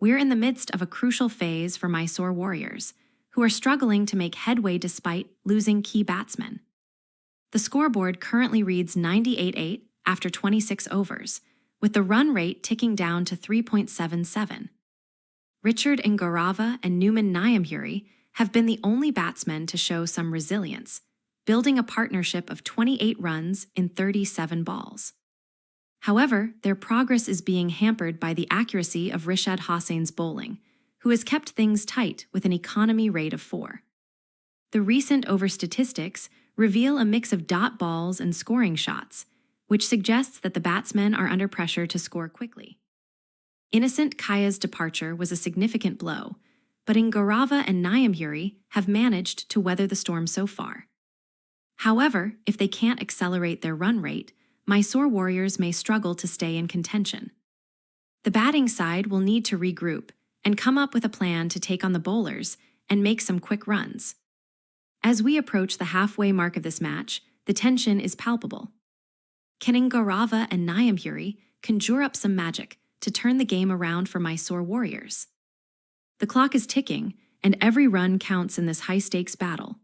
We're in the midst of a crucial phase for Mysore Warriors, who are struggling to make headway despite losing key batsmen. The scoreboard currently reads 98-8 after 26 overs, with the run rate ticking down to 3.77. Richard Ngorava and Numan Nyamburi have been the only batsmen to show some resilience, building a partnership of 28 runs in 37 balls. However, their progress is being hampered by the accuracy of Rishad Hossain's bowling, who has kept things tight with an economy rate of 4. The recent over statistics reveal a mix of dot balls and scoring shots, which suggests that the batsmen are under pressure to score quickly. Innocent Kaya's departure was a significant blow, but Ngorava and Nyamburi have managed to weather the storm so far. However, if they can't accelerate their run rate, Mysore Warriors may struggle to stay in contention. The batting side will need to regroup and come up with a plan to take on the bowlers and make some quick runs. As we approach the halfway mark of this match, the tension is palpable. Can Ngorava and Nyamburi conjure up some magic to turn the game around for Mysore Warriors? The clock is ticking, and every run counts in this high-stakes battle.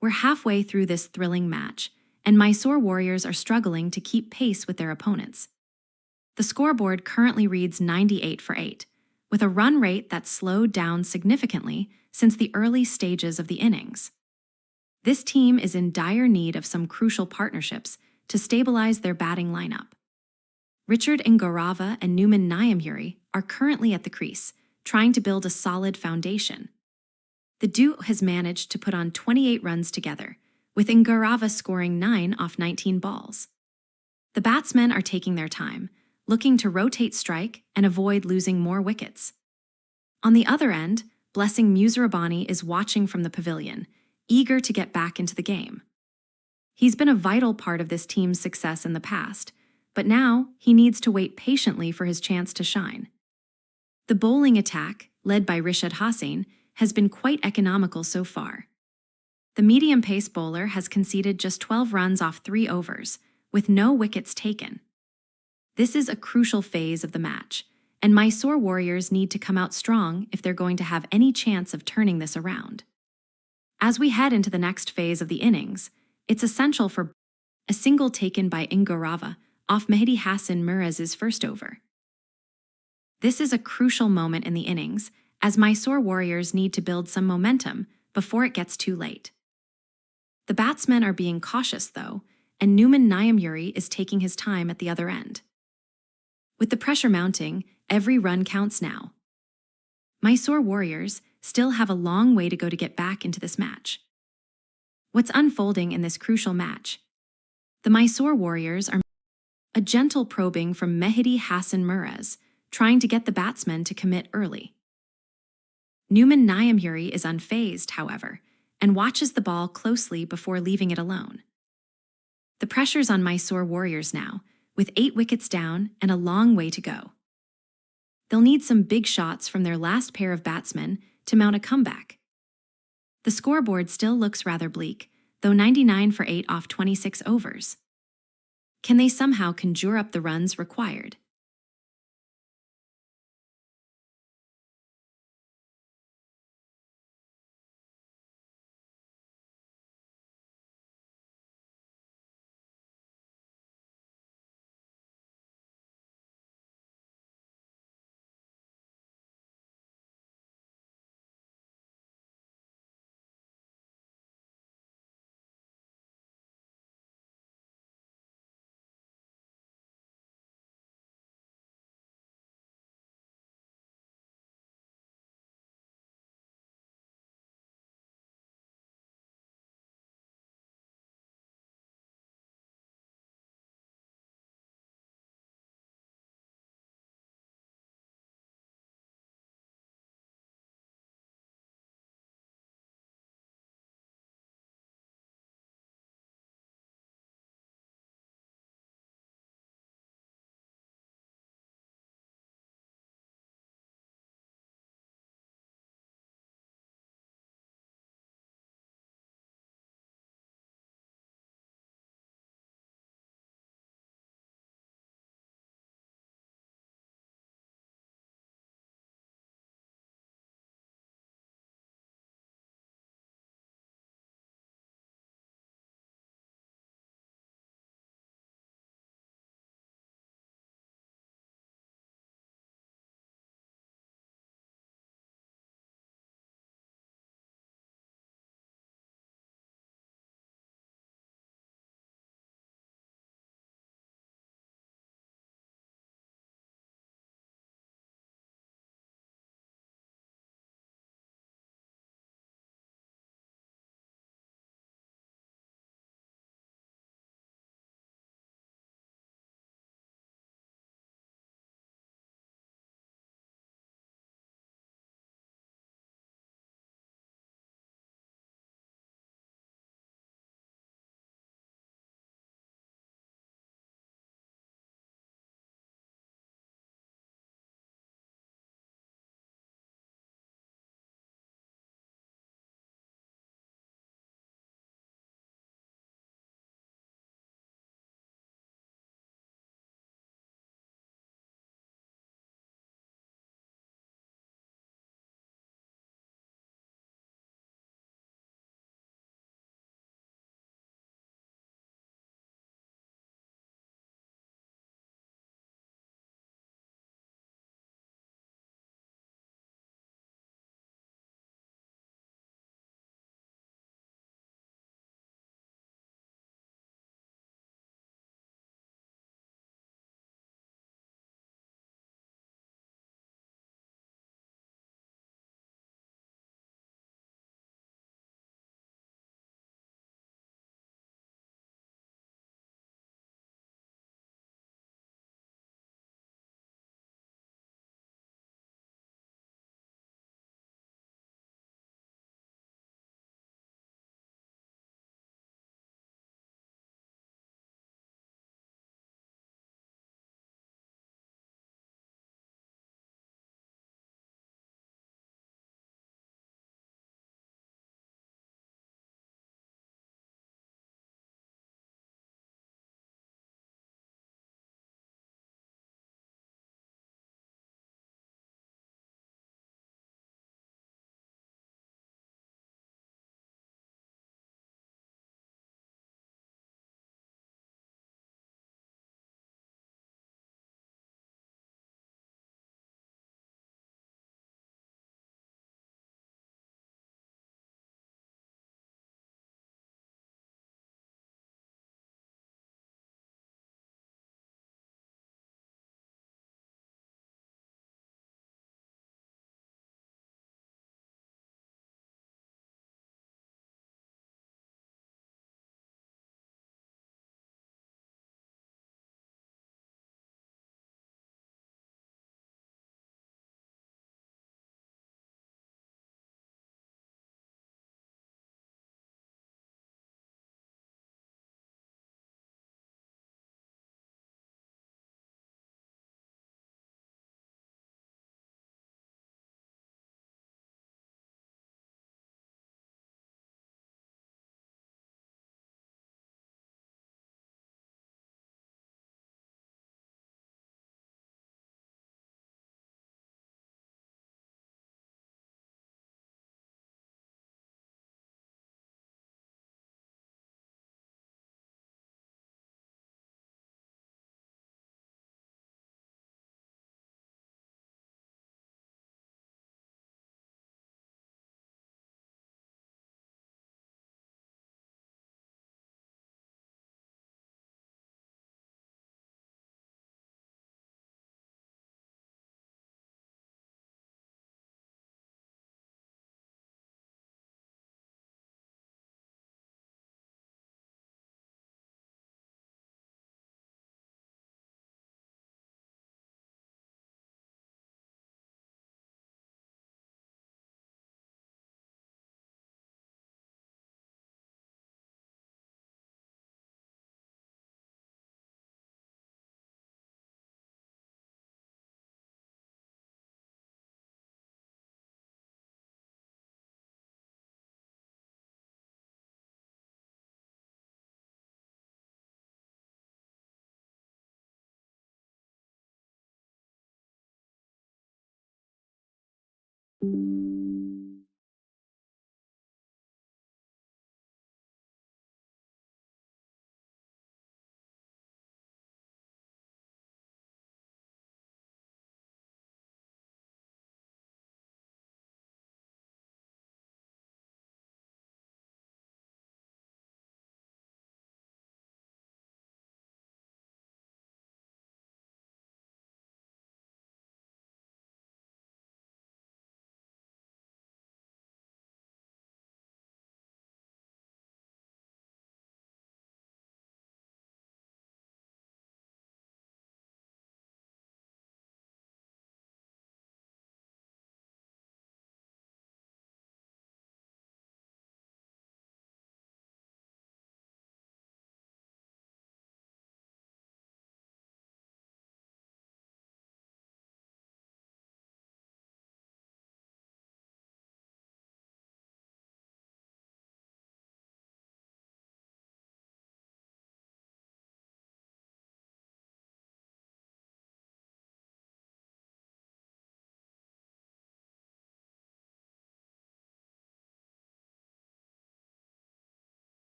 We're halfway through this thrilling match, and Mysore Warriors are struggling to keep pace with their opponents. The scoreboard currently reads 98-8, with a run rate that's slowed down significantly since the early stages of the innings. This team is in dire need of some crucial partnerships to stabilize their batting lineup. Richard Ngorava and Numan Nyamburi are currently at the crease, trying to build a solid foundation. The duo has managed to put on 28 runs together, with Ngorava scoring 9 off 19 balls. The batsmen are taking their time, looking to rotate strike and avoid losing more wickets. On the other end, Blessing Musirabani is watching from the pavilion, eager to get back into the game. He's been a vital part of this team's success in the past, but now he needs to wait patiently for his chance to shine. The bowling attack, led by Rishad Hossain, has been quite economical so far. The medium-pace bowler has conceded just 12 runs off 3 overs, with no wickets taken. This is a crucial phase of the match, and Mysore Warriors need to come out strong if they're going to have any chance of turning this around. As we head into the next phase of the innings, it's essential for a single taken by Ngorava off Mehdi Hassan Miraz's first over. This is a crucial moment in the innings, as Mysore Warriors need to build some momentum before it gets too late. The batsmen are being cautious, though, and Numan Nyamburi is taking his time at the other end. With the pressure mounting, every run counts now. Mysore Warriors still have a long way to go to get back into this match. What's unfolding in this crucial match? The Mysore Warriors are a gentle probing from Mehdi Hassan Miraz, trying to get the batsmen to commit early. Numan Nyamburi is unfazed, however, and watches the ball closely before leaving it alone. The pressure's on Mysore Warriors now, with 8 wickets down and a long way to go. They'll need some big shots from their last pair of batsmen to mount a comeback. The scoreboard still looks rather bleak, though 99-8 off 26 overs. Can they somehow conjure up the runs required?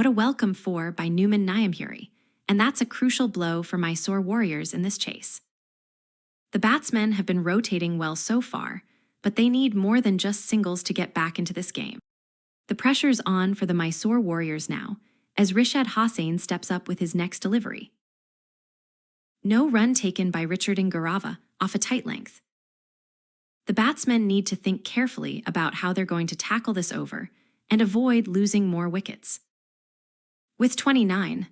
What a welcome four by Numan Nyamburi, and that's a crucial blow for Mysore Warriors in this chase. The batsmen have been rotating well so far, but they need more than just singles to get back into this game. The pressure's on for the Mysore Warriors now, as Rishad Hossain steps up with his next delivery. No run taken by Richard Ingarava off a tight length. The batsmen need to think carefully about how they're going to tackle this over and avoid losing more wickets. With 29,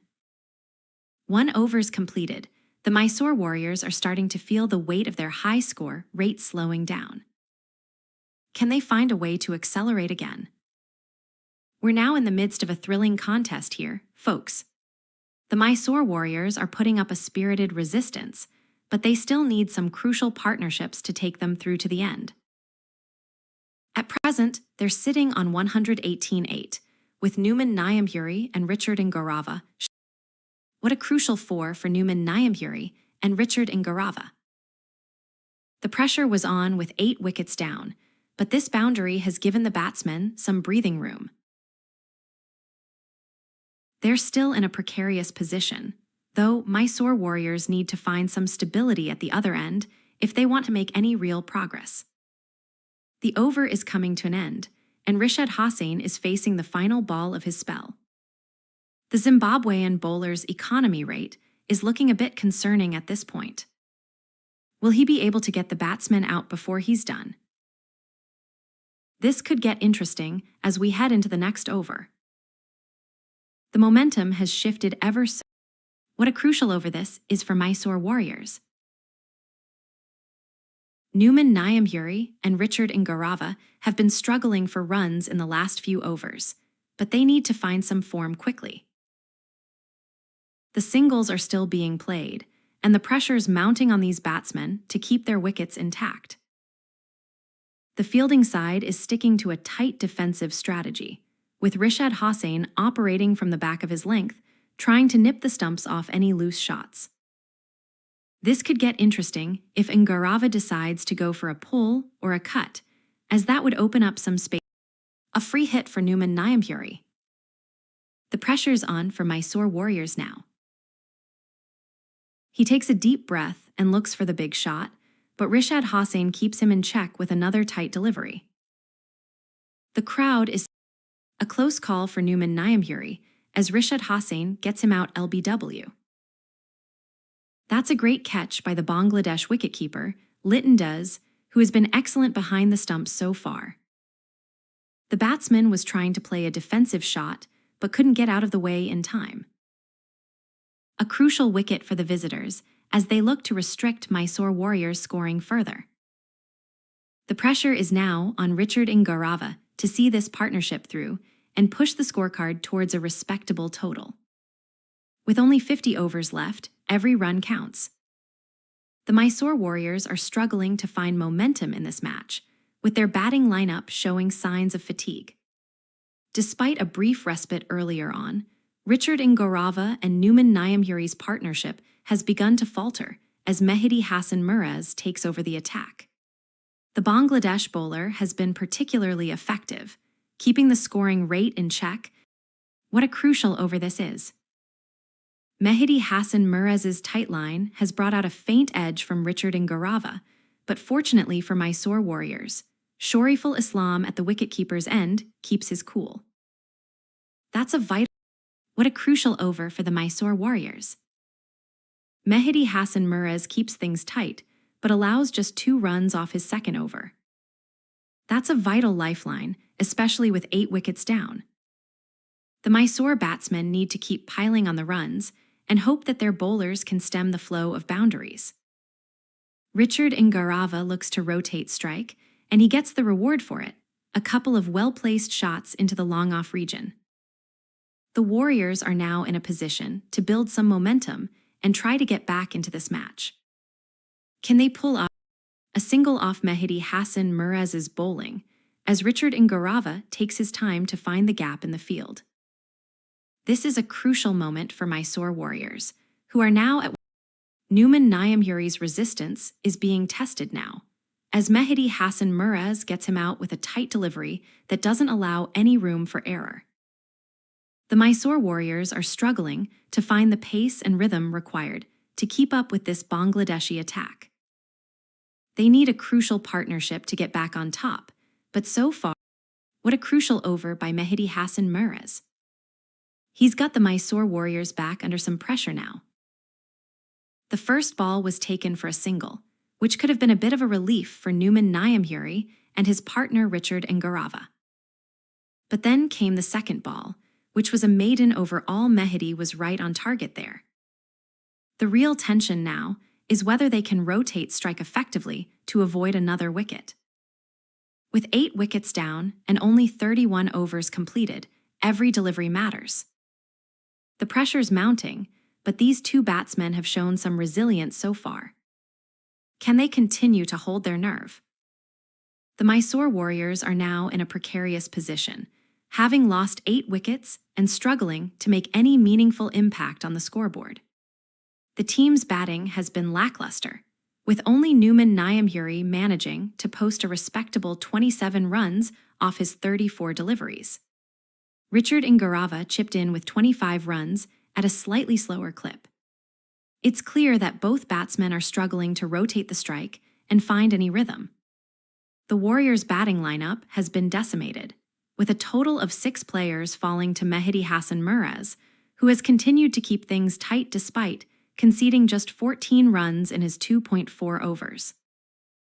1 overs completed, the Mysore Warriors are starting to feel the weight of their high score rate slowing down. Can they find a way to accelerate again? We're now in the midst of a thrilling contest here, folks. The Mysore Warriors are putting up a spirited resistance, but they still need some crucial partnerships to take them through to the end. At present, they're sitting on 118-8, with Numan Nyamburi and Richard Ingarava. What a crucial four for Numan Nyamburi and Richard Ingarava. The pressure was on with 8 wickets down, but this boundary has given the batsmen some breathing room. They're still in a precarious position, though Mysore Warriors need to find some stability at the other end if they want to make any real progress. The over is coming to an end, and Rishad Hossain is facing the final ball of his spell. The Zimbabwean bowler's economy rate is looking a bit concerning at this point. Will he be able to get the batsman out before he's done? This could get interesting as we head into the next over. The momentum has shifted ever so. What a crucial over this is for Mysore Warriors. Numan Nyamburi and Richard Ingarava have been struggling for runs in the last few overs, but they need to find some form quickly. The singles are still being played, and the pressure's mounting on these batsmen to keep their wickets intact. The fielding side is sticking to a tight defensive strategy, with Rishad Hossain operating from the back of his length, trying to nip the stumps off any loose shots. This could get interesting if Ingarava decides to go for a pull or a cut, as that would open up some space. A free hit for Numan Nyamburi. The pressure's on for Mysore Warriors now. He takes a deep breath and looks for the big shot, but Rishad Hossain keeps him in check with another tight delivery. The crowd is a close call for Numan Nyamburi, as Rishad Hossain gets him out LBW. That's a great catch by the Bangladesh wicketkeeper, Liton Does, who has been excellent behind the stumps so far. The batsman was trying to play a defensive shot, but couldn't get out of the way in time. A crucial wicket for the visitors, as they look to restrict Mysore Warriors scoring further. The pressure is now on Richard Ingarava to see this partnership through and push the scorecard towards a respectable total. With only 50 overs left, every run counts. The Mysore Warriors are struggling to find momentum in this match, with their batting lineup showing signs of fatigue. Despite a brief respite earlier on, Richard Ingarava and Numan Nyamburi's partnership has begun to falter as Mehdi Hassan Miraz takes over the attack. The Bangladesh bowler has been particularly effective, keeping the scoring rate in check. What a crucial over this is. Mehdi Hassan Miraz's tight line has brought out a faint edge from Richard Ingarava, but fortunately for Mysore Warriors, Shoriful Islam at the wicketkeeper's end keeps his cool. That's a vital. What a crucial over for the Mysore Warriors. Mehdi Hassan Miraz keeps things tight, but allows just 2 runs off his second over. That's a vital lifeline, especially with 8 wickets down. The Mysore batsmen need to keep piling on the runs and hope that their bowlers can stem the flow of boundaries. Richard Ingarava looks to rotate strike, and he gets the reward for it, a couple of well-placed shots into the long-off region. The Warriors are now in a position to build some momentum and try to get back into this match. Can they pull off a single off Mehdi Hassan Miraz's bowling, as Richard Ingarava takes his time to find the gap in the field? This is a crucial moment for Mysore Warriors, who are now at. Numan Nyamburi's resistance is being tested now, as Mehdi Hassan Miraz gets him out with a tight delivery that doesn't allow any room for error. The Mysore Warriors are struggling to find the pace and rhythm required to keep up with this Bangladeshi attack. They need a crucial partnership to get back on top, but so far, what a crucial over by Mehdi Hassan Mirez. He's got the Mysore Warriors back under some pressure now. The first ball was taken for a single, which could have been a bit of a relief for Numan Nyamhuri and his partner Richard Ngarava. But then came the second ball, which was a maiden over. All Mehdi was right on target there. The real tension now is whether they can rotate strike effectively to avoid another wicket. With 8 wickets down and only 31 overs completed, every delivery matters. The pressure's mounting, but these two batsmen have shown some resilience so far. Can they continue to hold their nerve? The Mysore Warriors are now in a precarious position, having lost 8 wickets and struggling to make any meaningful impact on the scoreboard. The team's batting has been lackluster, with only Numan Nyamhuri managing to post a respectable 27 runs off his 34 deliveries. Richard Ngarava chipped in with 25 runs at a slightly slower clip. It's clear that both batsmen are struggling to rotate the strike and find any rhythm. The Warriors' batting lineup has been decimated, with a total of 6 players falling to Mehdi Hassan Mirez, who has continued to keep things tight despite conceding just 14 runs in his 2.4 overs.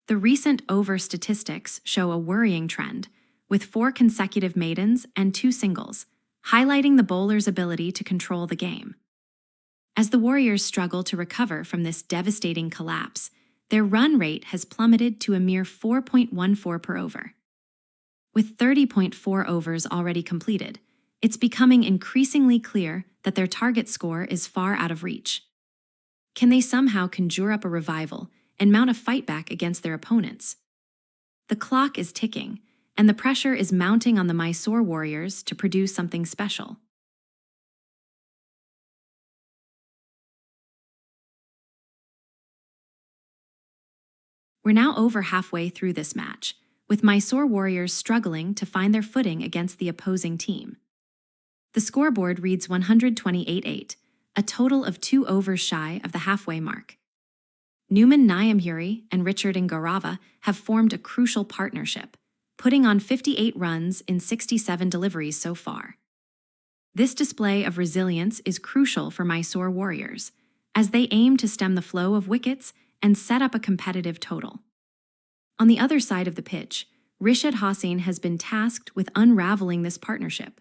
The recent over statistics show a worrying trend, with 4 consecutive maidens and 2 singles, highlighting the bowler's ability to control the game. As the Warriors struggle to recover from this devastating collapse, their run rate has plummeted to a mere 4.14 per over. With 30.4 overs already completed, it's becoming increasingly clear that their target score is far out of reach. Can they somehow conjure up a revival and mount a fight back against their opponents? The clock is ticking, and the pressure is mounting on the Mysore Warriors to produce something special. We're now over halfway through this match, with Mysore Warriors struggling to find their footing against the opposing team. The scoreboard reads 128-8, a total of 2 overs shy of the halfway mark. Numan Nyamhuri and Richard Ngarava have formed a crucial partnership, putting on 58 runs in 67 deliveries so far. This display of resilience is crucial for Mysore Warriors, as they aim to stem the flow of wickets and set up a competitive total. On the other side of the pitch, Rishad Hassan has been tasked with unraveling this partnership.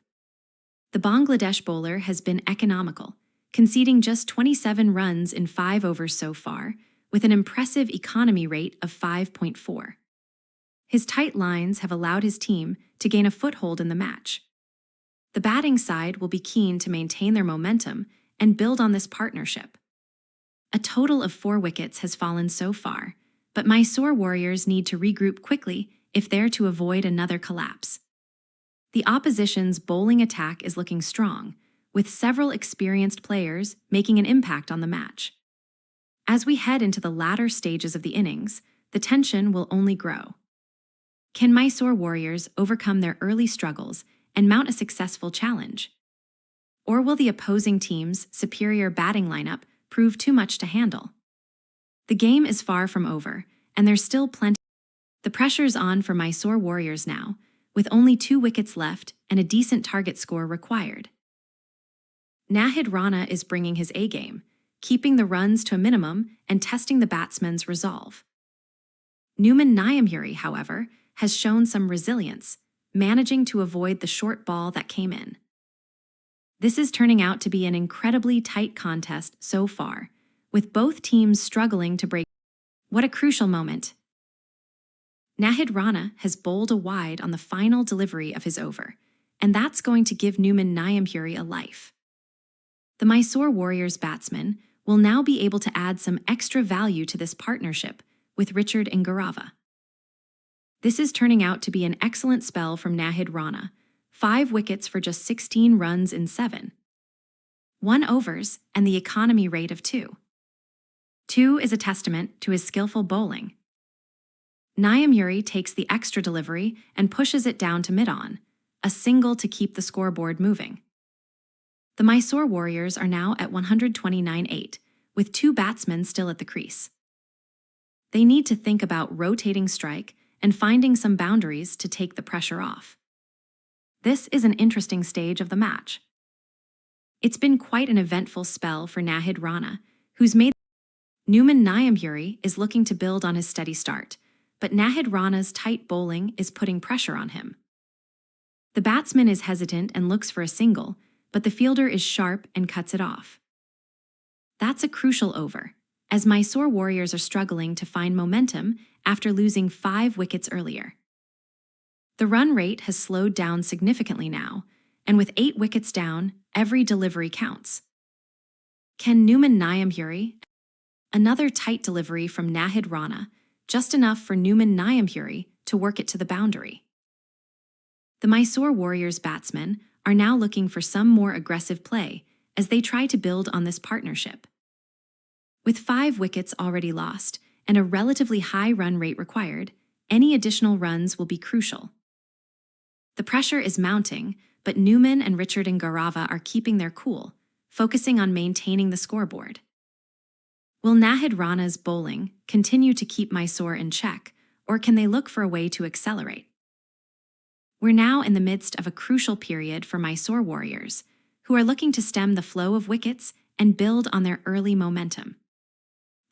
The Bangladesh bowler has been economical, conceding just 27 runs in 5 overs so far, with an impressive economy rate of 5.4. His tight lines have allowed his team to gain a foothold in the match. The batting side will be keen to maintain their momentum and build on this partnership. A total of 4 wickets has fallen so far, but Mysore Warriors need to regroup quickly if they're to avoid another collapse. The opposition's bowling attack is looking strong, with several experienced players making an impact on the match. As we head into the latter stages of the innings, the tension will only grow. Can Mysore Warriors overcome their early struggles and mount a successful challenge? Or will the opposing team's superior batting lineup prove too much to handle? The game is far from over, and there's still plenty. The pressure's on for Mysore Warriors now, with only 2 wickets left and a decent target score required. Nahid Rana is bringing his A-game, keeping the runs to a minimum and testing the batsmen's resolve. Numan Nyamhuri, however, has shown some resilience, managing to avoid the short ball that came in. This is turning out to be an incredibly tight contest so far, with both teams struggling to break. What a crucial moment! Nahid Rana has bowled a wide on the final delivery of his over, and that's going to give Numan Nyamhuri a life. The Mysore Warriors batsmen will now be able to add some extra value to this partnership with Richard Ngarava. This is turning out to be an excellent spell from Nahid Rana, 5 wickets for just 16 runs in 7. 1 overs and the economy rate of 2. 2 is a testament to his skillful bowling. Nyamhuri takes the extra delivery and pushes it down to mid-on, a single to keep the scoreboard moving. The Mysore Warriors are now at 129-8, with two batsmen still at the crease. They need to think about rotating strike and finding some boundaries to take the pressure off. This is an interesting stage of the match. It's been quite an eventful spell for Nahid Rana, who's made. Numan Nyamburi is looking to build on his steady start, but Nahid Rana's tight bowling is putting pressure on him. The batsman is hesitant and looks for a single, but the fielder is sharp and cuts it off. That's a crucial over, as Mysore Warriors are struggling to find momentum after losing 5 wickets earlier. The run rate has slowed down significantly now, and with 8 wickets down, every delivery counts. Can Numan Nyamburi? Another tight delivery from Nahid Rana, just enough for Numan Nyamburi to work it to the boundary. The Mysore Warriors batsmen are now looking for some more aggressive play as they try to build on this partnership. With 5 wickets already lost and a relatively high run rate required, any additional runs will be crucial. The pressure is mounting, but Numan and Richard Ngarava are keeping their cool, focusing on maintaining the scoreboard. Will Nahid Rana's bowling continue to keep Mysore in check, or can they look for a way to accelerate? We're now in the midst of a crucial period for Mysore Warriors, who are looking to stem the flow of wickets and build on their early momentum.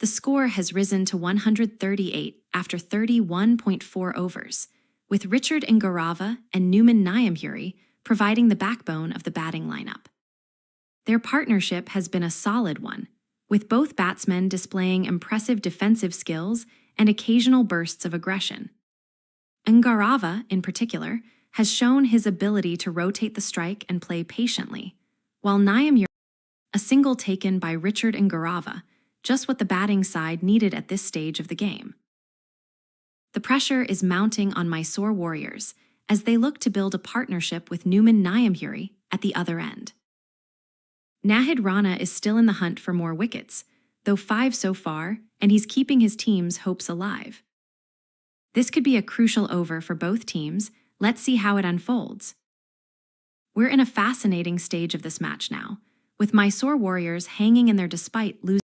The score has risen to 138 after 31.4 overs, with Richard Ngarava and Numan Nyamburi providing the backbone of the batting lineup. Their partnership has been a solid one, with both batsmen displaying impressive defensive skills and occasional bursts of aggression. Ngarava, in particular, has shown his ability to rotate the strike and play patiently, while Nyamburi, a single taken by Richard Ngarava, just what the batting side needed at this stage of the game. The pressure is mounting on Mysore Warriors as they look to build a partnership with Numan Nyamburi at the other end. Nahid Rana is still in the hunt for more wickets, though 5 so far, and he's keeping his team's hopes alive. This could be a crucial over for both teams. Let's see how it unfolds. We're in a fascinating stage of this match now, with Mysore Warriors hanging in there despite losing.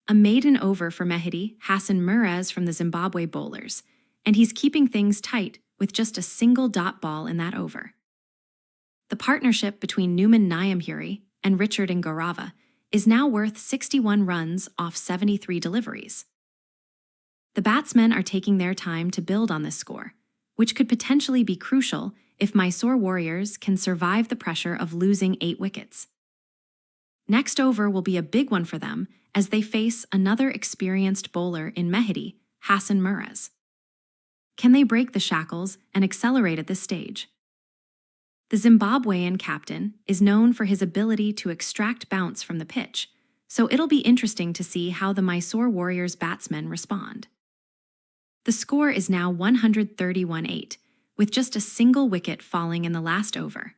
A maiden over for Mehdi Hassan Mirez from the Zimbabwe bowlers, and he's keeping things tight with just a single dot ball in that over. The partnership between Numan Nyamburi and Richard Ngarava is now worth 61 runs off 73 deliveries. The batsmen are taking their time to build on this score, which could potentially be crucial if Mysore Warriors can survive the pressure of losing 8 wickets. Next over will be a big one for them as they face another experienced bowler in Mehdi Hassan Mirez. Can they break the shackles and accelerate at this stage? The Zimbabwean captain is known for his ability to extract bounce from the pitch, so it'll be interesting to see how the Mysore Warriors batsmen respond. The score is now 131-8, with just a single wicket falling in the last over.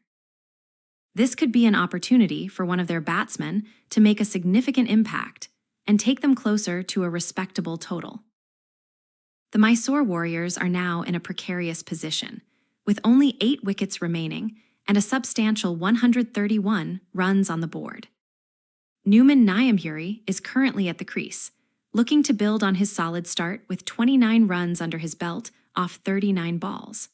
This could be an opportunity for one of their batsmen to make a significant impact and take them closer to a respectable total. The Mysore Warriors are now in a precarious position, with only 8 wickets remaining and a substantial 131 runs on the board. Numan Nyamburi is currently at the crease, looking to build on his solid start with 29 runs under his belt off 39 balls.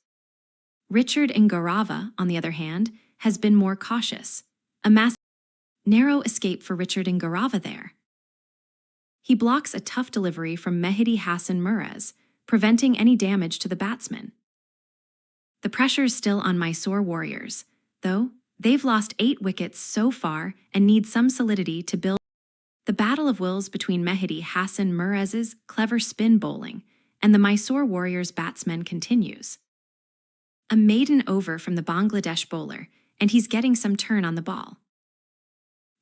Richard Ngarava, on the other hand, has been more cautious. A narrow escape for Richard Ngarava there. He blocks a tough delivery from Mehdi Hassan Mirez, preventing any damage to the batsman. The pressure's still on Mysore Warriors, though they've lost 8 wickets so far and need some solidity to build. The battle of wills between Mehdi Hassan Mirez's clever spin bowling and the Mysore Warriors batsmen continues. A maiden over from the Bangladesh bowler, and he's getting some turn on the ball.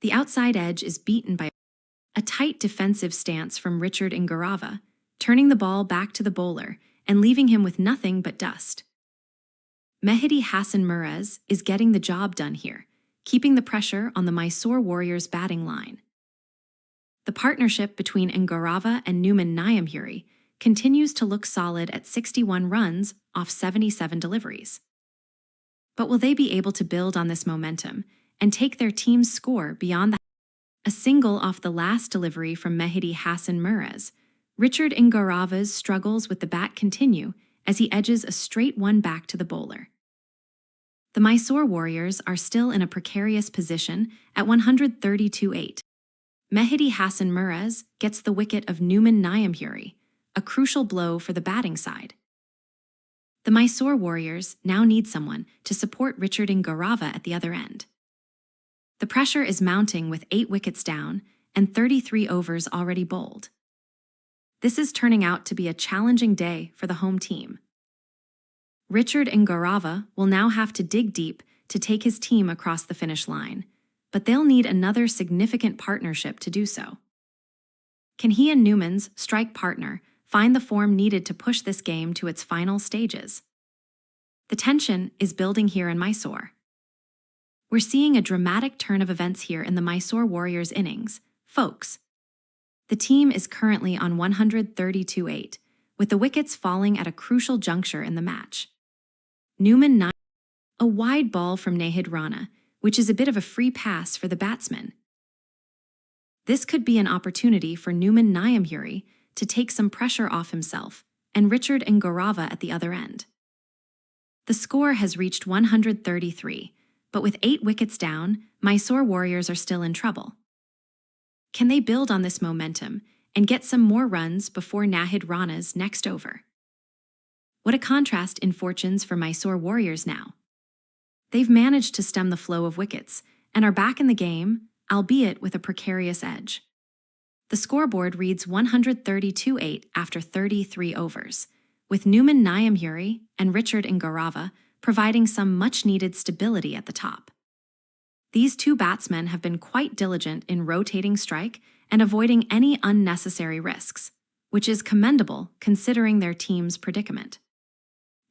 The outside edge is beaten by a tight defensive stance from Richard Ngarava, turning the ball back to the bowler and leaving him with nothing but dust. Mehdi Hassan Mirez is getting the job done here, keeping the pressure on the Mysore Warriors batting line. The partnership between Ngarava and Numan Nyamburi continues to look solid at 61 runs off 77 deliveries. But will they be able to build on this momentum and take their team's score beyond a single off the last delivery from Mehdi Hassan Murez. Richard Ngarava's struggles with the bat continue as he edges a straight one back to the bowler. The Mysore Warriors are still in a precarious position at 132-8. Mehdi Hassan Murez gets the wicket of Numan Nyamburi, a crucial blow for the batting side. The Mysore Warriors now need someone to support Richard Ngarava at the other end. The pressure is mounting with 8 wickets down and 33 overs already bowled. This is turning out to be a challenging day for the home team. Richard Ngarava will now have to dig deep to take his team across the finish line, but they'll need another significant partnership to do so. Can he and Newman's strike partner find the form needed to push this game to its final stages? The tension is building here in Mysore. We're seeing a dramatic turn of events here in the Mysore Warriors innings, folks. The team is currently on 132-8, with the wickets falling at a crucial juncture in the match. Numan, a wide ball from Nahid Rana, which is a bit of a free pass for the batsman. This could be an opportunity for Numan Nyamburi to take some pressure off himself and Richard Ngarava at the other end. The score has reached 133, but with 8 wickets down, Mysore Warriors are still in trouble. Can they build on this momentum and get some more runs before Nahid Rana's next over? What a contrast in fortunes for Mysore Warriors now. They've managed to stem the flow of wickets and are back in the game, albeit with a precarious edge. The scoreboard reads 132-8 after 33 overs, with Numan Nyamburi and Richard Ngarava providing some much-needed stability at the top. These two batsmen have been quite diligent in rotating strike and avoiding any unnecessary risks, which is commendable considering their team's predicament.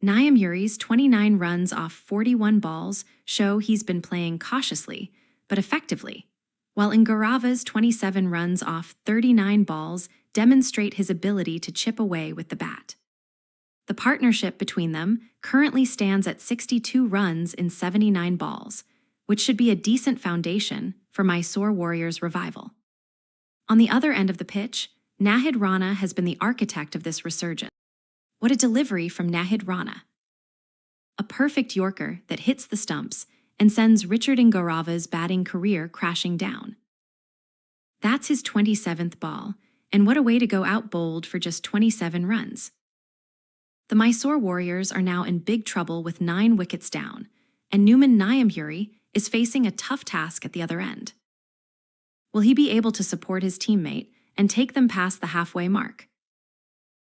Nyamburi's 29 runs off 41 balls show he's been playing cautiously, but effectively, while Ngarava's 27 runs off 39 balls demonstrate his ability to chip away with the bat. The partnership between them currently stands at 62 runs in 79 balls, which should be a decent foundation for Mysore Warriors' revival. On the other end of the pitch, Nahid Rana has been the architect of this resurgence. What a delivery from Nahid Rana! A perfect Yorker that hits the stumps and sends Richard Ngarava's batting career crashing down. That's his 27th ball, and what a way to go out bowled for just 27 runs. The Mysore Warriors are now in big trouble with 9 wickets down, and Numan Nyamburi is facing a tough task at the other end. Will he be able to support his teammate and take them past the halfway mark?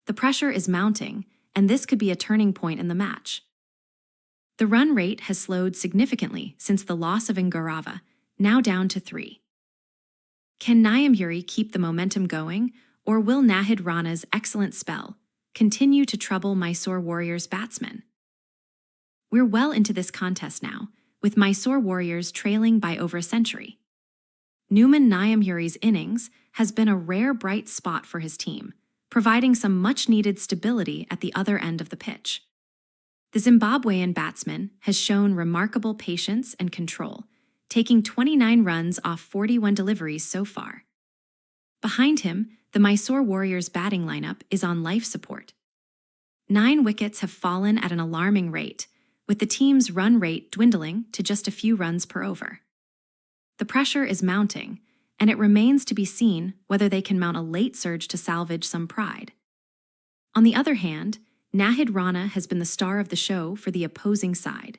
The pressure is mounting, and this could be a turning point in the match. The run rate has slowed significantly since the loss of Ngarava, now down to 3. Can Nyamburi keep the momentum going, or will Nahid Rana's excellent spell continue to trouble Mysore Warriors batsmen? We're well into this contest now, with Mysore Warriors trailing by over a century. Numan Nyamburi's innings has been a rare bright spot for his team, providing some much-needed stability at the other end of the pitch. The Zimbabwean batsman has shown remarkable patience and control, taking 29 runs off 41 deliveries so far. Behind him, the Mysore Warriors' batting lineup is on life support. 9 wickets have fallen at an alarming rate, with the team's run rate dwindling to just a few runs per over. The pressure is mounting, and it remains to be seen whether they can mount a late surge to salvage some pride. On the other hand, Nahid Rana has been the star of the show for the opposing side.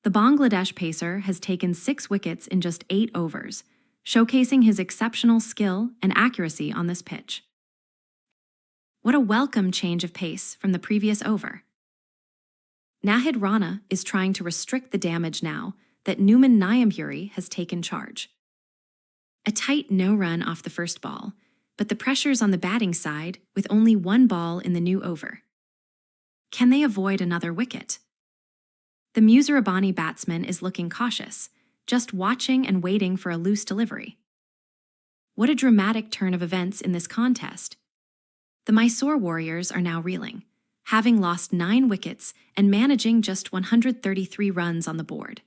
The Bangladesh pacer has taken 6 wickets in just 8 overs, showcasing his exceptional skill and accuracy on this pitch. What a welcome change of pace from the previous over. Nahid Rana is trying to restrict the damage now that Numan Nyamburi has taken charge. A tight no-run off the first ball, but the pressure's on the batting side with only 1 ball in the new over. Can they avoid another wicket? The Muzarabani batsman is looking cautious, just watching and waiting for a loose delivery. What a dramatic turn of events in this contest. The Mysore Warriors are now reeling, having lost 9 wickets and managing just 133 runs on the board.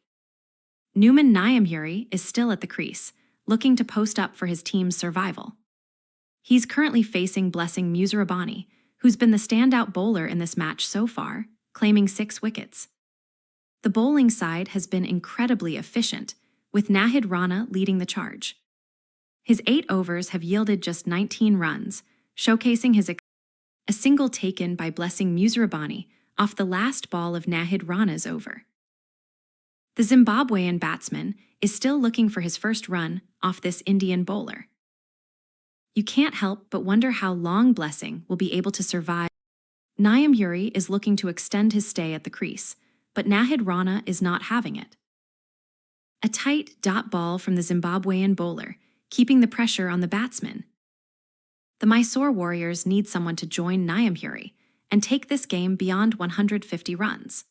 Numan Nyamhuri is still at the crease, looking to post up for his team's survival. He's currently facing Blessing Musirabani, who's been the standout bowler in this match so far, claiming 6 wickets. The bowling side has been incredibly efficient, with Nahid Rana leading the charge. His 8 overs have yielded just 19 runs, showcasing a single taken by Blessing Musirabani off the last ball of Nahid Rana's over. The Zimbabwean batsman is still looking for his first run off this Indian bowler. You can't help but wonder how long Blessing will be able to survive. Nyamhuri is looking to extend his stay at the crease, but Nahid Rana is not having it. A tight dot ball from the Zimbabwean bowler, keeping the pressure on the batsman. The Mysore Warriors need someone to join Nyamhuri and take this game beyond 150 runs.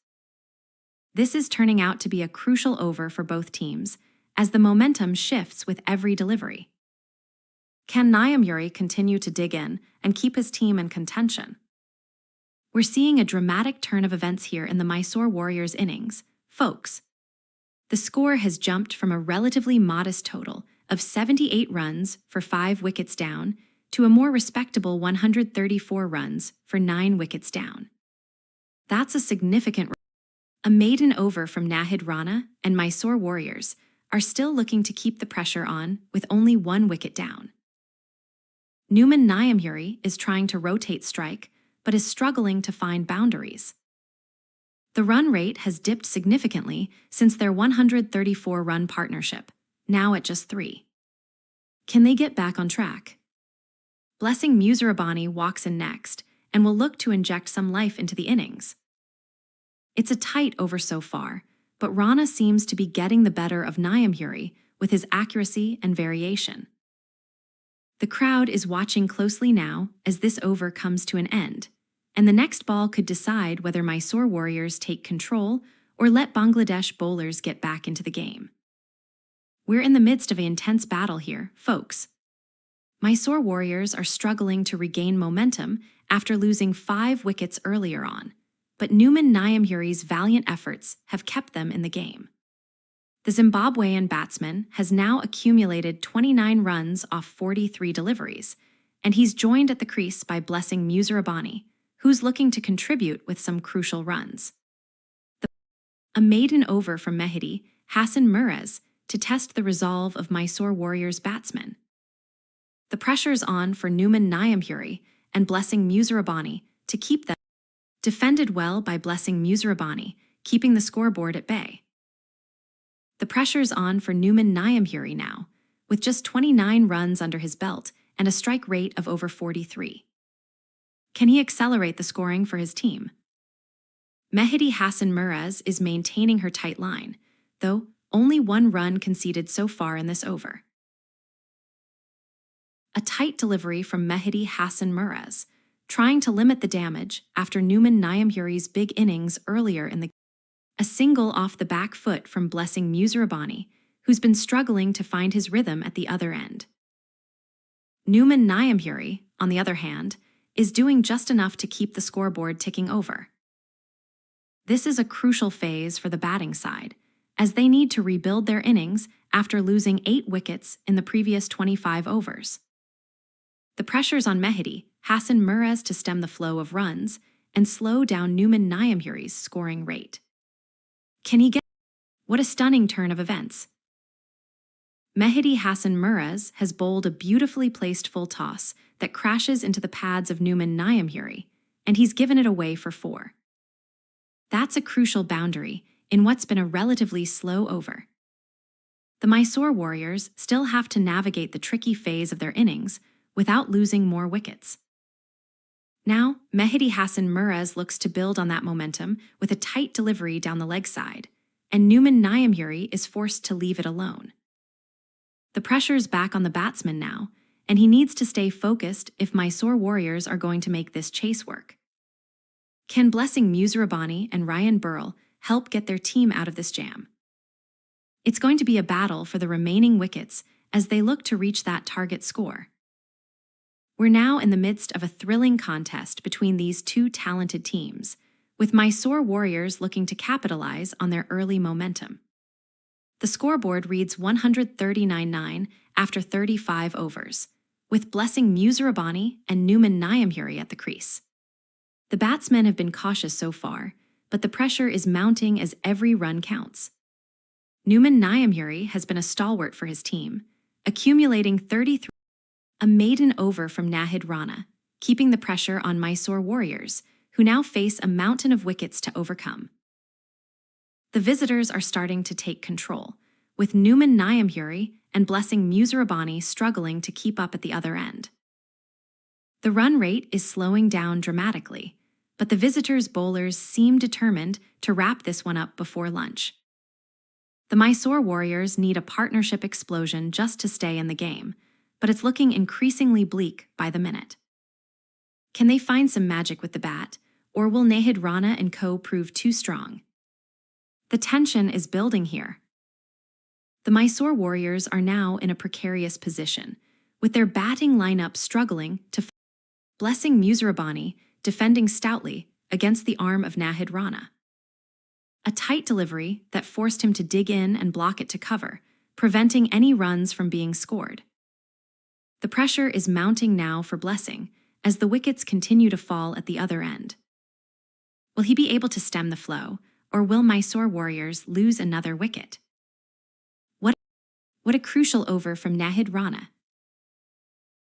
This is turning out to be a crucial over for both teams, as the momentum shifts with every delivery. Can Nyamhuri continue to dig in and keep his team in contention? We're seeing a dramatic turn of events here in the Mysore Warriors innings, folks. The score has jumped from a relatively modest total of 78 runs for 5 wickets down to a more respectable 134 runs for 9 wickets down. That's a significant. A maiden over from Nahid Rana and Mysore Warriors are still looking to keep the pressure on with only 1 wicket down. Numan Nyamhuri is trying to rotate strike, but is struggling to find boundaries. The run rate has dipped significantly since their 134-run partnership, now at just 3. Can they get back on track? Blessing Musirabani walks in next and will look to inject some life into the innings. It's a tight over so far, but Rana seems to be getting the better of Nyamhuri with his accuracy and variation. The crowd is watching closely now as this over comes to an end, and the next ball could decide whether Mysore Warriors take control or let Bangladesh bowlers get back into the game. We're in the midst of an intense battle here, folks. Mysore Warriors are struggling to regain momentum after losing 5 wickets earlier on, but Numan Nyamhuri's valiant efforts have kept them in the game. The Zimbabwean batsman has now accumulated 29 runs off 43 deliveries, and he's joined at the crease by Blessing Musirabani, who's looking to contribute with some crucial runs. A maiden over from Mehdi Hassan Murez to test the resolve of Mysore Warriors batsmen. The pressure's on for Numan Nyamhuri and Blessing Musirabani to keep them defended well by Blessing Musirabani, keeping the scoreboard at bay. The pressure's on for Numan Nyamhuri now, with just 29 runs under his belt and a strike rate of over 43. Can he accelerate the scoring for his team? Mehdi Hassan Murez is maintaining her tight line, though only 1 run conceded so far in this over. A tight delivery from Mehdi Hassan Murez, trying to limit the damage after Numan Nyamhuri's big innings earlier in the game. A single off the back foot from Blessing Musirabani, who's been struggling to find his rhythm at the other end. Numan Nyamhuri, on the other hand, is doing just enough to keep the scoreboard ticking over. This is a crucial phase for the batting side, as they need to rebuild their innings after losing 8 wickets in the previous 25 overs. The pressure's on Mehdi Hassan Murez to stem the flow of runs and slow down Numan Nyamhuri's scoring rate. Can he get? What a stunning turn of events. Mehdi Hassan Murez has bowled a beautifully placed full toss that crashes into the pads of Numan Nyamhuri, and he's given it away for 4. That's a crucial boundary in what's been a relatively slow over. The Mysore Warriors still have to navigate the tricky phase of their innings without losing more wickets. Now, Mehdi Hassan Murez looks to build on that momentum with a tight delivery down the leg side, and Numan Nyamhuri is forced to leave it alone. The pressure's back on the batsman now, and he needs to stay focused if Mysore Warriors are going to make this chase work. Can Blessing Musirabani and Ryan Burrell help get their team out of this jam? It's going to be a battle for the remaining wickets as they look to reach that target score. We're now in the midst of a thrilling contest between these 2 talented teams, with Mysore Warriors looking to capitalize on their early momentum. The scoreboard reads 139-9 after 35 overs, with Blessing Musarabani and Numan Nyamhuri at the crease. The batsmen have been cautious so far, but the pressure is mounting as every run counts. Numan Nyamhuri has been a stalwart for his team, accumulating 33. A maiden over from Nahid Rana, keeping the pressure on Mysore Warriors, who now face a mountain of wickets to overcome. The visitors are starting to take control, with Numan Nyamhuri and Blessing Musarabani struggling to keep up at the other end. The run rate is slowing down dramatically, but the visitors' bowlers seem determined to wrap this one up before lunch. The Mysore Warriors need a partnership explosion just to stay in the game, but it's looking increasingly bleak by the minute. Can they find some magic with the bat, or will Nahid Rana and co prove too strong? The tension is building here. The Mysore Warriors are now in a precarious position, with their batting lineup struggling to Blessing Musarabani defending stoutly against the arm of Nahid Rana. A tight delivery that forced him to dig in and block it to cover, preventing any runs from being scored. The pressure is mounting now for Blessing as the wickets continue to fall at the other end. Will he be able to stem the flow, or will Mysore Warriors lose another wicket? What a crucial over from Nahid Rana.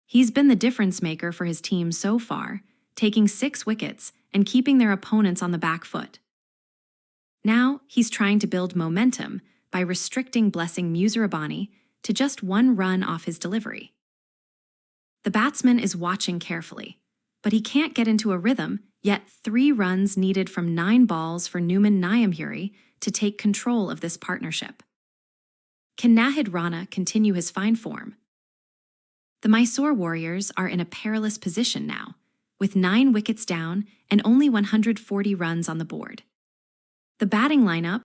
He's been the difference maker for his team so far, taking 6 wickets and keeping their opponents on the back foot. Now he's trying to build momentum by restricting Blessing Musarabani to just 1 run off his delivery. The batsman is watching carefully, but he can't get into a rhythm, yet 3 runs needed from 9 balls for Numan Nyamhuri to take control of this partnership. Can Nahid Rana continue his fine form? The Mysore Warriors are in a perilous position now, with 9 wickets down and only 140 runs on the board. The batting lineup,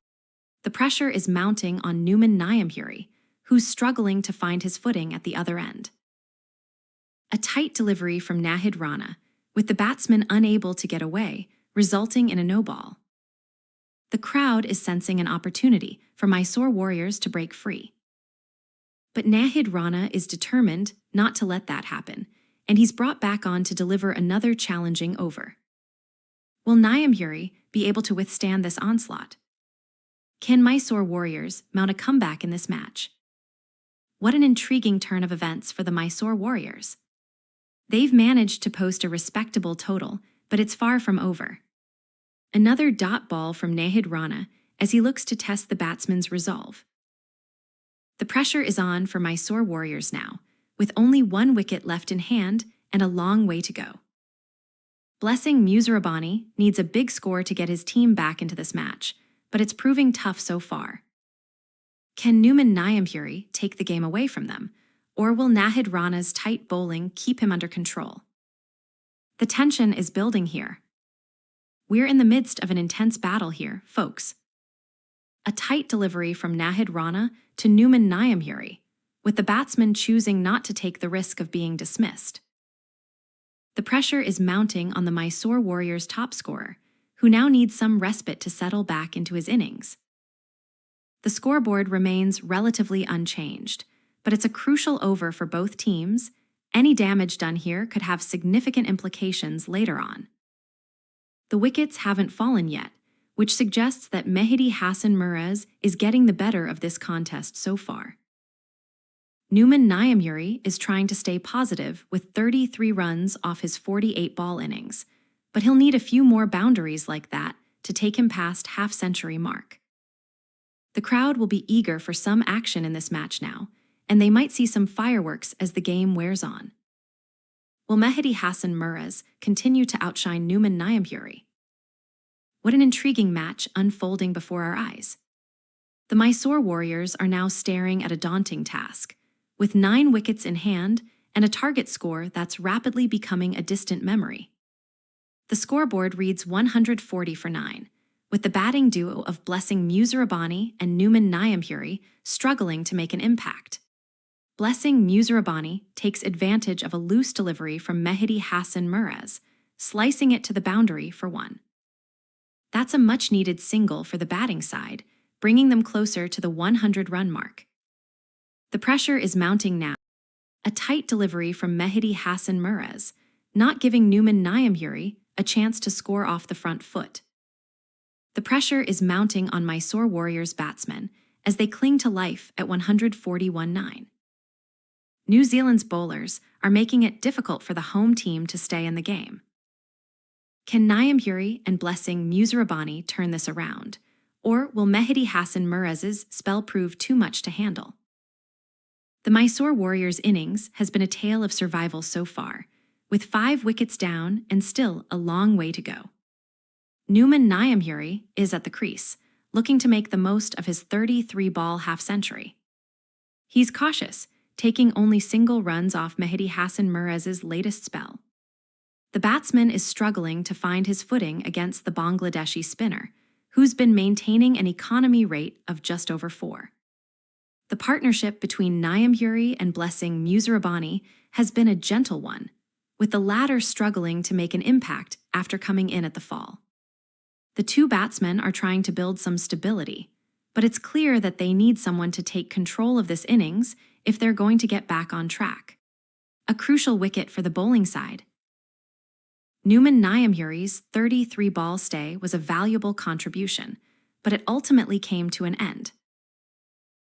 the pressure is mounting on Numan Nyamhuri, who's struggling to find his footing at the other end. A tight delivery from Nahid Rana, with the batsman unable to get away, resulting in a no-ball. The crowd is sensing an opportunity for Mysore Warriors to break free. But Nahid Rana is determined not to let that happen, and he's brought back on to deliver another challenging over. Will Nyamhuri be able to withstand this onslaught? Can Mysore Warriors mount a comeback in this match? What an intriguing turn of events for the Mysore Warriors. They've managed to post a respectable total, but it's far from over. Another dot ball from Nahid Rana as he looks to test the batsman's resolve. The pressure is on for Mysore Warriors now, with only 1 wicket left in hand and a long way to go. Blessing Musarabani needs a big score to get his team back into this match, but it's proving tough so far. Can Numan Nyamhuri take the game away from them, or will Nahid Rana's tight bowling keep him under control? The tension is building here. We're in the midst of an intense battle here, folks. A tight delivery from Nahid Rana to Numan Nyamhuri, with the batsman choosing not to take the risk of being dismissed. The pressure is mounting on the Mysore Warriors' top scorer, who now needs some respite to settle back into his innings. The scoreboard remains relatively unchanged, but it's a crucial over for both teams. Any damage done here could have significant implications later on. The wickets haven't fallen yet, which suggests that Mehdi Hassan Mirez is getting the better of this contest so far. Numan Nyamhuri is trying to stay positive with 33 runs off his 48-ball innings, but he'll need a few more boundaries like that to take him past half-century mark. The crowd will be eager for some action in this match now, and they might see some fireworks as the game wears on. Will Mehdi Hassan Mirez continue to outshine Numan Nyamhuri? What an intriguing match unfolding before our eyes. The Mysore Warriors are now staring at a daunting task, with 9 wickets in hand and a target score that's rapidly becoming a distant memory. The scoreboard reads 140-9, with the batting duo of Blessing Musarabani and Numan Nyamhuri struggling to make an impact. Blessing Musarabani takes advantage of a loose delivery from Mehdi Hassan Mirez, slicing it to the boundary for 1. That's a much-needed single for the batting side, bringing them closer to the 100-run mark. The pressure is mounting now. A tight delivery from Mehdi Hassan Murez, not giving Numan Nyamburi a chance to score off the front foot. The pressure is mounting on Mysore Warriors batsmen as they cling to life at 141-9. New Zealand's bowlers are making it difficult for the home team to stay in the game. Can Nyamburi and Blessing Musirabani turn this around, or will Mehdi Hassan Murez's spell prove too much to handle? The Mysore Warriors' innings has been a tale of survival so far, with 5 wickets down and still a long way to go. Numan Nyamburi is at the crease, looking to make the most of his 33-ball half-century. He's cautious, taking only single runs off Mehdi Hassan Murez's latest spell. The batsman is struggling to find his footing against the Bangladeshi spinner, who's been maintaining an economy rate of just over 4. The partnership between Nyamburi and Blessing Musirabani has been a gentle one, with the latter struggling to make an impact after coming in at the fall. The two batsmen are trying to build some stability, but it's clear that they need someone to take control of this innings if they're going to get back on track. A crucial wicket for the bowling side. Numan Nyamburi's 33-ball stay was a valuable contribution, but it ultimately came to an end.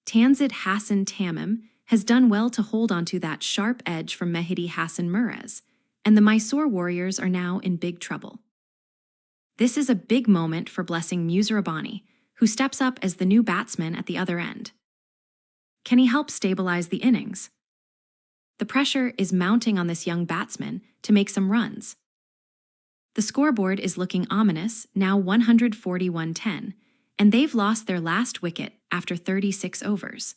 Tanzid Hassan Tamim has done well to hold onto that sharp edge from Mehdi Hassan Murez, and the Mysore Warriors are now in big trouble. This is a big moment for Blessing Musirabani, who steps up as the new batsman at the other end. Can he help stabilize the innings? The pressure is mounting on this young batsman to make some runs. The scoreboard is looking ominous, now 141-10, and they've lost their last wicket after 36 overs.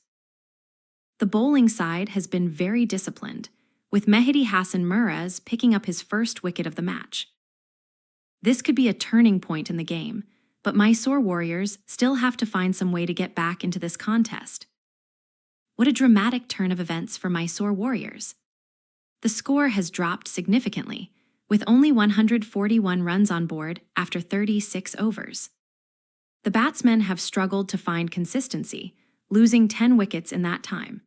The bowling side has been very disciplined, with Mehdi Hassan Murez picking up his first wicket of the match. This could be a turning point in the game, but Mysore Warriors still have to find some way to get back into this contest. What a dramatic turn of events for Mysore Warriors. The score has dropped significantly, with only 141 runs on board after 36 overs. The batsmen have struggled to find consistency, losing 10 wickets in that time.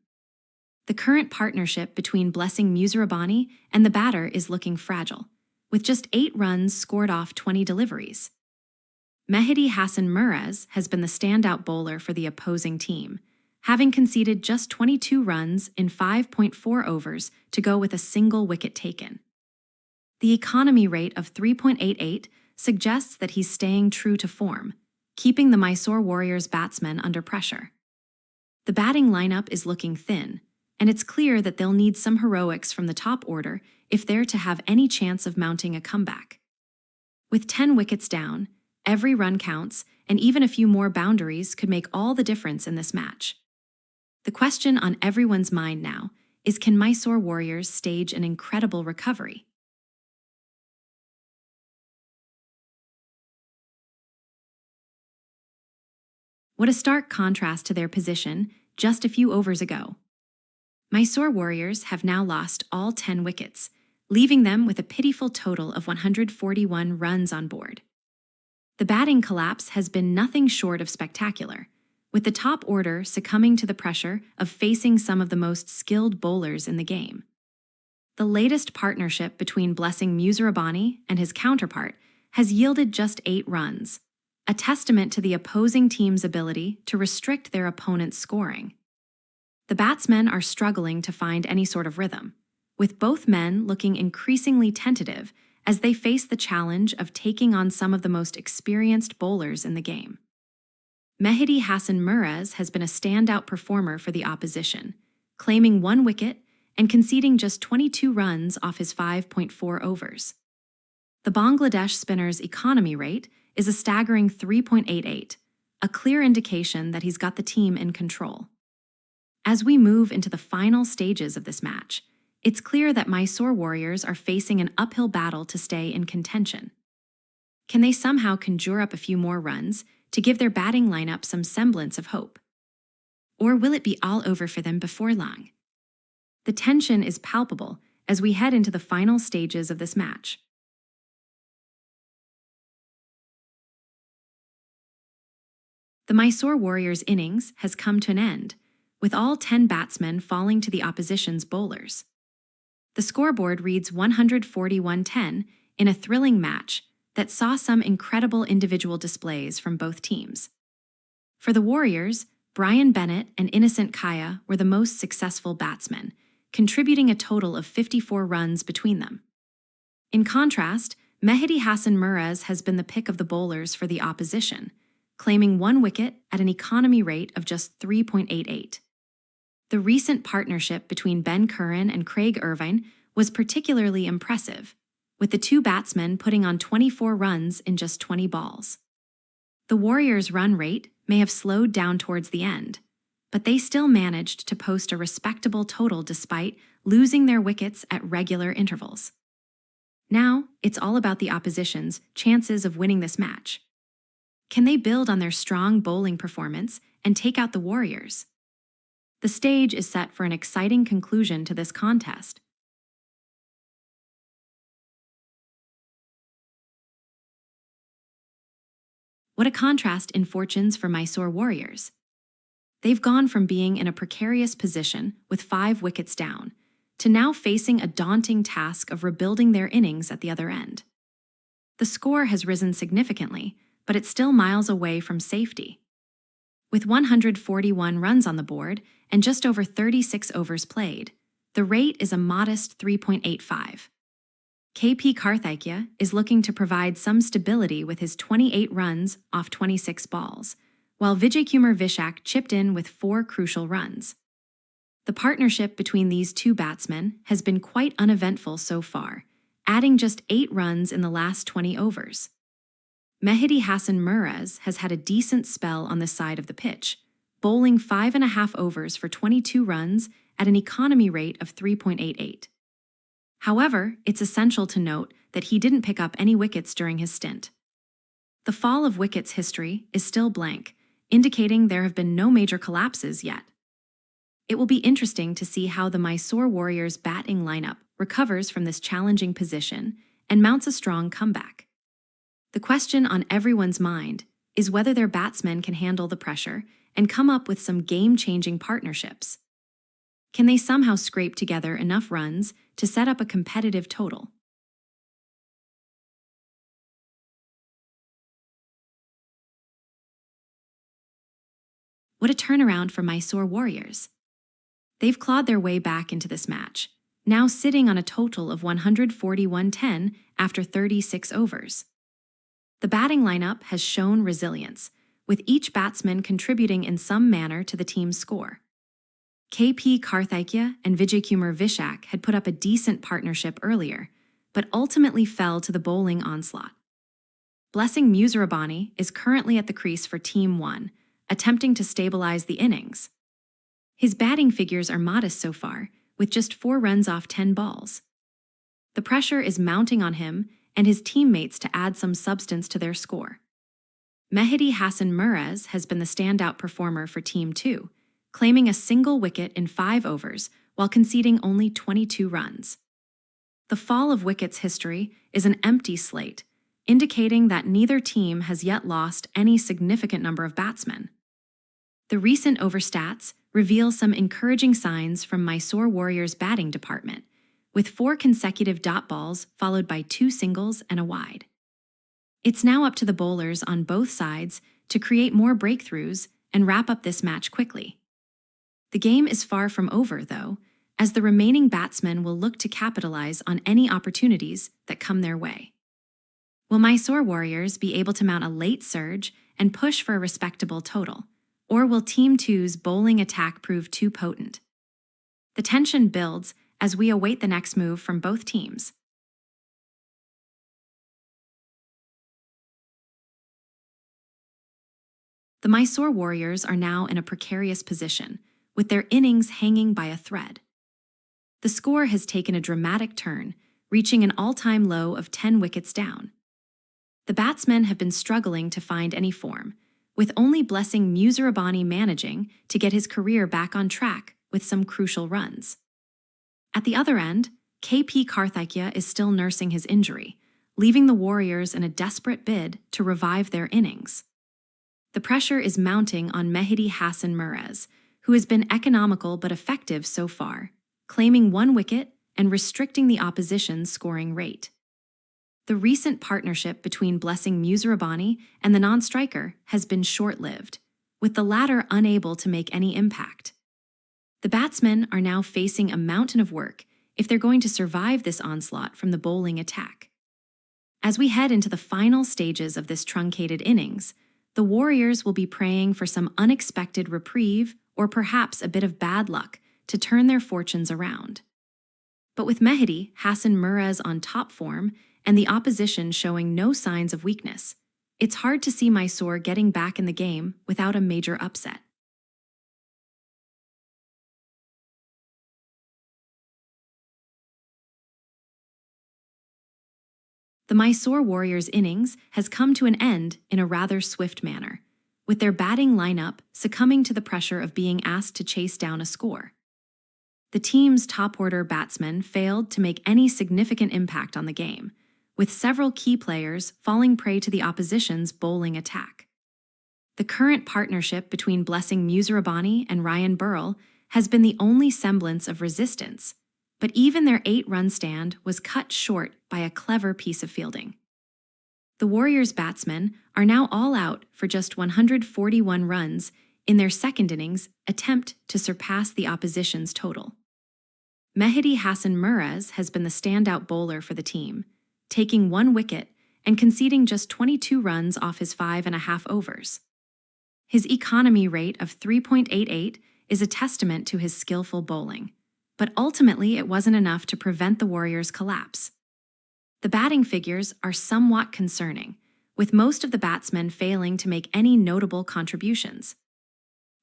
The current partnership between Blessing Musirabani and the batter is looking fragile, with just 8 runs scored off 20 deliveries. Mehdi Hassan Murez has been the standout bowler for the opposing team, having conceded just 22 runs in 5.4 overs to go with a single wicket taken. The economy rate of 3.88 suggests that he's staying true to form, keeping the Mysore Warriors batsmen under pressure. The batting lineup is looking thin, and it's clear that they'll need some heroics from the top order if they're to have any chance of mounting a comeback. With 10 wickets down, every run counts, and even a few more boundaries could make all the difference in this match. The question on everyone's mind now is, can Mysore Warriors stage an incredible recovery? What a stark contrast to their position just a few overs ago. Mysore Warriors have now lost all 10 wickets, leaving them with a pitiful total of 141 runs on board. The batting collapse has been nothing short of spectacular, with the top order succumbing to the pressure of facing some of the most skilled bowlers in the game. The latest partnership between Blessing Musirabani and his counterpart has yielded just 8 runs, a testament to the opposing team's ability to restrict their opponent's scoring. The batsmen are struggling to find any sort of rhythm, with both men looking increasingly tentative as they face the challenge of taking on some of the most experienced bowlers in the game. Mehdi Hassan Murez has been a standout performer for the opposition, claiming 1 wicket and conceding just 22 runs off his 5.4 overs. The Bangladesh spinner's economy rate is a staggering 3.88, a clear indication that he's got the team in control. As we move into the final stages of this match, it's clear that Mysore Warriors are facing an uphill battle to stay in contention. Can they somehow conjure up a few more runs to give their batting lineup some semblance of hope? Or will it be all over for them before long? The tension is palpable as we head into the final stages of this match. The Mysore Warriors' innings has come to an end, with all 10 batsmen falling to the opposition's bowlers. The scoreboard reads 141-10 in a thrilling match that saw some incredible individual displays from both teams. For the Warriors, Brian Bennett and Innocent Kaya were the most successful batsmen, contributing a total of 54 runs between them. In contrast, Mehdi Hassan Murez has been the pick of the bowlers for the opposition, claiming 1 wicket at an economy rate of just 3.88. The recent partnership between Ben Curran and Craig Irvine was particularly impressive, with the two batsmen putting on 24 runs in just 20 balls. The Warriors' run rate may have slowed down towards the end, but they still managed to post a respectable total despite losing their wickets at regular intervals. Now, it's all about the opposition's chances of winning this match. Can they build on their strong bowling performance and take out the Warriors? The stage is set for an exciting conclusion to this contest. What a contrast in fortunes for Mysore Warriors. They've gone from being in a precarious position with 5 wickets down to now facing a daunting task of rebuilding their innings at the other end. The score has risen significantly, but it's still miles away from safety. With 141 runs on the board and just over 36 overs played, the rate is a modest 3.85. KP Karthikeya is looking to provide some stability with his 28 runs off 26 balls, while Vijaykumar Vishak chipped in with 4 crucial runs. The partnership between these two batsmen has been quite uneventful so far, adding just 8 runs in the last 20 overs. Mehdi Hassan Murez has had a decent spell on this side of the pitch, bowling 5.5 overs for 22 runs at an economy rate of 3.88. However, it's essential to note that he didn't pick up any wickets during his stint. The fall of wickets history is still blank, indicating there have been no major collapses yet. It will be interesting to see how the Mysore Warriors' batting lineup recovers from this challenging position and mounts a strong comeback. The question on everyone's mind is whether their batsmen can handle the pressure and come up with some game-changing partnerships. Can they somehow scrape together enough runs to set up a competitive total? What a turnaround for Mysore Warriors. They've clawed their way back into this match, now sitting on a total of 141-10 after 36 overs. The batting lineup has shown resilience, with each batsman contributing in some manner to the team's score. KP Karthikeya and Vijaykumar Vishak had put up a decent partnership earlier, but ultimately fell to the bowling onslaught. Blessing Musirabani is currently at the crease for Team 1, attempting to stabilize the innings. His batting figures are modest so far, with just 4 runs off 10 balls. The pressure is mounting on him and his teammates to add some substance to their score. Mehdi Hassan Murez has been the standout performer for Team 2, claiming a single wicket in 5 overs while conceding only 22 runs. The fall of wickets history is an empty slate, indicating that neither team has yet lost any significant number of batsmen. The recent overstats reveal some encouraging signs from Mysore Warriors' batting department, with 4 consecutive dot balls followed by 2 singles and a wide. It's now up to the bowlers on both sides to create more breakthroughs and wrap up this match quickly. The game is far from over, though, as the remaining batsmen will look to capitalize on any opportunities that come their way. Will Mysore Warriors be able to mount a late surge and push for a respectable total, or will Team 2's bowling attack prove too potent? The tension builds as we await the next move from both teams. The Mysore Warriors are now in a precarious position, with their innings hanging by a thread. The score has taken a dramatic turn, reaching an all-time low of 10 wickets down. The batsmen have been struggling to find any form, with only Blessing Musirabani managing to get his career back on track with some crucial runs. At the other end, KP Karthikeya is still nursing his injury, leaving the Warriors in a desperate bid to revive their innings. The pressure is mounting on Mehdi Hassan Murez, who has been economical but effective so far, claiming 1 wicket and restricting the opposition's scoring rate. The recent partnership between Blessing Musirabani and the non-striker has been short-lived, with the latter unable to make any impact. The batsmen are now facing a mountain of work if they're going to survive this onslaught from the bowling attack. As we head into the final stages of this truncated innings, the Warriors will be praying for some unexpected reprieve or perhaps a bit of bad luck to turn their fortunes around. But with Mehdi Hassan Murez on top form and the opposition showing no signs of weakness, it's hard to see Mysore getting back in the game without a major upset. The Mysore Warriors' innings has come to an end in a rather swift manner, with their batting lineup succumbing to the pressure of being asked to chase down a score. The team's top-order batsmen failed to make any significant impact on the game, with several key players falling prey to the opposition's bowling attack. The current partnership between Blessing Musirabani and Ryan Burrell has been the only semblance of resistance, but even their 8-run stand was cut short by a clever piece of fielding. The Warriors' batsmen are now all out for just 141 runs in their second innings attempt to surpass the opposition's total. Mehdi Hassan Murez has been the standout bowler for the team, taking 1 wicket and conceding just 22 runs off his 5.5 overs. His economy rate of 3.88 is a testament to his skillful bowling, but ultimately it wasn't enough to prevent the Warriors' collapse. The batting figures are somewhat concerning, with most of the batsmen failing to make any notable contributions.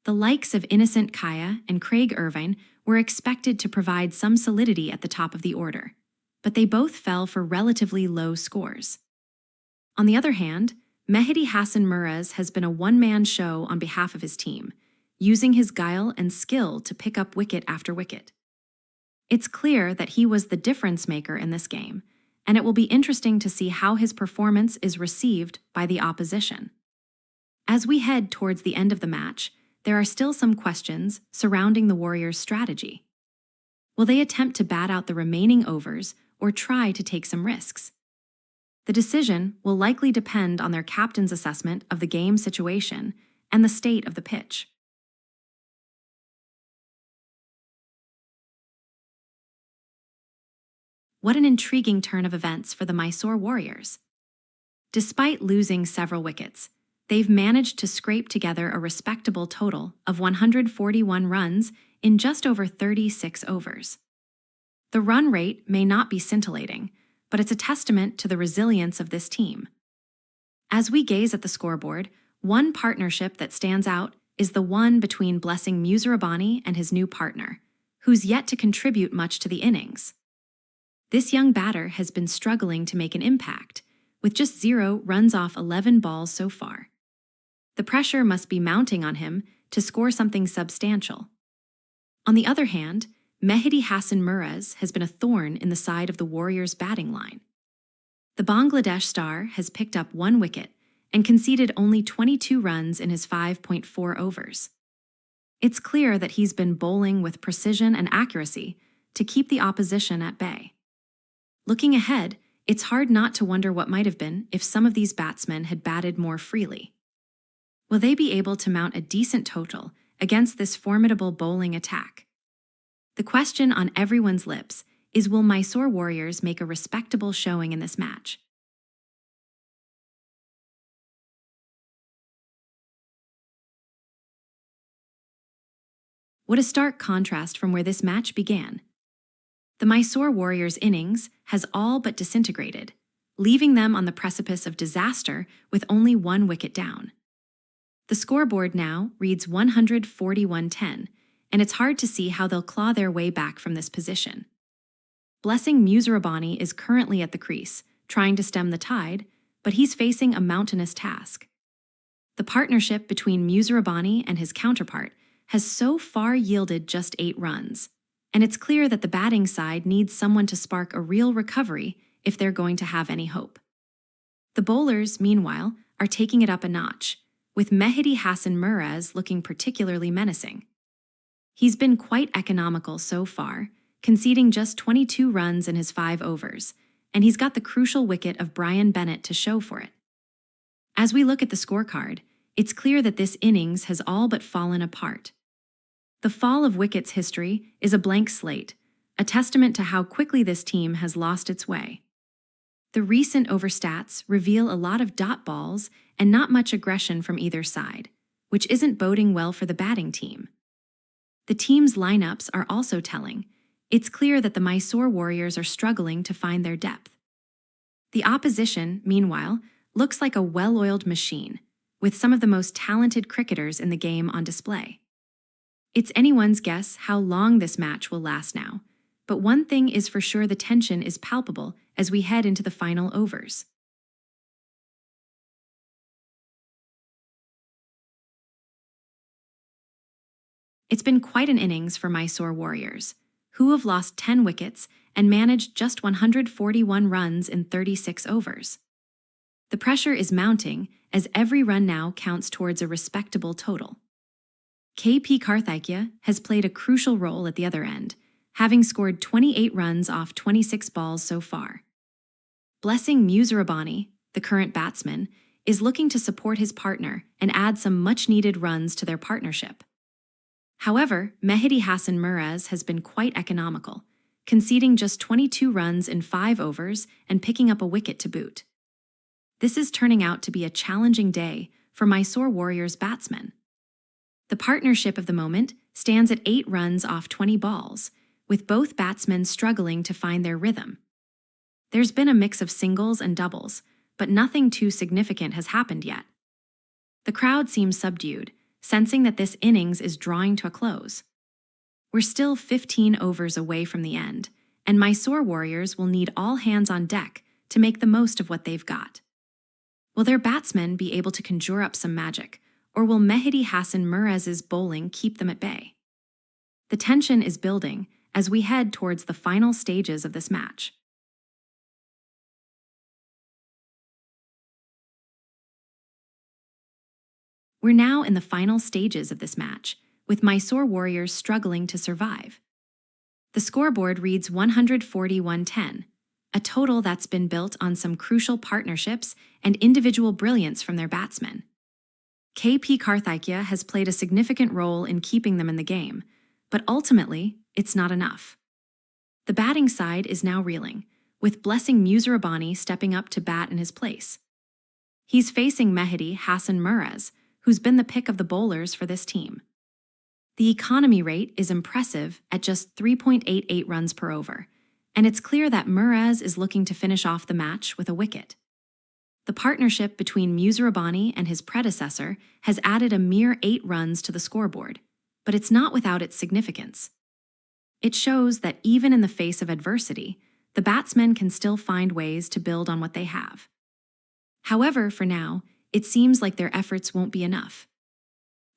The likes of Innocent Kaya and Craig Irvine were expected to provide some solidity at the top of the order, but they both fell for relatively low scores. On the other hand, Mehdi Hassan Murez has been a one-man show on behalf of his team, using his guile and skill to pick up wicket after wicket. It's clear that he was the difference maker in this game, and it will be interesting to see how his performance is received by the opposition. As we head towards the end of the match, there are still some questions surrounding the Warriors' strategy. Will they attempt to bat out the remaining overs or try to take some risks? The decision will likely depend on their captain's assessment of the game situation and the state of the pitch. What an intriguing turn of events for the Mysore Warriors. Despite losing several wickets, they've managed to scrape together a respectable total of 141 runs in just over 36 overs. The run rate may not be scintillating, but it's a testament to the resilience of this team. As we gaze at the scoreboard, one partnership that stands out is the one between Blessing Musirabani and his new partner, who's yet to contribute much to the innings. This young batter has been struggling to make an impact, with just 0 runs off 11 balls so far. The pressure must be mounting on him to score something substantial. On the other hand, Mehdi Hassan Murez has been a thorn in the side of the Warriors' batting line. The Bangladesh star has picked up 1 wicket and conceded only 22 runs in his 5.4 overs. It's clear that he's been bowling with precision and accuracy to keep the opposition at bay. Looking ahead, it's hard not to wonder what might have been if some of these batsmen had batted more freely. Will they be able to mount a decent total against this formidable bowling attack? The question on everyone's lips is, will Mysore Warriors make a respectable showing in this match? What a stark contrast from where this match began. The Mysore Warriors' innings has all but disintegrated, leaving them on the precipice of disaster with only 1 wicket down. The scoreboard now reads 141-10, and it's hard to see how they'll claw their way back from this position. Blessing Musirabani is currently at the crease, trying to stem the tide, but he's facing a mountainous task. The partnership between Musirabani and his counterpart has so far yielded just 8 runs, and it's clear that the batting side needs someone to spark a real recovery if they're going to have any hope. The bowlers, meanwhile, are taking it up a notch, with Mehdi Hassan Murez looking particularly menacing. He's been quite economical so far, conceding just 22 runs in his 5 overs, and he's got the crucial wicket of Brian Bennett to show for it. As we look at the scorecard, it's clear that this innings has all but fallen apart. The fall of wickets history is a blank slate, a testament to how quickly this team has lost its way. The recent overstats reveal a lot of dot balls and not much aggression from either side, which isn't boding well for the batting team. The team's lineups are also telling. It's clear that the Mysore Warriors are struggling to find their depth. The opposition, meanwhile, looks like a well-oiled machine, with some of the most talented cricketers in the game on display. It's anyone's guess how long this match will last now, but one thing is for sure: the tension is palpable as we head into the final overs. It's been quite an innings for Mysore Warriors, who have lost 10 wickets and managed just 141 runs in 36 overs. The pressure is mounting as every run now counts towards a respectable total. KP Karthikeya has played a crucial role at the other end, having scored 28 runs off 26 balls so far. Blessing Musirabani, the current batsman, is looking to support his partner and add some much-needed runs to their partnership. However, Mehdi Hassan Murez has been quite economical, conceding just 22 runs in 5 overs and picking up a wicket to boot. This is turning out to be a challenging day for Mysore Warriors batsmen. The partnership of the moment stands at 8 runs off 20 balls, with both batsmen struggling to find their rhythm. There's been a mix of singles and doubles, but nothing too significant has happened yet. The crowd seems subdued, sensing that this innings is drawing to a close. We're still 15 overs away from the end, and Mysore Warriors will need all hands on deck to make the most of what they've got. Will their batsmen be able to conjure up some magic, or will Mehdi Hassan Murez's bowling keep them at bay? The tension is building as we head towards the final stages of this match. We're now in the final stages of this match, with Mysore Warriors struggling to survive. The scoreboard reads 141-10, a total that's been built on some crucial partnerships and individual brilliance from their batsmen. KP Karthikeya has played a significant role in keeping them in the game, but ultimately, it's not enough. The batting side is now reeling, with Blessing Musirabani stepping up to bat in his place. He's facing Mehdi Hassan Murez, who's been the pick of the bowlers for this team. The economy rate is impressive at just 3.88 runs per over, and it's clear that Murez is looking to finish off the match with a wicket. The partnership between Musirabani and his predecessor has added a mere 8 runs to the scoreboard, but it's not without its significance. It shows that even in the face of adversity, the batsmen can still find ways to build on what they have. However, for now, it seems like their efforts won't be enough.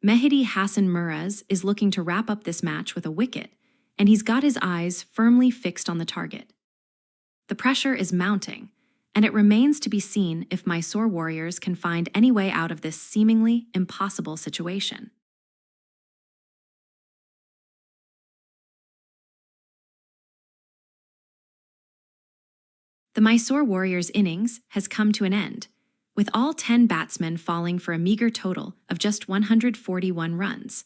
Mehdi Hassan Murez is looking to wrap up this match with a wicket, and he's got his eyes firmly fixed on the target. The pressure is mounting, and it remains to be seen if Mysore Warriors can find any way out of this seemingly impossible situation. The Mysore Warriors' innings has come to an end, with all 10 batsmen falling for a meager total of just 141 runs.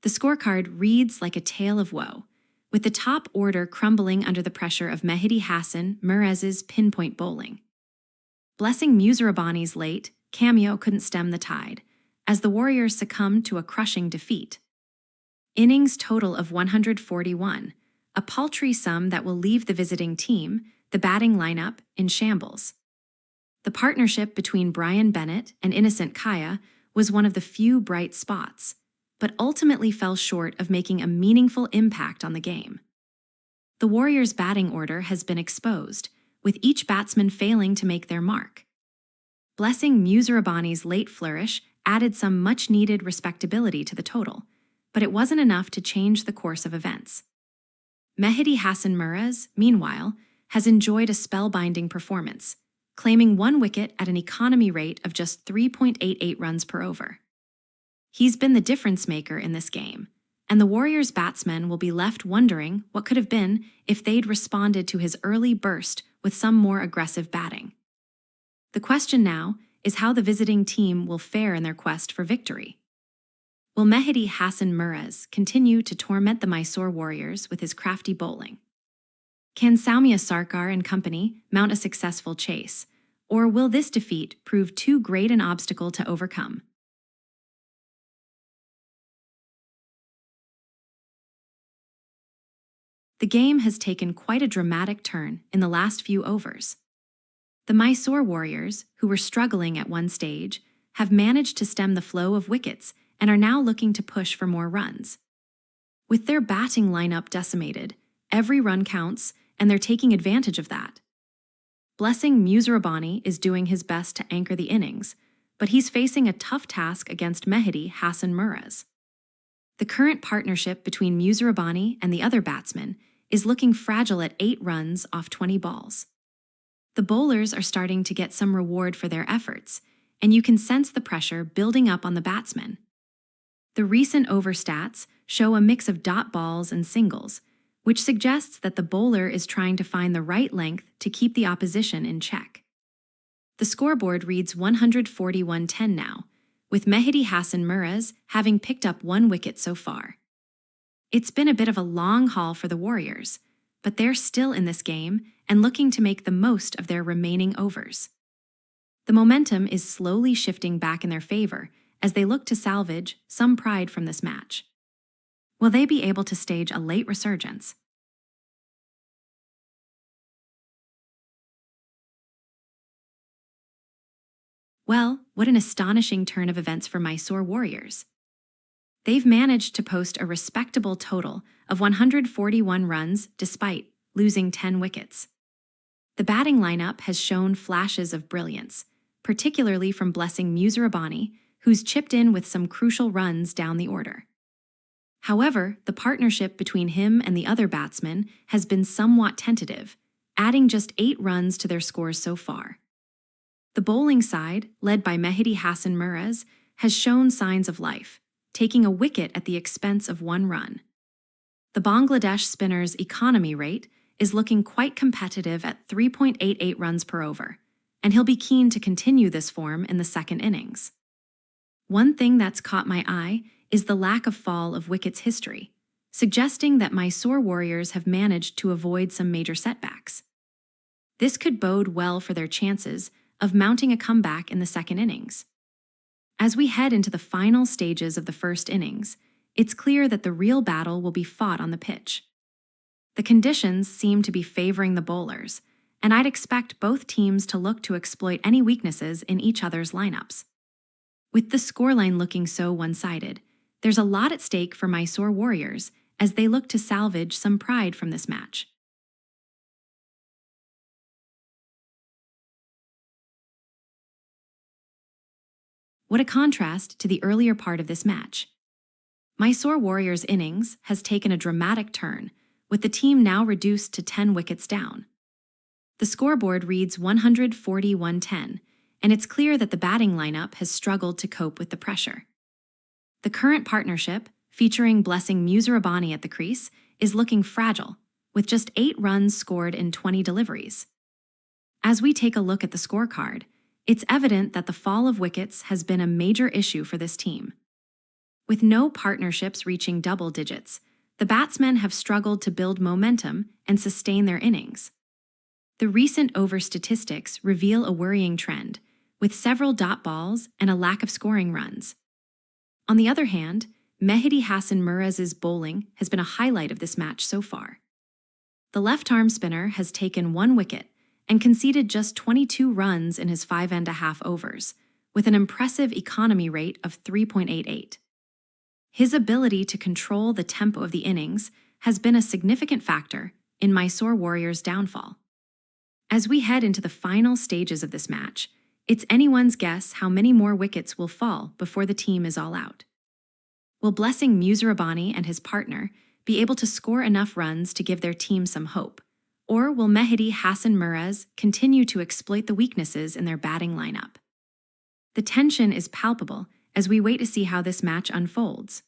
The scorecard reads like a tale of woe, with the top order crumbling under the pressure of Mehdi Hassan Murez's pinpoint bowling. Blessing Musirabani's late cameo couldn't stem the tide, as the Warriors succumbed to a crushing defeat. Innings total of 141, a paltry sum that will leave the visiting team, the batting lineup, in shambles. The partnership between Brian Bennett and Innocent Kaya was one of the few bright spots, but ultimately fell short of making a meaningful impact on the game. The Warriors' batting order has been exposed, with each batsman failing to make their mark. Blessing Musirabani's late flourish added some much-needed respectability to the total, but it wasn't enough to change the course of events. Mehdi Hassan Murez, meanwhile, has enjoyed a spellbinding performance, claiming 1 wicket at an economy rate of just 3.88 runs per over. He's been the difference maker in this game, and the Warriors' batsmen will be left wondering what could have been if they'd responded to his early burst with some more aggressive batting. The question now is how the visiting team will fare in their quest for victory. Will Mehdi Hassan Mirez continue to torment the Mysore Warriors with his crafty bowling? Can Soumya Sarkar and company mount a successful chase, or will this defeat prove too great an obstacle to overcome? The game has taken quite a dramatic turn in the last few overs. The Mysore Warriors, who were struggling at one stage, have managed to stem the flow of wickets and are now looking to push for more runs. With their batting lineup decimated, every run counts, and they're taking advantage of that. Blessing Muzarabani is doing his best to anchor the innings, but he's facing a tough task against Mehdi Hassan Mirez. The current partnership between Muzarabani and the other batsman is looking fragile at 8 runs off 20 balls. The bowlers are starting to get some reward for their efforts, and you can sense the pressure building up on the batsmen. The recent over stats show a mix of dot balls and singles, which suggests that the bowler is trying to find the right length to keep the opposition in check. The scoreboard reads 141-10 now, with Mehdi Hassan Mirez having picked up 1 wicket so far. It's been a bit of a long haul for the Warriors, but they're still in this game and looking to make the most of their remaining overs. The momentum is slowly shifting back in their favor as they look to salvage some pride from this match. Will they be able to stage a late resurgence? Well, what an astonishing turn of events for Mysore Warriors. They've managed to post a respectable total of 141 runs despite losing 10 wickets. The batting lineup has shown flashes of brilliance, particularly from Blessing Muzarabani, who's chipped in with some crucial runs down the order. However, the partnership between him and the other batsmen has been somewhat tentative, adding just 8 runs to their scores so far. The bowling side, led by Mehdi Hassan Mirez, has shown signs of life, taking a wicket at the expense of 1 run. The Bangladesh spinner's economy rate is looking quite competitive at 3.88 runs per over, and he'll be keen to continue this form in the second innings. One thing that's caught my eye is the lack of fall of wickets history, suggesting that Mysore Warriors have managed to avoid some major setbacks. This could bode well for their chances of mounting a comeback in the second innings. As we head into the final stages of the first innings, it's clear that the real battle will be fought on the pitch. The conditions seem to be favoring the bowlers, and I'd expect both teams to look to exploit any weaknesses in each other's lineups. With the scoreline looking so one-sided, there's a lot at stake for Mysore Warriors as they look to salvage some pride from this match. What a contrast to the earlier part of this match. Mysore Warriors' innings has taken a dramatic turn, with the team now reduced to 10 wickets down. The scoreboard reads 141-10, and it's clear that the batting lineup has struggled to cope with the pressure. The current partnership, featuring Blessing Muzarabani at the crease, is looking fragile, with just 8 runs scored in 20 deliveries. As we take a look at the scorecard, it's evident that the fall of wickets has been a major issue for this team. With no partnerships reaching double digits, the batsmen have struggled to build momentum and sustain their innings. The recent over statistics reveal a worrying trend, with several dot balls and a lack of scoring runs. On the other hand, Mehdi Hassan Mirez's bowling has been a highlight of this match so far. The left-arm spinner has taken 1 wicket and conceded just 22 runs in his 5.5 overs, with an impressive economy rate of 3.88. His ability to control the tempo of the innings has been a significant factor in Mysore Warriors' downfall. As we head into the final stages of this match, it's anyone's guess how many more wickets will fall before the team is all out. Will Blessing Muzarabani and his partner be able to score enough runs to give their team some hope, Or will Mehdi Hassan Murez continue to exploit the weaknesses in their batting lineup? The tension is palpable as we wait to see how this match unfolds.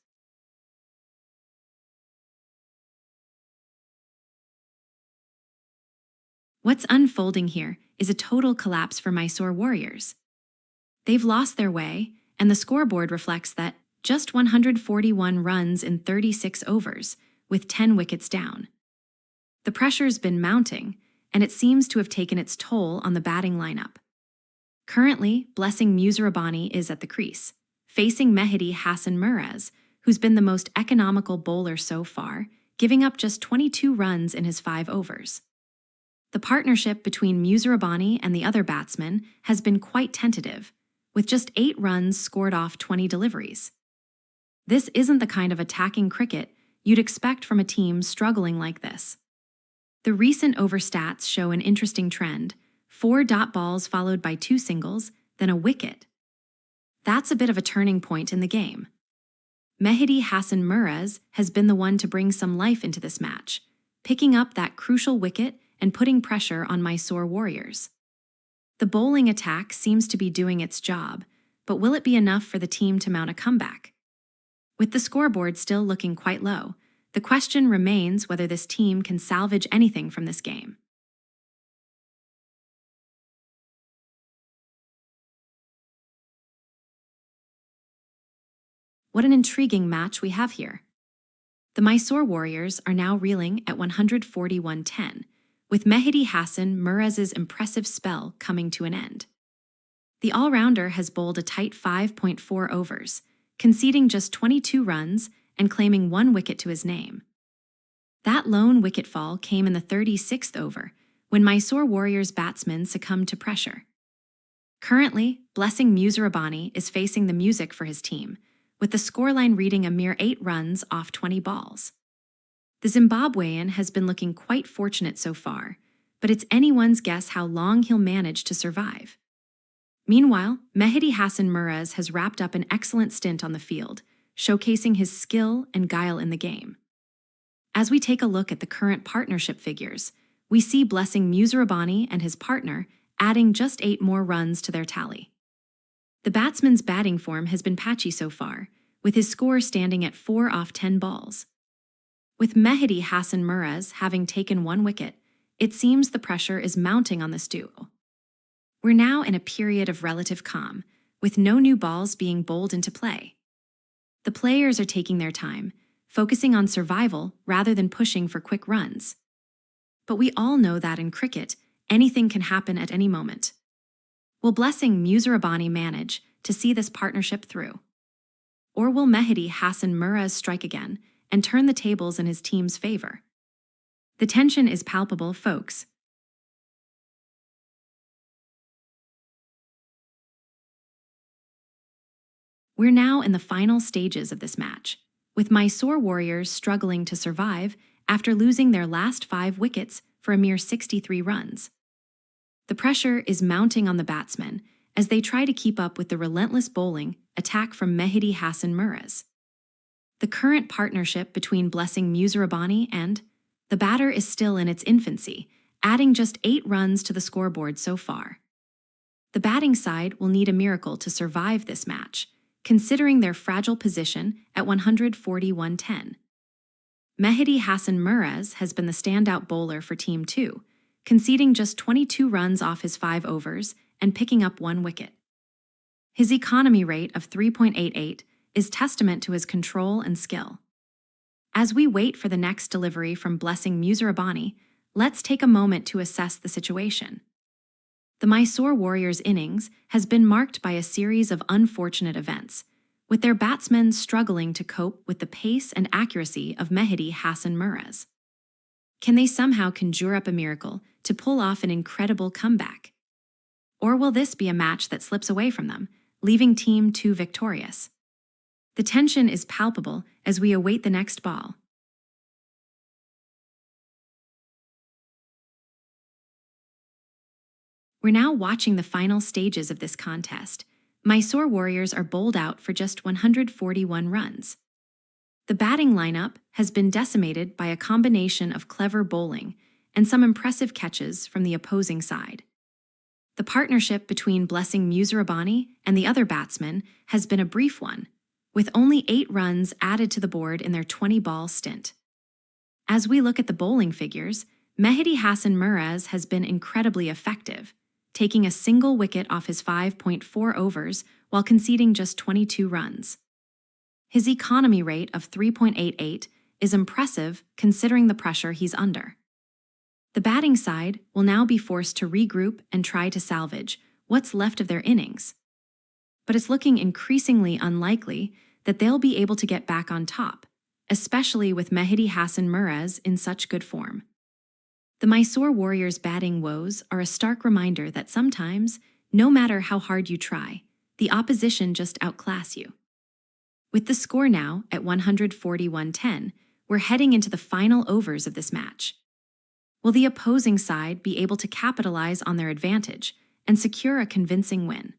What's unfolding here is a total collapse for Mysore Warriors. They've lost their way, and the scoreboard reflects that just 141 runs in 36 overs, with 10 wickets down. The pressure's been mounting, and it seems to have taken its toll on the batting lineup. Currently, Blessing Musirabani is at the crease, facing Mehdi Hassan Murez, who's been the most economical bowler so far, giving up just 22 runs in his 5 overs. The partnership between Musirabani and the other batsman has been quite tentative, with just 8 runs scored off 20 deliveries. This isn't the kind of attacking cricket you'd expect from a team struggling like this. The recent over stats show an interesting trend: 4 dot balls followed by 2 singles, then a wicket. That's a bit of a turning point in the game. Mehdi Hassan Murez has been the one to bring some life into this match, picking up that crucial wicket and putting pressure on Mysore Warriors. The bowling attack seems to be doing its job, but will it be enough for the team to mount a comeback? With the scoreboard still looking quite low, the question remains whether this team can salvage anything from this game. What an intriguing match we have here. The Mysore Warriors are now reeling at 141-10, with Mehdi Hassan Murez's impressive spell coming to an end. The all-rounder has bowled a tight 5.4 overs, conceding just 22 runs and claiming 1 wicket to his name. That lone wicket fall came in the 36th over, when Mysore Warriors batsmen succumbed to pressure. Currently, Blessing Musirabani is facing the music for his team, with the scoreline reading a mere 8 runs off 20 balls. The Zimbabwean has been looking quite fortunate so far, but it's anyone's guess how long he'll manage to survive. Meanwhile, Mehdi Hassan Murez has wrapped up an excellent stint on the field, showcasing his skill and guile in the game. As we take a look at the current partnership figures, we see Blessing Musirabani and his partner adding just 8 more runs to their tally. The batsman's batting form has been patchy so far, with his score standing at 4 off 10 balls. With Mehdi Hassan Murez having taken 1 wicket, it seems the pressure is mounting on this duo. We're now in a period of relative calm, with no new balls being bowled into play. The players are taking their time, focusing on survival rather than pushing for quick runs. But we all know that in cricket, anything can happen at any moment. Will Blessing Musirabani manage to see this partnership through? Or will Mehdi Hassan Murez strike again and turn the tables in his team's favor? The tension is palpable, folks. We're now in the final stages of this match, with Mysore Warriors struggling to survive after losing their last 5 wickets for a mere 63 runs. The pressure is mounting on the batsmen as they try to keep up with the relentless bowling attack from Mehdi Hassan Murez. The current partnership between Blessing Musirabani and the batter is still in its infancy, adding just 8 runs to the scoreboard so far. The batting side will need a miracle to survive this match, considering their fragile position at 141-10. Mehdi Hassan Murez has been the standout bowler for Team 2, conceding just 22 runs off his 5 overs and picking up 1 wicket. His economy rate of 3.88 is testament to his control and skill. As we wait for the next delivery from Blessing Musirabani, let's take a moment to assess the situation. The Mysore Warriors' innings has been marked by a series of unfortunate events, with their batsmen struggling to cope with the pace and accuracy of Mehdi Hassan Murez. Can they somehow conjure up a miracle to pull off an incredible comeback? Or will this be a match that slips away from them, leaving Team 2 victorious? The tension is palpable as we await the next ball. We're now watching the final stages of this contest. Mysore Warriors are bowled out for just 141 runs. The batting lineup has been decimated by a combination of clever bowling and some impressive catches from the opposing side. The partnership between Blessing Musarabani and the other batsman has been a brief one, with only 8 runs added to the board in their 20-ball stint. As we look at the bowling figures, Mehdi Hassan Miraz has been incredibly effective, taking a single wicket off his 5.4 overs while conceding just 22 runs. His economy rate of 3.88 is impressive considering the pressure he's under. The batting side will now be forced to regroup and try to salvage what's left of their innings. But it's looking increasingly unlikely that they'll be able to get back on top, especially with Mehdi Hassan Miraz in such good form. The Mysore Warriors' batting woes are a stark reminder that sometimes, no matter how hard you try, the opposition just outclass you. With the score now at 141-10, we're heading into the final overs of this match. Will the opposing side be able to capitalize on their advantage and secure a convincing win?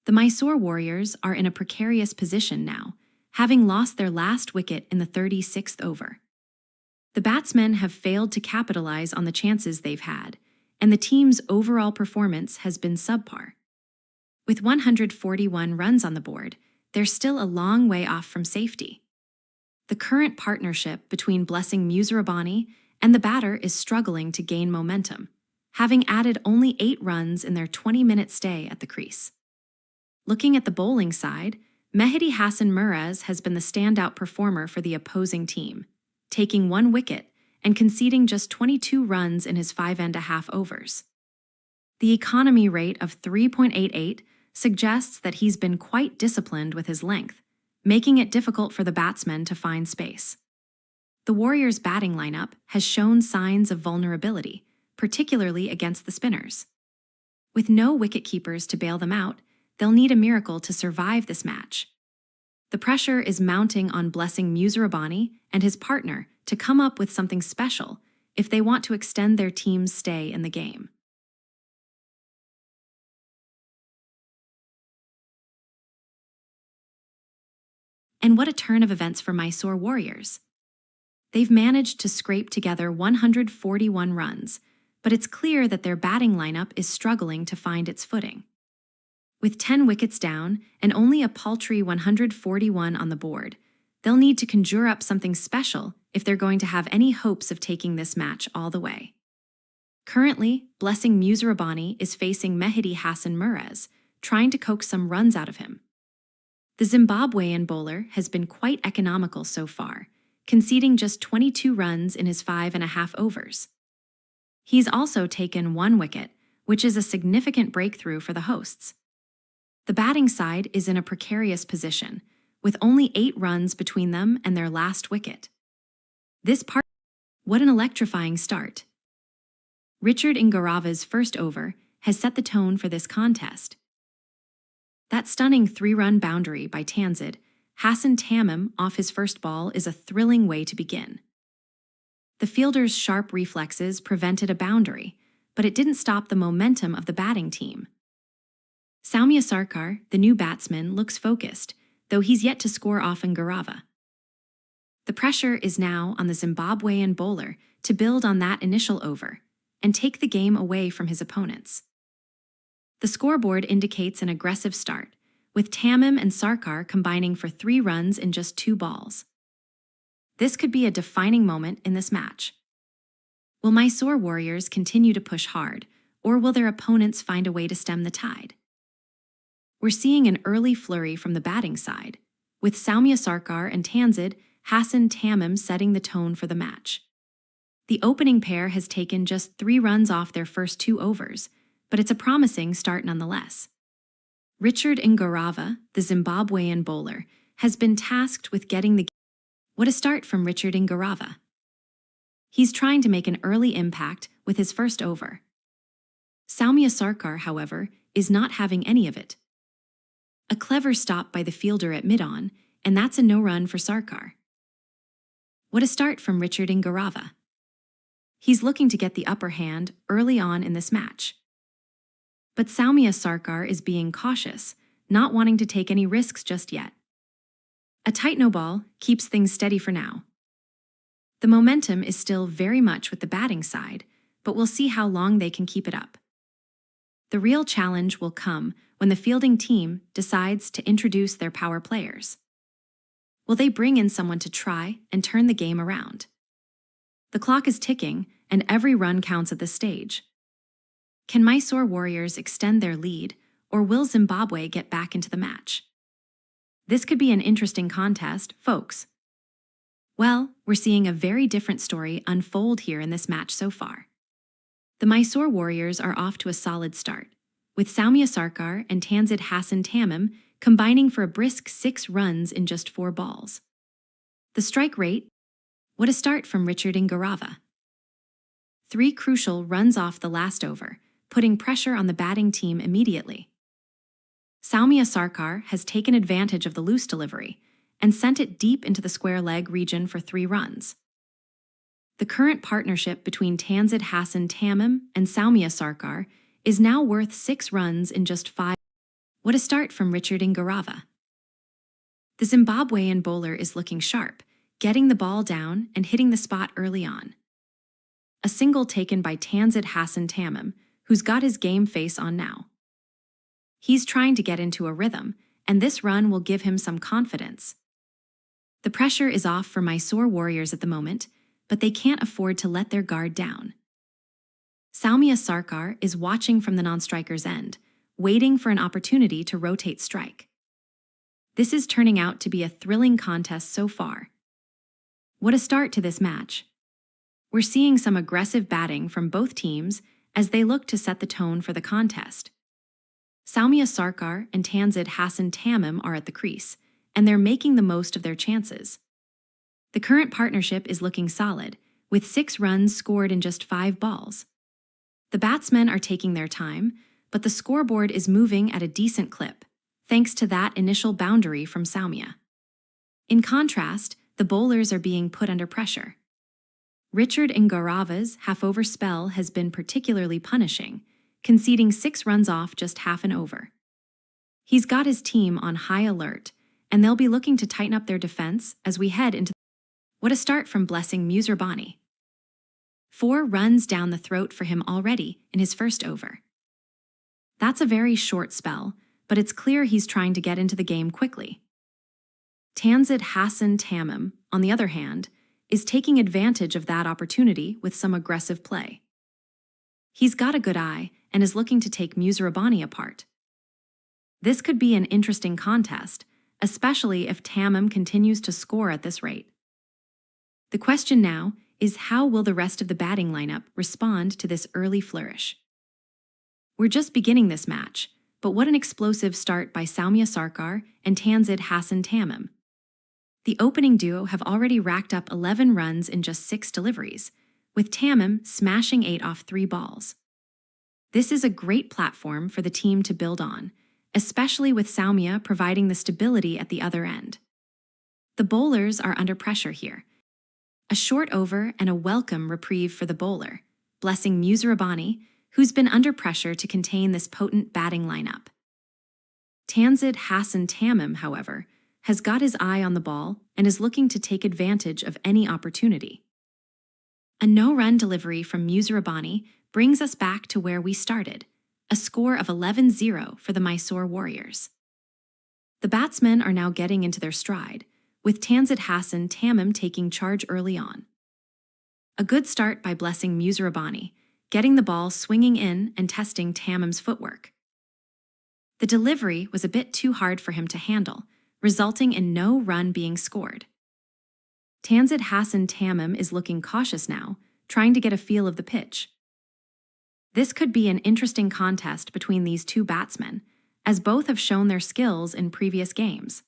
The Mysore Warriors are in a precarious position now, having lost their last wicket in the 36th over. The batsmen have failed to capitalize on the chances they've had, and the team's overall performance has been subpar. With 141 runs on the board, they're still a long way off from safety. The current partnership between Blessing Musarabani and the batter is struggling to gain momentum, having added only 8 runs in their 20-minute stay at the crease. Looking at the bowling side, Mehdi Hassan Miraz has been the standout performer for the opposing team, taking 1 wicket and conceding just 22 runs in his 5.5 overs. The economy rate of 3.88 suggests that he's been quite disciplined with his length, making it difficult for the batsmen to find space. The Warriors' batting lineup has shown signs of vulnerability, particularly against the spinners. With no wicket-keepers to bail them out, they'll need a miracle to survive this match. The pressure is mounting on Blessing Musarabani and his partner to come up with something special if they want to extend their team's stay in the game. And what a turn of events for Mysore Warriors. They've managed to scrape together 141 runs, but it's clear that their batting lineup is struggling to find its footing. With 10 wickets down and only a paltry 141 on the board, they'll need to conjure up something special if they're going to have any hopes of taking this match all the way. Currently, Blessing Musarabani is facing Mehdi Hassan Miraz, trying to coax some runs out of him. The Zimbabwean bowler has been quite economical so far, conceding just 22 runs in his 5.5 overs. He's also taken 1 wicket, which is a significant breakthrough for the hosts. The batting side is in a precarious position, with only 8 runs between them and their last wicket. What an electrifying start. Richard Ingarava's first over has set the tone for this contest. That stunning 3-run boundary by Tanzid, Hassan Tamim off his first ball is a thrilling way to begin. The fielder's sharp reflexes prevented a boundary, but it didn't stop the momentum of the batting team. Soumya Sarkar, the new batsman, looks focused, though he's yet to score off Ingarava. The pressure is now on the Zimbabwean bowler to build on that initial over and take the game away from his opponents. The scoreboard indicates an aggressive start, with Tamim and Sarkar combining for 3 runs in just 2 balls. This could be a defining moment in this match. Will Mysore Warriors continue to push hard, or will their opponents find a way to stem the tide? We're seeing an early flurry from the batting side, with Soumya Sarkar and Tanzid Hassan Tamim setting the tone for the match. The opening pair has taken just 3 runs off their first 2 overs, but it's a promising start nonetheless. Richard Ingarava, the Zimbabwean bowler, has been tasked with getting the game. What a start from Richard Ingarava. He's trying to make an early impact with his first over. Soumya Sarkar, however, is not having any of it. A clever stop by the fielder at mid-on, and that's a no-run for Sarkar. What a start from Richard Ingarava. He's looking to get the upper hand early on in this match. But Soumya Sarkar is being cautious, not wanting to take any risks just yet. A tight no ball keeps things steady for now. The momentum is still very much with the batting side, but we'll see how long they can keep it up. The real challenge will come when the fielding team decides to introduce their power players. Will they bring in someone to try and turn the game around? The clock is ticking, and every run counts at this stage. Can Mysore Warriors extend their lead, or will Zimbabwe get back into the match? This could be an interesting contest, folks. Well, we're seeing a very different story unfold here in this match so far. The Mysore Warriors are off to a solid start, with Soumya Sarkar and Tanzit Hassan Tamim combining for a brisk 6 runs in just 4 balls. The strike rate? What a start from Richard Ingarava. 3 crucial runs off the last over, putting pressure on the batting team immediately. Soumya Sarkar has taken advantage of the loose delivery and sent it deep into the square leg region for 3 runs. The current partnership between Tanzit Hassan Tamim and Soumya Sarkar is now worth 6 runs in just 5. What a start from Richard Ingarava. The Zimbabwean bowler is looking sharp, getting the ball down and hitting the spot early on. A single taken by Tanzit Hassan Tamim, who's got his game face on now. He's trying to get into a rhythm, and this run will give him some confidence. The pressure is off for Mysore Warriors at the moment, but they can't afford to let their guard down. Soumya Sarkar is watching from the non-striker's end, waiting for an opportunity to rotate strike. This is turning out to be a thrilling contest so far. What a start to this match. We're seeing some aggressive batting from both teams as they look to set the tone for the contest. Soumya Sarkar and Tanzit Hassan Tamim are at the crease, and they're making the most of their chances. The current partnership is looking solid, with 6 runs scored in just 5 balls. The batsmen are taking their time, but the scoreboard is moving at a decent clip, thanks to that initial boundary from Soumya. In contrast, the bowlers are being put under pressure. Richard Ingarava's half-over spell has been particularly punishing, conceding 6 runs off just half an over. He's got his team on high alert, and they'll be looking to tighten up their defense as we head into. What a start from Blessing Muserbani. 4 runs down the throat for him already in his first over. That's a very short spell, but it's clear he's trying to get into the game quickly. Tanzit Hassan Tamim, on the other hand, is taking advantage of that opportunity with some aggressive play. He's got a good eye and is looking to take Muserbani apart. This could be an interesting contest, especially if Tamim continues to score at this rate. The question now is, how will the rest of the batting lineup respond to this early flourish? We're just beginning this match, but what an explosive start by Soumya Sarkar and Tanzit Hassan Tamim. The opening duo have already racked up 11 runs in just 6 deliveries, with Tamim smashing 8 off 3 balls. This is a great platform for the team to build on, especially with Soumya providing the stability at the other end. The bowlers are under pressure here. A short over and a welcome reprieve for the bowler, Blessing Muserbani, who's been under pressure to contain this potent batting lineup. Tanzit Hassan Tamim, however, has got his eye on the ball and is looking to take advantage of any opportunity. A no-run delivery from Muserbani brings us back to where we started, a score of 11-0 for the Mysore Warriors. The batsmen are now getting into their stride, with Tanzit Hassan Tamim taking charge early on. A good start by Blessing Muserbani, getting the ball swinging in and testing Tamim's footwork. The delivery was a bit too hard for him to handle, resulting in no run being scored. Tanzit Hassan Tamim is looking cautious now, trying to get a feel of the pitch. This could be an interesting contest between these 2 batsmen, as both have shown their skills in previous games.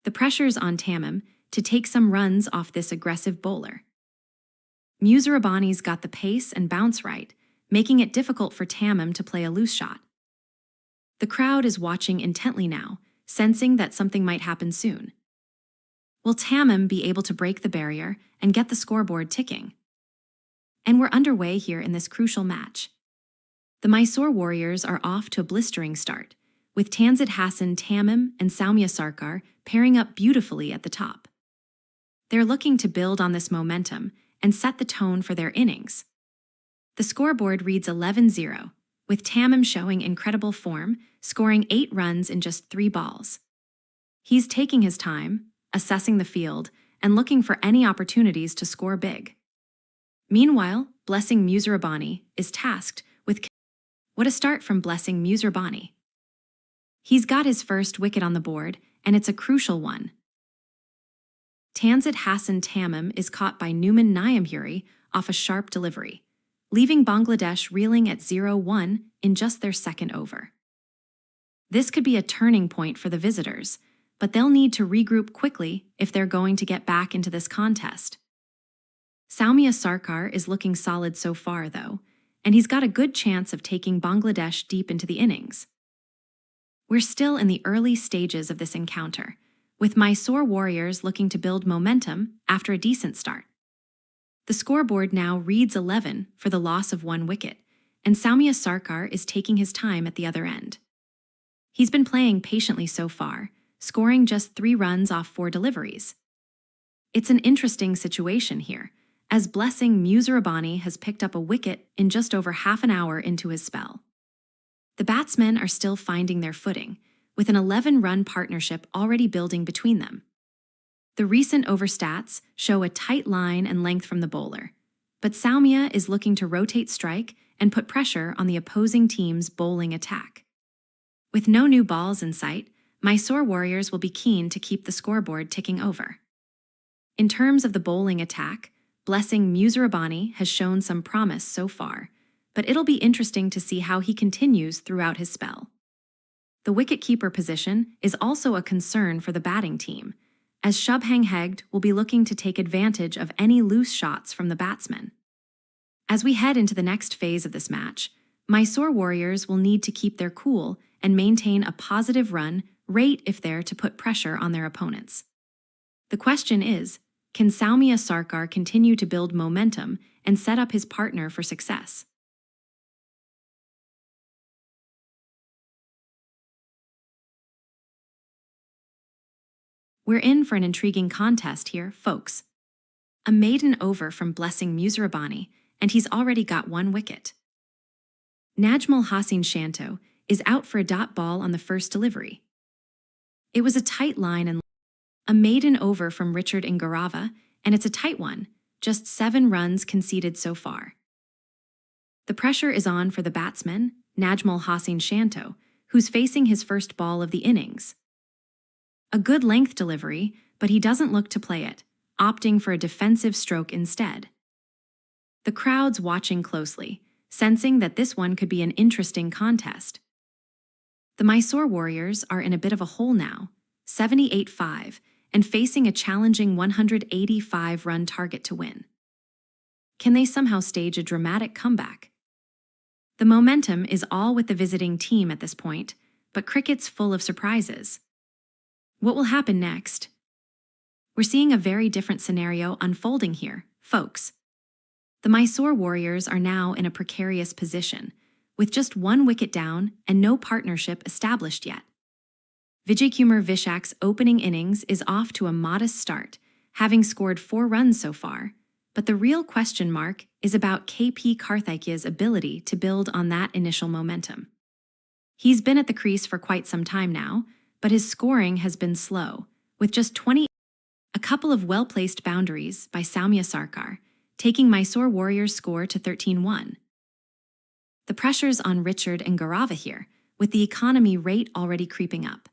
The pressure's on Tamim to take some runs off this aggressive bowler. Muserbani's got the pace and bounce right, making it difficult for Tamim to play a loose shot. The crowd is watching intently now, sensing that something might happen soon. Will Tamim be able to break the barrier and get the scoreboard ticking? And we're underway here in this crucial match. The Mysore Warriors are off to a blistering start, with Tanzit Hassan Tamim and Soumya Sarkar pairing up beautifully at the top. They're looking to build on this momentum and set the tone for their innings. The scoreboard reads 11-0, with Tamim showing incredible form, scoring 8 runs in just 3 balls. He's taking his time, assessing the field, and looking for any opportunities to score big. Meanwhile, Blessing Musirabani is tasked with what a start from Blessing Musirabani. He's got his first wicket on the board, and it's a crucial one. Tanzit Hassan Tamim is caught by Numan Nyamhuri off a sharp delivery, leaving Bangladesh reeling at 0-1 in just their second over. This could be a turning point for the visitors, but they'll need to regroup quickly if they're going to get back into this contest. Soumya Sarkar is looking solid so far, though, and he's got a good chance of taking Bangladesh deep into the innings. We're still in the early stages of this encounter, with Mysore Warriors looking to build momentum after a decent start. The scoreboard now reads 11 for the loss of 1 wicket, and Soumya Sarkar is taking his time at the other end. He's been playing patiently so far, scoring just 3 runs off 4 deliveries. It's an interesting situation here, as Blessing Musirabani has picked up a wicket in just over half an hour into his spell. The batsmen are still finding their footing, with an 11-run partnership already building between them. The recent over stats show a tight line and length from the bowler, but Soumya is looking to rotate strike and put pressure on the opposing team's bowling attack. With no new balls in sight, Mysore Warriors will be keen to keep the scoreboard ticking over. In terms of the bowling attack, Blessing Musirabani has shown some promise so far, but it'll be interesting to see how he continues throughout his spell. The wicket-keeper position is also a concern for the batting team, as Shubhang Hegde will be looking to take advantage of any loose shots from the batsmen. As we head into the next phase of this match, Mysore Warriors will need to keep their cool and maintain a positive run rate if they're to put pressure on their opponents. The question is, can Soumya Sarkar continue to build momentum and set up his partner for success? We're in for an intriguing contest here, folks. A maiden over from Blessing Musirabani, and he's already got 1 wicket. Najmul Hassan Shanto is out for a dot ball on the first delivery. It was a tight line and a maiden over from Richard Ingarava, and it's a tight one, just 7 runs conceded so far. The pressure is on for the batsman, Najmul Hassan Shanto, who's facing his first ball of the innings. A good length delivery, but he doesn't look to play it, opting for a defensive stroke instead. The crowd's watching closely, sensing that this one could be an interesting contest. The Mysore Warriors are in a bit of a hole now, 78-5, and facing a challenging 185-run target to win. Can they somehow stage a dramatic comeback? The momentum is all with the visiting team at this point, but cricket's full of surprises. What will happen next? We're seeing a very different scenario unfolding here, folks. The Mysore Warriors are now in a precarious position, with just 1 wicket down and no partnership established yet. Vijaykumar Vishak's opening innings is off to a modest start, having scored 4 runs so far, but the real question mark is about KP Karthikeya's ability to build on that initial momentum. He's been at the crease for quite some time now, but his scoring has been slow, with just 20. A couple of well-placed boundaries by Soumya Sarkar, taking Mysore Warriors' score to 13-1. The pressure's on Richard Ingarava here, with the economy rate already creeping up.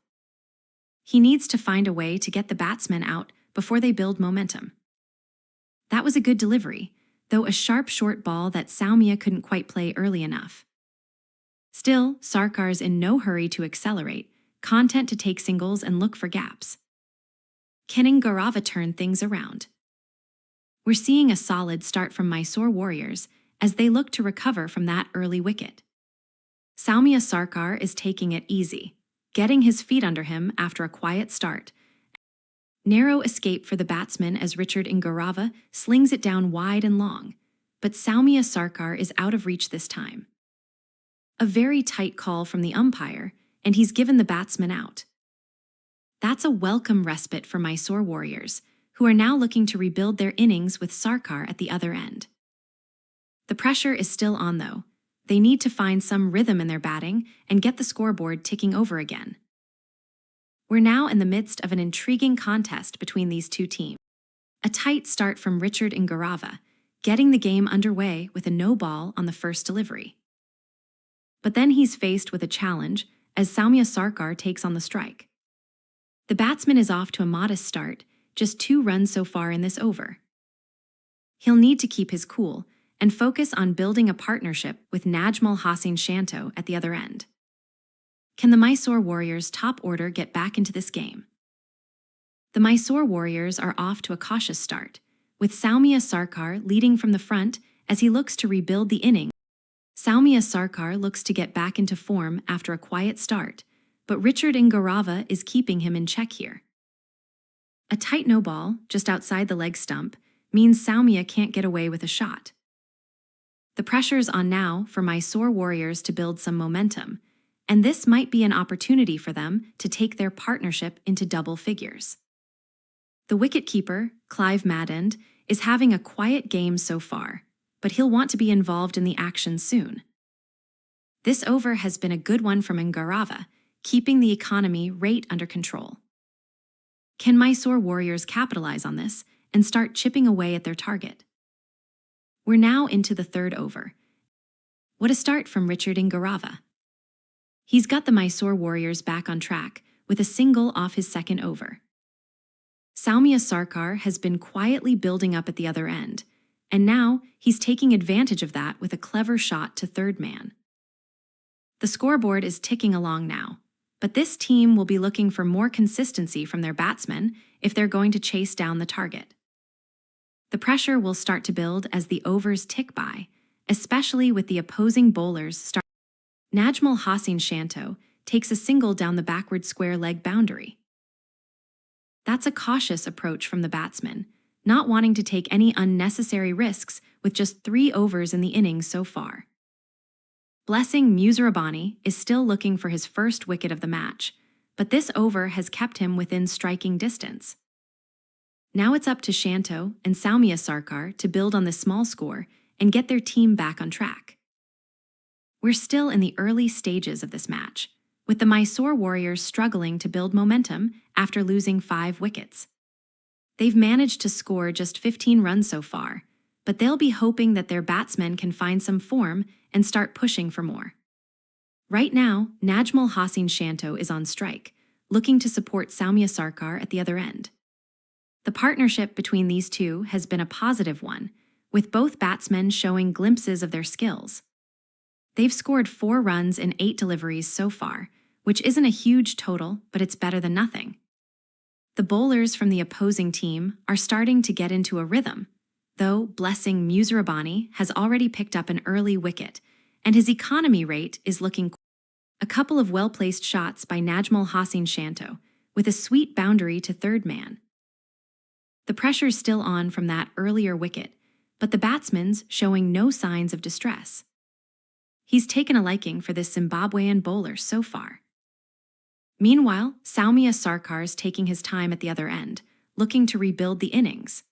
He needs to find a way to get the batsmen out before they build momentum. That was a good delivery, though a sharp short ball that Soumya couldn't quite play early enough. Still, Sarkar's in no hurry to accelerate, content to take singles and look for gaps. Can Ingarava turn things around? We're seeing a solid start from Mysore Warriors as they look to recover from that early wicket. Soumya Sarkar is taking it easy, getting his feet under him after a quiet start. Narrow escape for the batsman as Richard Ingarava slings it down wide and long, but Soumya Sarkar is out of reach this time. A very tight call from the umpire, and he's given the batsman out. That's a welcome respite for Mysore warriors, who are now looking to rebuild their innings with Sarkar at the other end. The pressure is still on, though. They need to find some rhythm in their batting and get the scoreboard ticking over again. We're now in the midst of an intriguing contest between these two teams. A tight start from Richard Ngarava, getting the game underway with a no ball on the first delivery. But then he's faced with a challenge as Soumya Sarkar takes on the strike. The batsman is off to a modest start, just 2 runs so far in this over. He'll need to keep his cool and focus on building a partnership with Najmal Hossain Shanto at the other end. Can the Mysore Warriors' top order get back into this game? The Mysore Warriors are off to a cautious start, with Soumya Sarkar leading from the front as he looks to rebuild the innings. Soumya Sarkar looks to get back into form after a quiet start, but Richard Ngarava is keeping him in check here. A tight no ball, just outside the leg stump, means Soumya can't get away with a shot. The pressure's on now for Mysore Warriors to build some momentum, and this might be an opportunity for them to take their partnership into double figures. The wicketkeeper, Clive Maddend, is having a quiet game so far, but he'll want to be involved in the action soon. This over has been a good one from Ngarava, keeping the economy rate under control. Can Mysore Warriors capitalize on this and start chipping away at their target? We're now into the third over. What a start from Richard Ngarava. He's got the Mysore Warriors back on track with a single off his second over. Soumya Sarkar has been quietly building up at the other end, and now he's taking advantage of that with a clever shot to third man. The scoreboard is ticking along now, but this team will be looking for more consistency from their batsmen if they're going to chase down the target. The pressure will start to build as the overs tick by, especially with the opposing bowlers starting. Najmal Hossain Shanto takes a single down the backward square leg boundary. That's a cautious approach from the batsman, not wanting to take any unnecessary risks with just 3 overs in the innings so far. Blessing Musirabani is still looking for his first wicket of the match, but this over has kept him within striking distance. Now it's up to Shanto and Soumya Sarkar to build on this small score and get their team back on track. We're still in the early stages of this match, with the Mysore Warriors struggling to build momentum after losing 5 wickets. They've managed to score just 15 runs so far, but they'll be hoping that their batsmen can find some form and start pushing for more. Right now, Najmal Hossain Shanto is on strike, looking to support Soumya Sarkar at the other end. The partnership between these two has been a positive one, with both batsmen showing glimpses of their skills. They've scored 4 runs in 8 deliveries so far, which isn't a huge total, but it's better than nothing. The bowlers from the opposing team are starting to get into a rhythm, though Blessing Musirabani has already picked up an early wicket, and his economy rate is looking. A couple of well-placed shots by Najmal Hossain Shanto, with a sweet boundary to third man. The pressure's still on from that earlier wicket, but the batsman's showing no signs of distress. He's taken a liking for this Zimbabwean bowler so far. Meanwhile, Soumya Sarkar's taking his time at the other end, looking to rebuild the innings.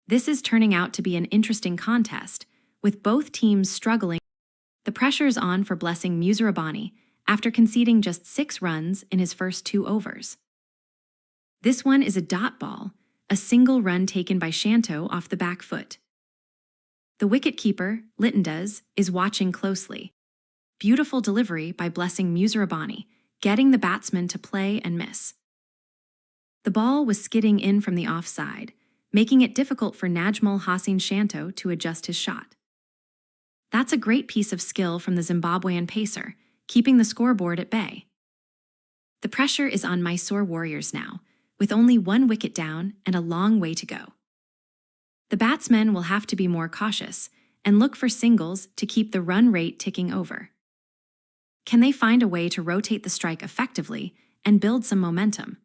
This is turning out to be an interesting contest, with both teams struggling. The pressure's on for Blessing Musirabani after conceding just 6 runs in his first 2 overs. This one is a dot ball, a single run taken by Shanto off the back foot. The wicketkeeper, Littendez, is watching closely. Beautiful delivery by Blessing Musirabani, getting the batsman to play and miss. The ball was skidding in from the offside, making it difficult for Najmal Hossain Shanto to adjust his shot. That's a great piece of skill from the Zimbabwean pacer, keeping the scoreboard at bay. The pressure is on Mysore Warriors now, with only 1 wicket down and a long way to go. The batsmen will have to be more cautious and look for singles to keep the run rate ticking over. Can they find a way to rotate the strike effectively and build some momentum?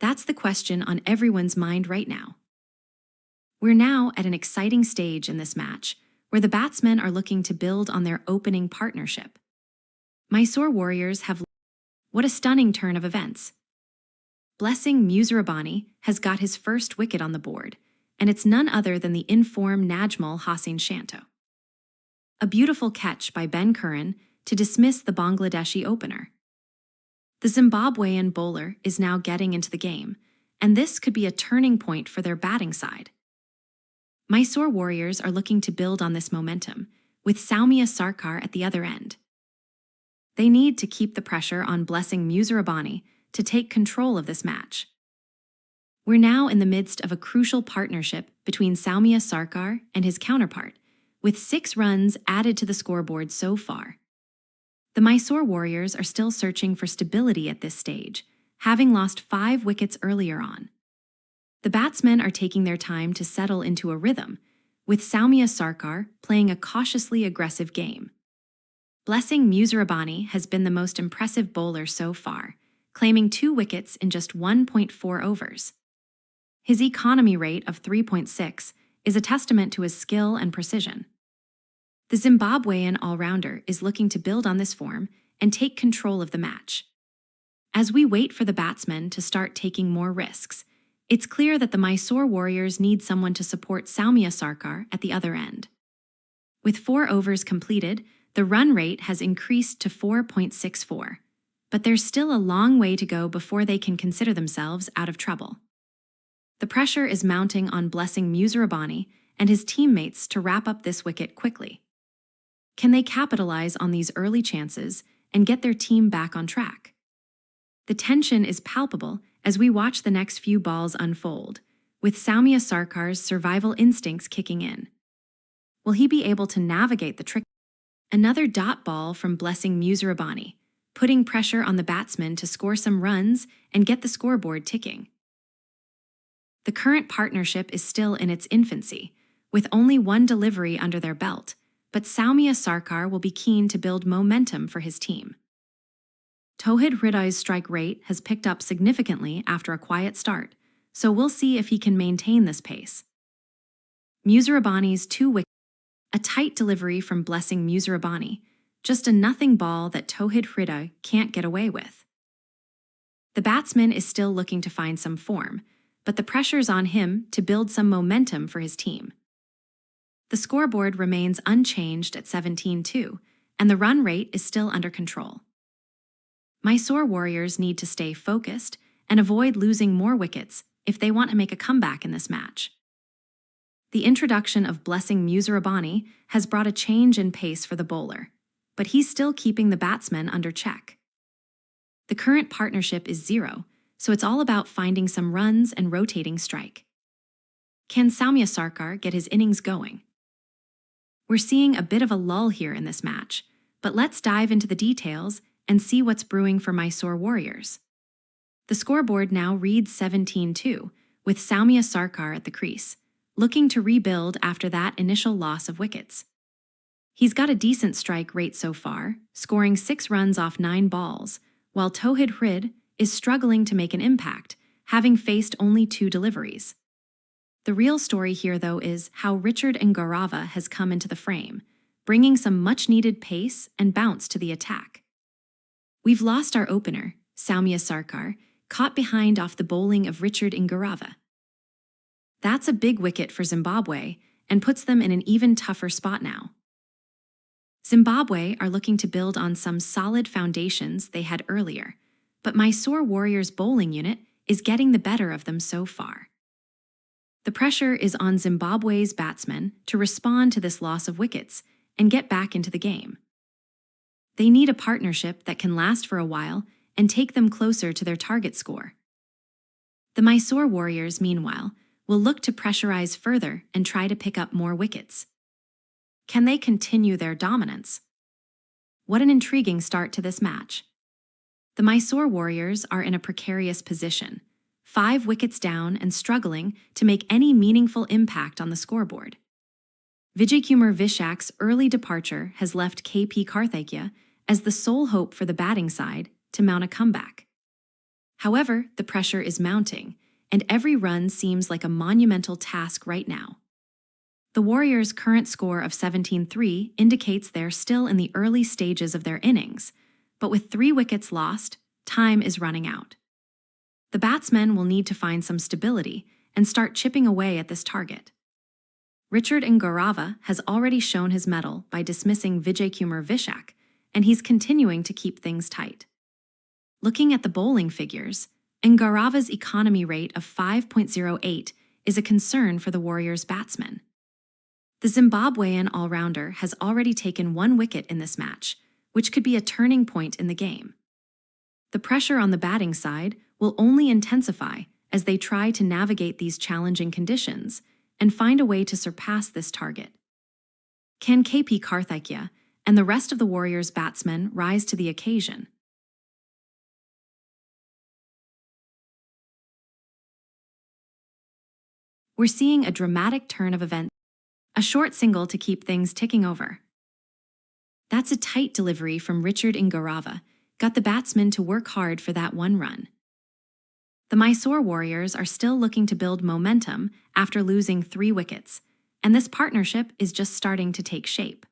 That's the question on everyone's mind right now. We're now at an exciting stage in this match, where the batsmen are looking to build on their opening partnership. Mysore Warriors have. What a stunning turn of events. Blessing Musirabani has got his first wicket on the board, and it's none other than the in-form Najmal Hossain Shanto. A beautiful catch by Ben Curran to dismiss the Bangladeshi opener. The Zimbabwean bowler is now getting into the game, and this could be a turning point for their batting side. Mysore Warriors are looking to build on this momentum, with Soumya Sarkar at the other end. They need to keep the pressure on Blessing Musirabani to take control of this match. We're now in the midst of a crucial partnership between Soumya Sarkar and his counterpart, with 6 runs added to the scoreboard so far. The Mysore Warriors are still searching for stability at this stage, having lost 5 wickets earlier on. The batsmen are taking their time to settle into a rhythm, with Soumya Sarkar playing a cautiously aggressive game. Blessing Musirabani has been the most impressive bowler so far, claiming 2 wickets in just 1.4 overs. His economy rate of 3.6 is a testament to his skill and precision. The Zimbabwean all-rounder is looking to build on this form and take control of the match. As we wait for the batsmen to start taking more risks, it's clear that the Mysore Warriors need someone to support Soumya Sarkar at the other end. With 4 overs completed, the run rate has increased to 4.64, but there's still a long way to go before they can consider themselves out of trouble. The pressure is mounting on Blessing Musirabani and his teammates to wrap up this wicket quickly. Can they capitalize on these early chances and get their team back on track? The tension is palpable as we watch the next few balls unfold, with Soumya Sarkar's survival instincts kicking in. Will he be able to navigate the trick? Another dot ball from Blessing Musirabani, putting pressure on the batsmen to score some runs and get the scoreboard ticking. The current partnership is still in its infancy, with only 1 delivery under their belt, but Soumya Sarkar will be keen to build momentum for his team. Tauhid Hriday's strike rate has picked up significantly after a quiet start, so we'll see if he can maintain this pace. Musirabani's 2 wickets. A tight delivery from Blessing Musirabani, just a nothing ball that Tauhid Hriday can't get away with. The batsman is still looking to find some form, but the pressure's on him to build some momentum for his team. The scoreboard remains unchanged at 17-2, and the run rate is still under control. Mysore Warriors need to stay focused and avoid losing more wickets if they want to make a comeback in this match. The introduction of Blessing Musirabani has brought a change in pace for the bowler, but he's still keeping the batsmen under check. The current partnership is 0, so it's all about finding some runs and rotating strike. Can Soumya Sarkar get his innings going? We're seeing a bit of a lull here in this match, but let's dive into the details and see what's brewing for Mysore Warriors. The scoreboard now reads 17-2, with Soumya Sarkar at the crease, looking to rebuild after that initial loss of wickets. He's got a decent strike rate so far, scoring 6 runs off 9 balls, while Tauhid Hriday is struggling to make an impact, having faced only 2 deliveries. The real story here, though, is how Richard Ngarava has come into the frame, bringing some much-needed pace and bounce to the attack. We've lost our opener, Soumya Sarkar, caught behind off the bowling of Richard Ngarava. That's a big wicket for Zimbabwe and puts them in an even tougher spot now. Zimbabwe are looking to build on some solid foundations they had earlier, but Mysore Warriors' bowling unit is getting the better of them so far. The pressure is on Zimbabwe's batsmen to respond to this loss of wickets and get back into the game. They need a partnership that can last for a while and take them closer to their target score. The Mysore Warriors, meanwhile, will look to pressurize further and try to pick up more wickets. Can they continue their dominance? What an intriguing start to this match. The Mysore Warriors are in a precarious position, 5 wickets down and struggling to make any meaningful impact on the scoreboard. Vijaykumar Vishak's early departure has left KP Karthikeya as the sole hope for the batting side to mount a comeback. However, the pressure is mounting, and every run seems like a monumental task right now. The Warriors' current score of 17-3 indicates they're still in the early stages of their innings, but with 3 wickets lost, time is running out. The batsmen will need to find some stability and start chipping away at this target. Richard Ngarava has already shown his mettle by dismissing Vijaykumar Vishak, and he's continuing to keep things tight. Looking at the bowling figures, Ngarava's economy rate of 5.08 is a concern for the Warriors' batsmen. The Zimbabwean all-rounder has already taken 1 wicket in this match, which could be a turning point in the game. The pressure on the batting side will only intensify as they try to navigate these challenging conditions and find a way to surpass this target. Can KP Karthikeya and the rest of the Warriors' batsmen rise to the occasion? We're seeing a dramatic turn of events, a short single to keep things ticking over. That's a tight delivery from Richard Ngarava, got the batsmen to work hard for that 1 run. The Mysore Warriors are still looking to build momentum after losing 3 wickets, and this partnership is just starting to take shape.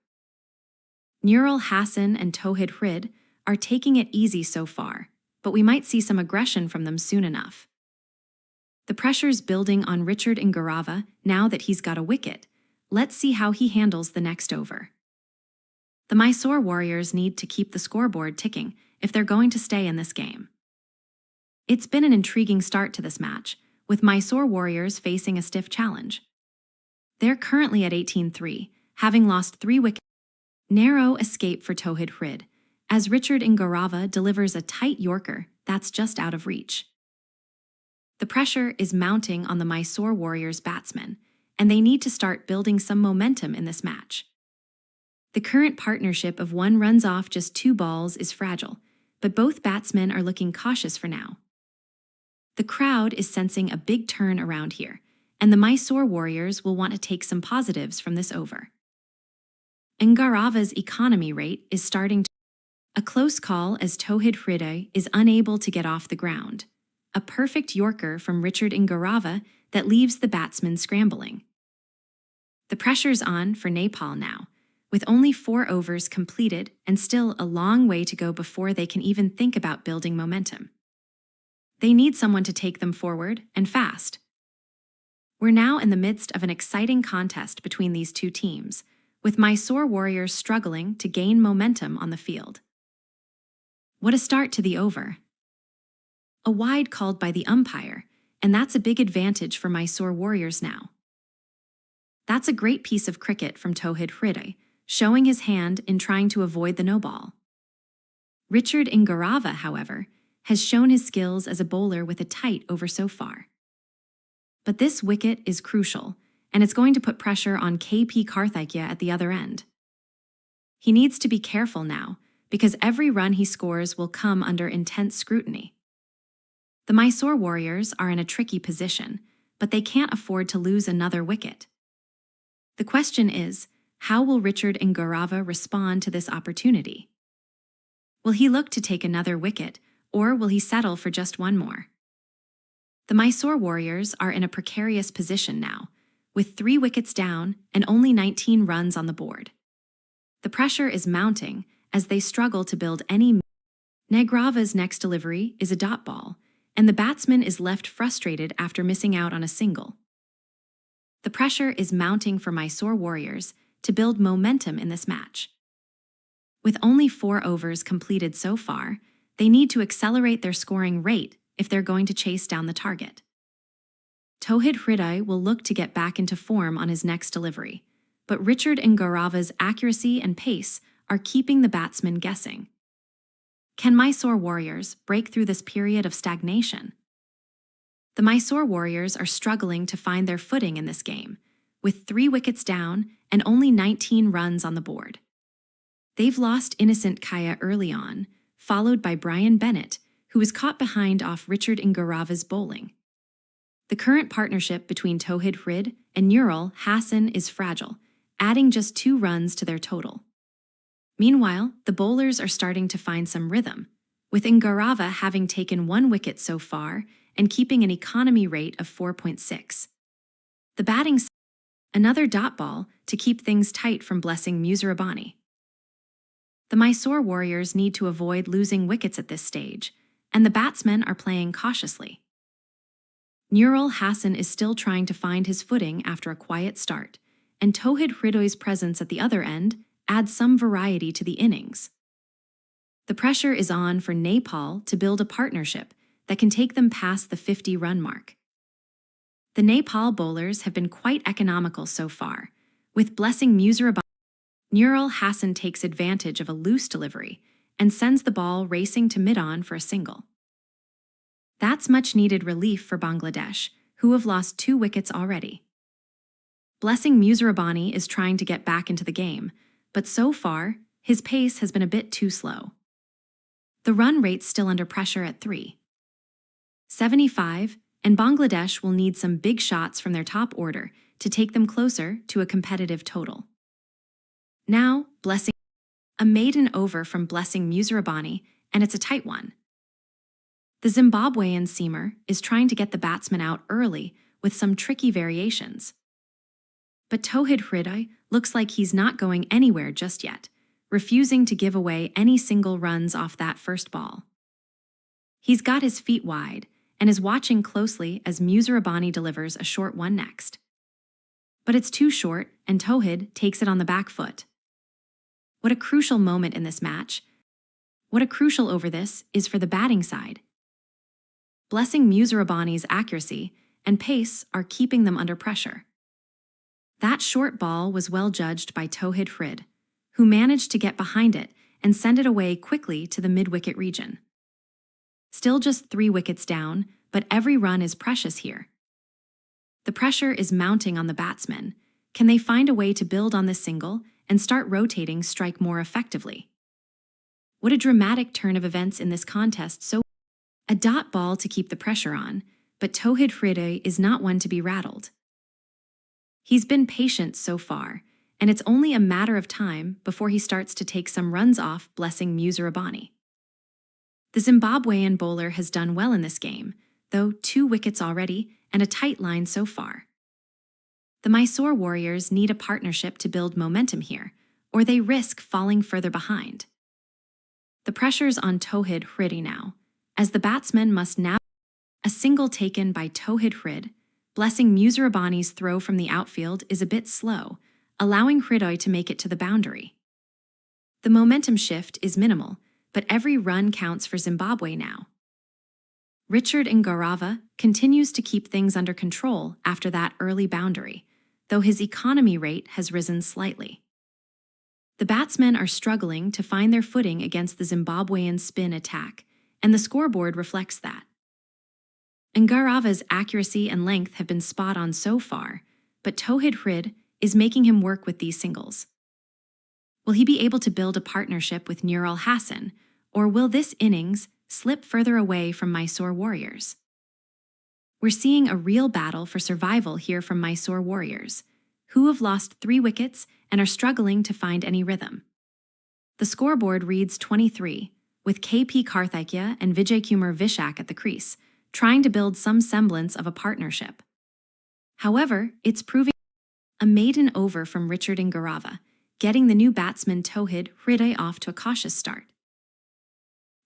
Nurul Hassan and Tauhid Hrid are taking it easy so far, but we might see some aggression from them soon enough. The pressure's building on Richard Ngarava now that he's got a wicket. Let's see how he handles the next over. The Mysore Warriors need to keep the scoreboard ticking if they're going to stay in this game. It's been an intriguing start to this match, with Mysore Warriors facing a stiff challenge. They're currently at 18-3, having lost 3 wickets. Narrow escape for Tauhid Hrid, as Richard Ngarava delivers a tight Yorker that's just out of reach. The pressure is mounting on the Mysore Warriors batsmen, and they need to start building some momentum in this match. The current partnership of 1 runs off just 2 balls is fragile, but both batsmen are looking cautious for now. The crowd is sensing a big turn around here, and the Mysore Warriors will want to take some positives from this over. Ngarava's economy rate is starting to a close call as Tauhid Hrid is unable to get off the ground. A perfect Yorker from Richard Ngarava that leaves the batsmen scrambling. The pressure's on for Nepal now, with only 4 overs completed and still a long way to go before they can even think about building momentum. They need someone to take them forward, and fast. We're now in the midst of an exciting contest between these 2 teams, with Mysore Warriors struggling to gain momentum on the field. What a start to the over. A wide called by the umpire, and that's a big advantage for Mysore Warriors now. That's a great piece of cricket from Tauhid Hrid, showing his hand in trying to avoid the no-ball. Richard Ngarava, however, has shown his skills as a bowler with a tight over so far. But this wicket is crucial, and it's going to put pressure on KP Karthikeya at the other end. He needs to be careful now, because every run he scores will come under intense scrutiny. The Mysore Warriors are in a tricky position, but they can't afford to lose another wicket. The question is, how will Richard Ngarava respond to this opportunity? Will he look to take another wicket, or will he settle for just 1 more? The Mysore Warriors are in a precarious position now, with 3 wickets down and only 19 runs on the board. The pressure is mounting as they struggle to build any. Ngarava's next delivery is a dot ball, and the batsman is left frustrated after missing out on a single. The pressure is mounting for Mysore Warriors to build momentum in this match. With only 4 overs completed so far, they need to accelerate their scoring rate if they're going to chase down the target. Tauhid Hrid will look to get back into form on his next delivery, but Richard Ngarava's accuracy and pace are keeping the batsmen guessing. Can Mysore Warriors break through this period of stagnation? The Mysore Warriors are struggling to find their footing in this game, with 3 wickets down and only 19 runs on the board. They've lost Innocent Kaya early on, followed by Brian Bennett, who was caught behind off Richard Ngarava's bowling. The current partnership between Tauhid Hrid and Nurul Hassan is fragile, adding just 2 runs to their total. Meanwhile, the bowlers are starting to find some rhythm, with Ngarava having taken 1 wicket so far and keeping an economy rate of 4.6. The batting another dot ball to keep things tight from blessing Musirabani. The Mysore Warriors need to avoid losing wickets at this stage, and the batsmen are playing cautiously. Nurul Hassan is still trying to find his footing after a quiet start, and Tauhid Hridoy's presence at the other end adds some variety to the innings. The pressure is on for Nepal to build a partnership that can take them past the 50-run mark. The Nepal bowlers have been quite economical so far, with Blessing Musarabani. Nurul Hassan takes advantage of a loose delivery and sends the ball racing to mid-on for a single. That's much-needed relief for Bangladesh, who have lost 2 wickets already. Blessing Musarabani is trying to get back into the game, but so far, his pace has been a bit too slow. The run rate's still under pressure at 3.75, and Bangladesh will need some big shots from their top order to take them closer to a competitive total. Now, a maiden over from Blessing Musarabani, and it's a tight one. The Zimbabwean seamer is trying to get the batsman out early with some tricky variations. But Tauhid Hridoy looks like he's not going anywhere just yet, refusing to give away any single runs off that first ball. He's got his feet wide and is watching closely as Musarabani delivers a short one next. But it's too short, and Tauhid takes it on the back foot. What a crucial moment in this match. What a crucial over this is for the batting side. Blessing Musarabani's accuracy and pace are keeping them under pressure. That short ball was well judged by Tauhid Hridoy, who managed to get behind it and send it away quickly to the mid-wicket region. Still just 3 wickets down, but every run is precious here. The pressure is mounting on the batsmen. Can they find a way to build on this single and start rotating strike more effectively? What a dramatic turn of events in this contest. A dot ball to keep the pressure on, but Tauhid Hridoy is not one to be rattled. He's been patient so far, and it's only a matter of time before he starts to take some runs off Blessing Musarabani. The Zimbabwean bowler has done well in this game, though 2 wickets already and a tight line so far. The Mysore Warriors need a partnership to build momentum here, or they risk falling further behind. The pressure's on Tauhid Hridoy now, as the batsman must now. A single taken by Tauhid Hridoy, Blessing Musarabani's throw from the outfield is a bit slow, allowing Hridoy to make it to the boundary. The momentum shift is minimal, but every run counts for Zimbabwe now. Richard Ngarava continues to keep things under control after that early boundary, though his economy rate has risen slightly. The batsmen are struggling to find their footing against the Zimbabwean spin attack, and the scoreboard reflects that. Ngarava's accuracy and length have been spot on so far, but Tauhid Hridoy is making him work with these singles. Will he be able to build a partnership with Nurul Hassan, or will this innings slip further away from Mysore Warriors? We're seeing a real battle for survival here from Mysore Warriors, who have lost 3 wickets and are struggling to find any rhythm. The scoreboard reads 23, with KP Karthikeya and Vijaykumar Vishak at the crease, trying to build some semblance of a partnership. However, it's proving a maiden over from Richard Ngarava, getting the new batsman Tauhid Hridoy off to a cautious start.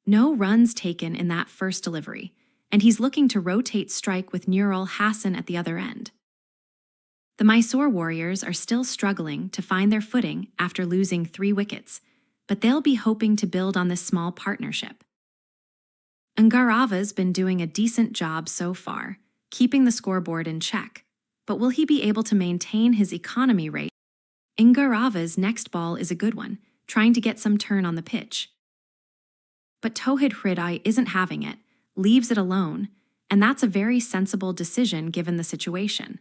No runs taken in that first delivery, and he's looking to rotate strike with Nurul Hassan at the other end. The Mysore Warriors are still struggling to find their footing after losing 3 wickets, but they'll be hoping to build on this small partnership. Ngarava's been doing a decent job so far, keeping the scoreboard in check, but will he be able to maintain his economy rate? Ngarava's next ball is a good one, trying to get some turn on the pitch. But Tauhid Hridoy isn't having it, leaves it alone, and that's a very sensible decision given the situation.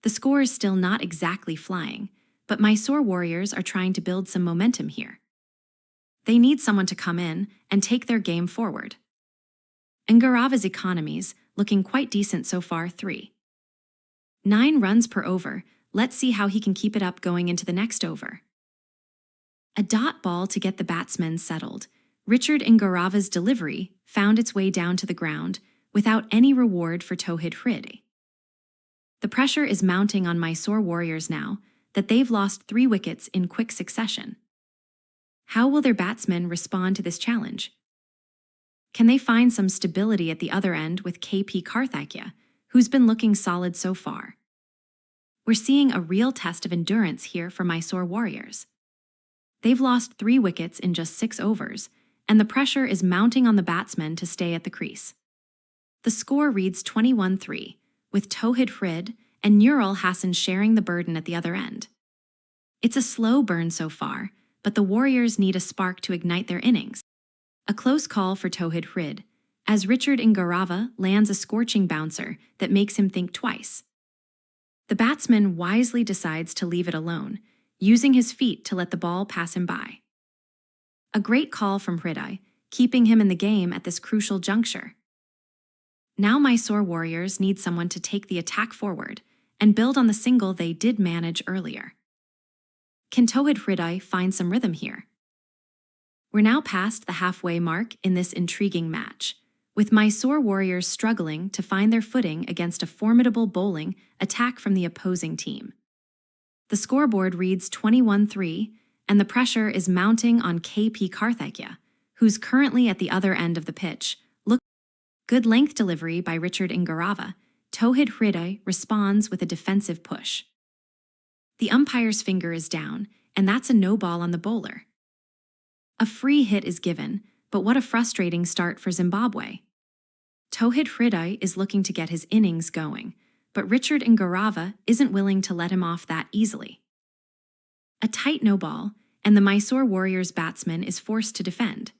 The score is still not exactly flying, but Mysore Warriors are trying to build some momentum here. They need someone to come in and take their game forward. Ngarava's economy's looking quite decent so far, 3.9 runs per over. Let's see how he can keep it up going into the next over. A dot ball to get the batsmen settled. Richard Ngarava's delivery found its way down to the ground without any reward for Tauhid Hridoy. The pressure is mounting on Mysore Warriors now that they've lost 3 wickets in quick succession. How will their batsmen respond to this challenge? Can they find some stability at the other end with KP Karthikeya, who's been looking solid so far? We're seeing a real test of endurance here for Mysore Warriors. They've lost 3 wickets in just 6 overs, and the pressure is mounting on the batsmen to stay at the crease. The score reads 21-3, with Tauhid Frid and Nurul Hassan sharing the burden at the other end. It's a slow burn so far, but the Warriors need a spark to ignite their innings. A close call for Tauhid Frid, as Richard Ingarava lands a scorching bouncer that makes him think twice. The batsman wisely decides to leave it alone, using his feet to let the ball pass him by. A great call from Hridai, keeping him in the game at this crucial juncture. Now Mysore Warriors need someone to take the attack forward and build on the single they did manage earlier. Can Tauhid Hridai find some rhythm here? We're now past the halfway mark in this intriguing match, with Mysore Warriors struggling to find their footing against a formidable bowling attack from the opposing team. The scoreboard reads 21-3, and the pressure is mounting on KP Karthikeya, who's currently at the other end of the pitch. Good length delivery by Richard Ingarava. Tauhid Hridai responds with a defensive push. The umpire's finger is down, and that's a no ball on the bowler. A free hit is given, but what a frustrating start for Zimbabwe. Tauhid Hridai is looking to get his innings going, but Richard Ingarava isn't willing to let him off that easily. A tight no ball, and the Mysore Warriors batsman is forced to defend.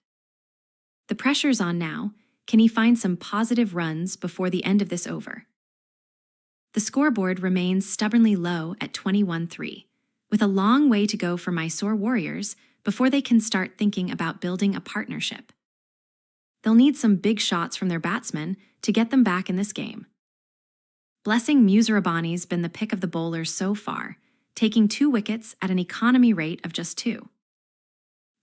The pressure's on now. Can he find some positive runs before the end of this over? The scoreboard remains stubbornly low at 21-3, with a long way to go for Mysore Warriors before they can start thinking about building a partnership. They'll need some big shots from their batsmen to get them back in this game. Blessing Musirabani's been the pick of the bowlers so far, taking 2 wickets at an economy rate of just 2.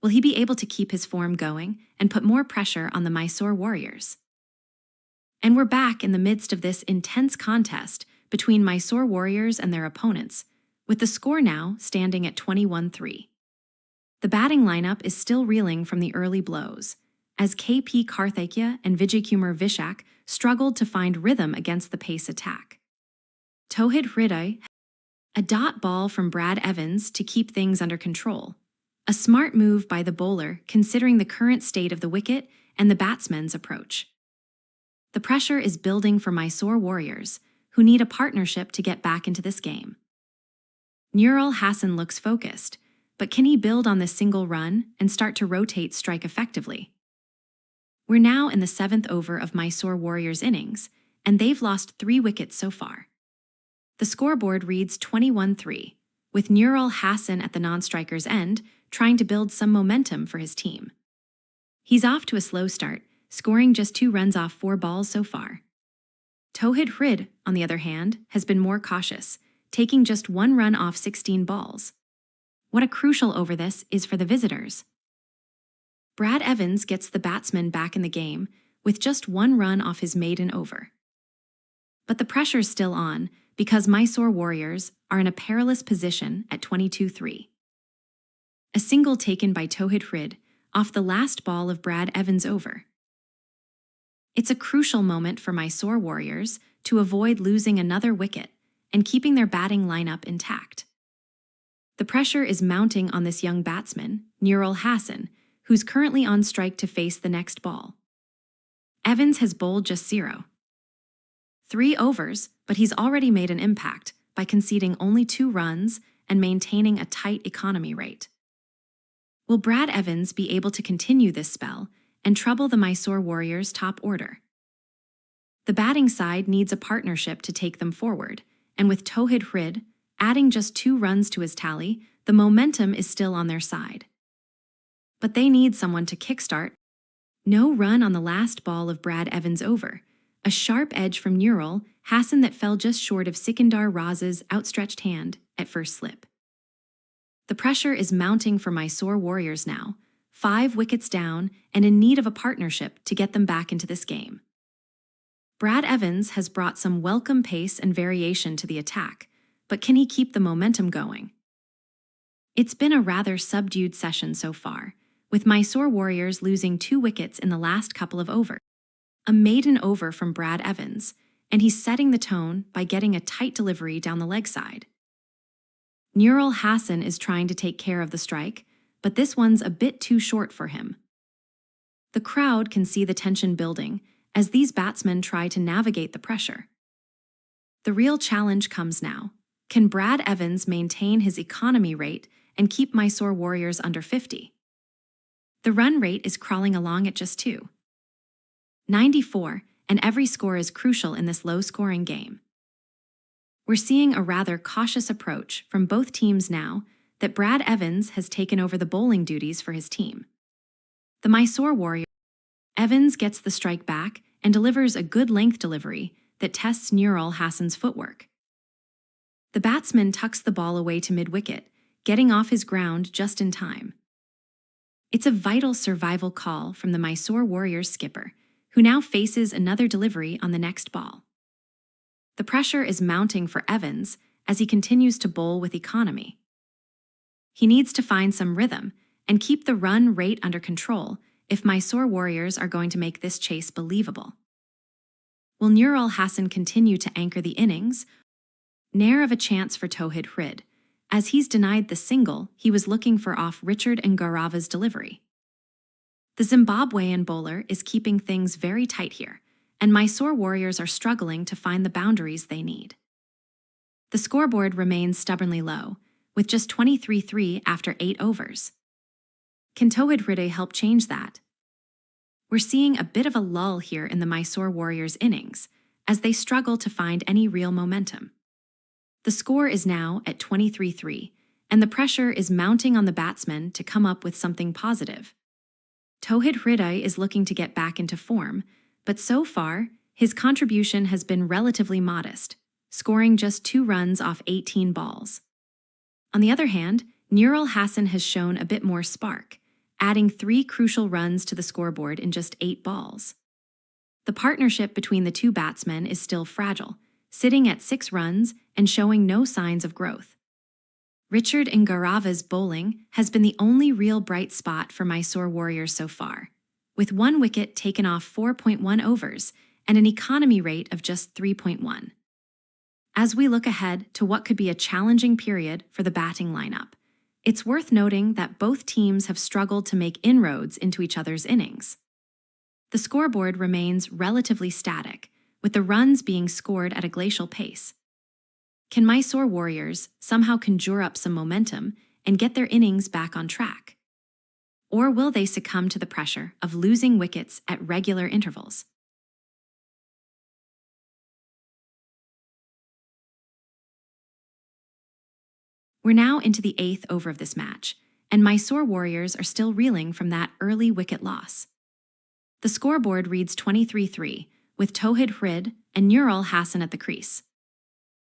Will he be able to keep his form going and put more pressure on the Mysore Warriors? And we're back in the midst of this intense contest between Mysore Warriors and their opponents, with the score now standing at 21-3. The batting lineup is still reeling from the early blows, as KP Karthikeya and Vijaykumar Vishak struggled to find rhythm against the pace attack. Tauhid Hridai, a dot ball from Brad Evans to keep things under control. A smart move by the bowler considering the current state of the wicket and the batsman's approach. The pressure is building for Mysore Warriors, who need a partnership to get back into this game. Nurul Hassan looks focused, but can he build on this single run and start to rotate strike effectively? We're now in the 7th over of Mysore Warriors' innings, and they've lost 3 wickets so far. The scoreboard reads 21-3, with Nurul Hassan at the non-striker's end trying to build some momentum for his team. He's off to a slow start, scoring just 2 runs off 4 balls so far. Tauhid Frid, on the other hand, has been more cautious, taking just 1 run off 16 balls. What a crucial over this is for the visitors. Brad Evans gets the batsman back in the game with just 1 run off his maiden over. But the pressure's still on because Mysore Warriors are in a perilous position at 22-3. A single taken by Tauhid Frid off the last ball of Brad Evans' over. It's a crucial moment for Mysore Warriors to avoid losing another wicket and keeping their batting lineup intact. The pressure is mounting on this young batsman, Nurul Hassan, who's currently on strike to face the next ball. Evans has bowled just 3 overs, but he's already made an impact by conceding only 2 runs and maintaining a tight economy rate. Will Brad Evans be able to continue this spell and trouble the Mysore Warriors' top order? The batting side needs a partnership to take them forward, and with Tauhid Frid adding just 2 runs to his tally, the momentum is still on their side. But they need someone to kickstart. No run on the last ball of Brad Evans' over. A sharp edge from Nurul Hassan that fell just short of Sikandar Raz's outstretched hand at first slip. The pressure is mounting for Mysore Warriors now, 5 wickets down and in need of a partnership to get them back into this game. Brad Evans has brought some welcome pace and variation to the attack, but can he keep the momentum going? It's been a rather subdued session so far, with with Mysore Warriors losing 2 wickets in the last couple of overs. A maiden over from Brad Evans, and he's setting the tone by getting a tight delivery down the leg side. Nurul Hassan is trying to take care of the strike, but this one's a bit too short for him. The crowd can see the tension building as these batsmen try to navigate the pressure. The real challenge comes now. Can Brad Evans maintain his economy rate and keep Mysore Warriors under 50? The run rate is crawling along at just 2.94, and every score is crucial in this low-scoring game. We're seeing a rather cautious approach from both teams now that Brad Evans has taken over the bowling duties for his team. The Mysore Warriors. Evans gets the strike back and delivers a good length delivery that tests Nurul Hassan's footwork. The batsman tucks the ball away to mid-wicket, getting off his ground just in time. It's a vital survival call from the Mysore Warriors skipper, who now faces another delivery on the next ball. The pressure is mounting for Evans as he continues to bowl with economy. He needs to find some rhythm and keep the run rate under control if Mysore Warriors are going to make this chase believable. Will Nurul Hassan continue to anchor the innings? Ne'er of a chance for Towhid Hrid, as he's denied the single he was looking for off Richard Ngarava's delivery. The Zimbabwean bowler is keeping things very tight here, and Mysore Warriors are struggling to find the boundaries they need. The scoreboard remains stubbornly low, with just 23-3 after 8 overs. Can Towhid Hrid help change that? We're seeing a bit of a lull here in the Mysore Warriors' innings, as they struggle to find any real momentum. The score is now at 23-3, and the pressure is mounting on the batsmen to come up with something positive. Towhid Hrid is looking to get back into form, but so far, his contribution has been relatively modest, scoring just 2 runs off 18 balls. On the other hand, Nurul Hassan has shown a bit more spark, adding 3 crucial runs to the scoreboard in just 8 balls. The partnership between the two batsmen is still fragile, sitting at 6 runs and showing no signs of growth. Richard Ngarava's bowling has been the only real bright spot for Mysore Warriors so far, with 1 wicket taken off 4.1 overs and an economy rate of just 3.1. As we look ahead to what could be a challenging period for the batting lineup, it's worth noting that both teams have struggled to make inroads into each other's innings. The scoreboard remains relatively static, with the runs being scored at a glacial pace. Can Mysore Warriors somehow conjure up some momentum and get their innings back on track? Or will they succumb to the pressure of losing wickets at regular intervals? We're now into the 8th over of this match, and Mysore Warriors are still reeling from that early wicket loss. The scoreboard reads 23-3, with Towhid Hrid and Nurul Hassan at the crease.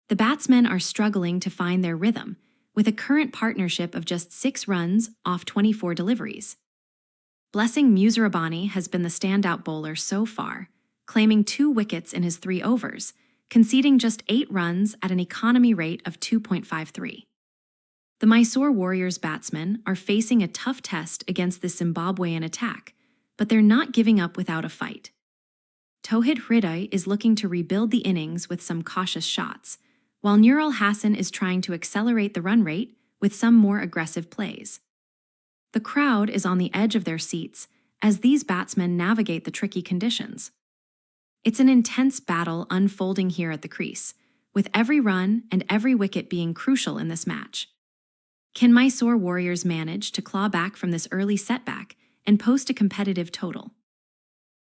The batsmen are struggling to find their rhythm, with a current partnership of just 6 runs off 24 deliveries. Blessing Musirabani has been the standout bowler so far, claiming 2 wickets in his 3 overs, conceding just 8 runs at an economy rate of 2.53. The Mysore Warriors batsmen are facing a tough test against the Zimbabwean attack, but they're not giving up without a fight. Towhid Hrid is looking to rebuild the innings with some cautious shots, while Nurul Hassan is trying to accelerate the run rate with some more aggressive plays. The crowd is on the edge of their seats as these batsmen navigate the tricky conditions. It's an intense battle unfolding here at the crease, with every run and every wicket being crucial in this match. Can Mysore Warriors manage to claw back from this early setback and post a competitive total?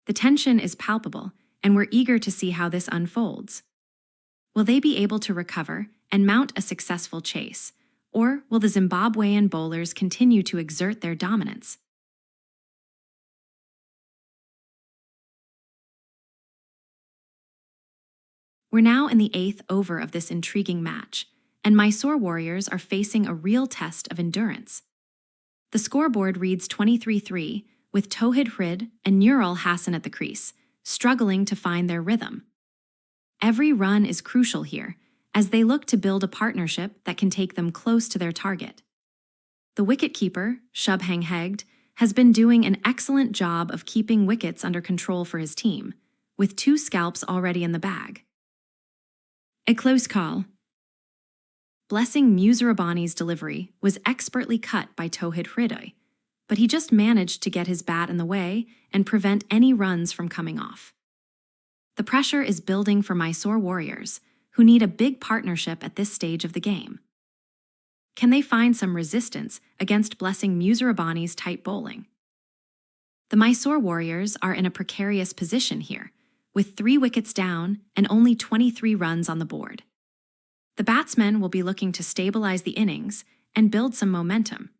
The tension is palpable, and we're eager to see how this unfolds. Will they be able to recover and mount a successful chase, or will the Zimbabwean bowlers continue to exert their dominance? We're now in the 8th over of this intriguing match, and Mysore Warriors are facing a real test of endurance. The scoreboard reads 23-3, with Towhid Hrid and Nurul Hassan at the crease, struggling to find their rhythm. Every run is crucial here, as they look to build a partnership that can take them close to their target. The wicketkeeper, Shubhang Hegde, has been doing an excellent job of keeping wickets under control for his team, with 2 scalps already in the bag. A close call. Blessing Musarabani's delivery was expertly cut by Tauhid Hridoy, but he just managed to get his bat in the way and prevent any runs from coming off. The pressure is building for Mysore Warriors, who need a big partnership at this stage of the game. Can they find some resistance against Blessing Musarabani's tight bowling? The Mysore Warriors are in a precarious position here, with 3 wickets down and only 23 runs on the board. The batsmen will be looking to stabilize the innings and build some momentum.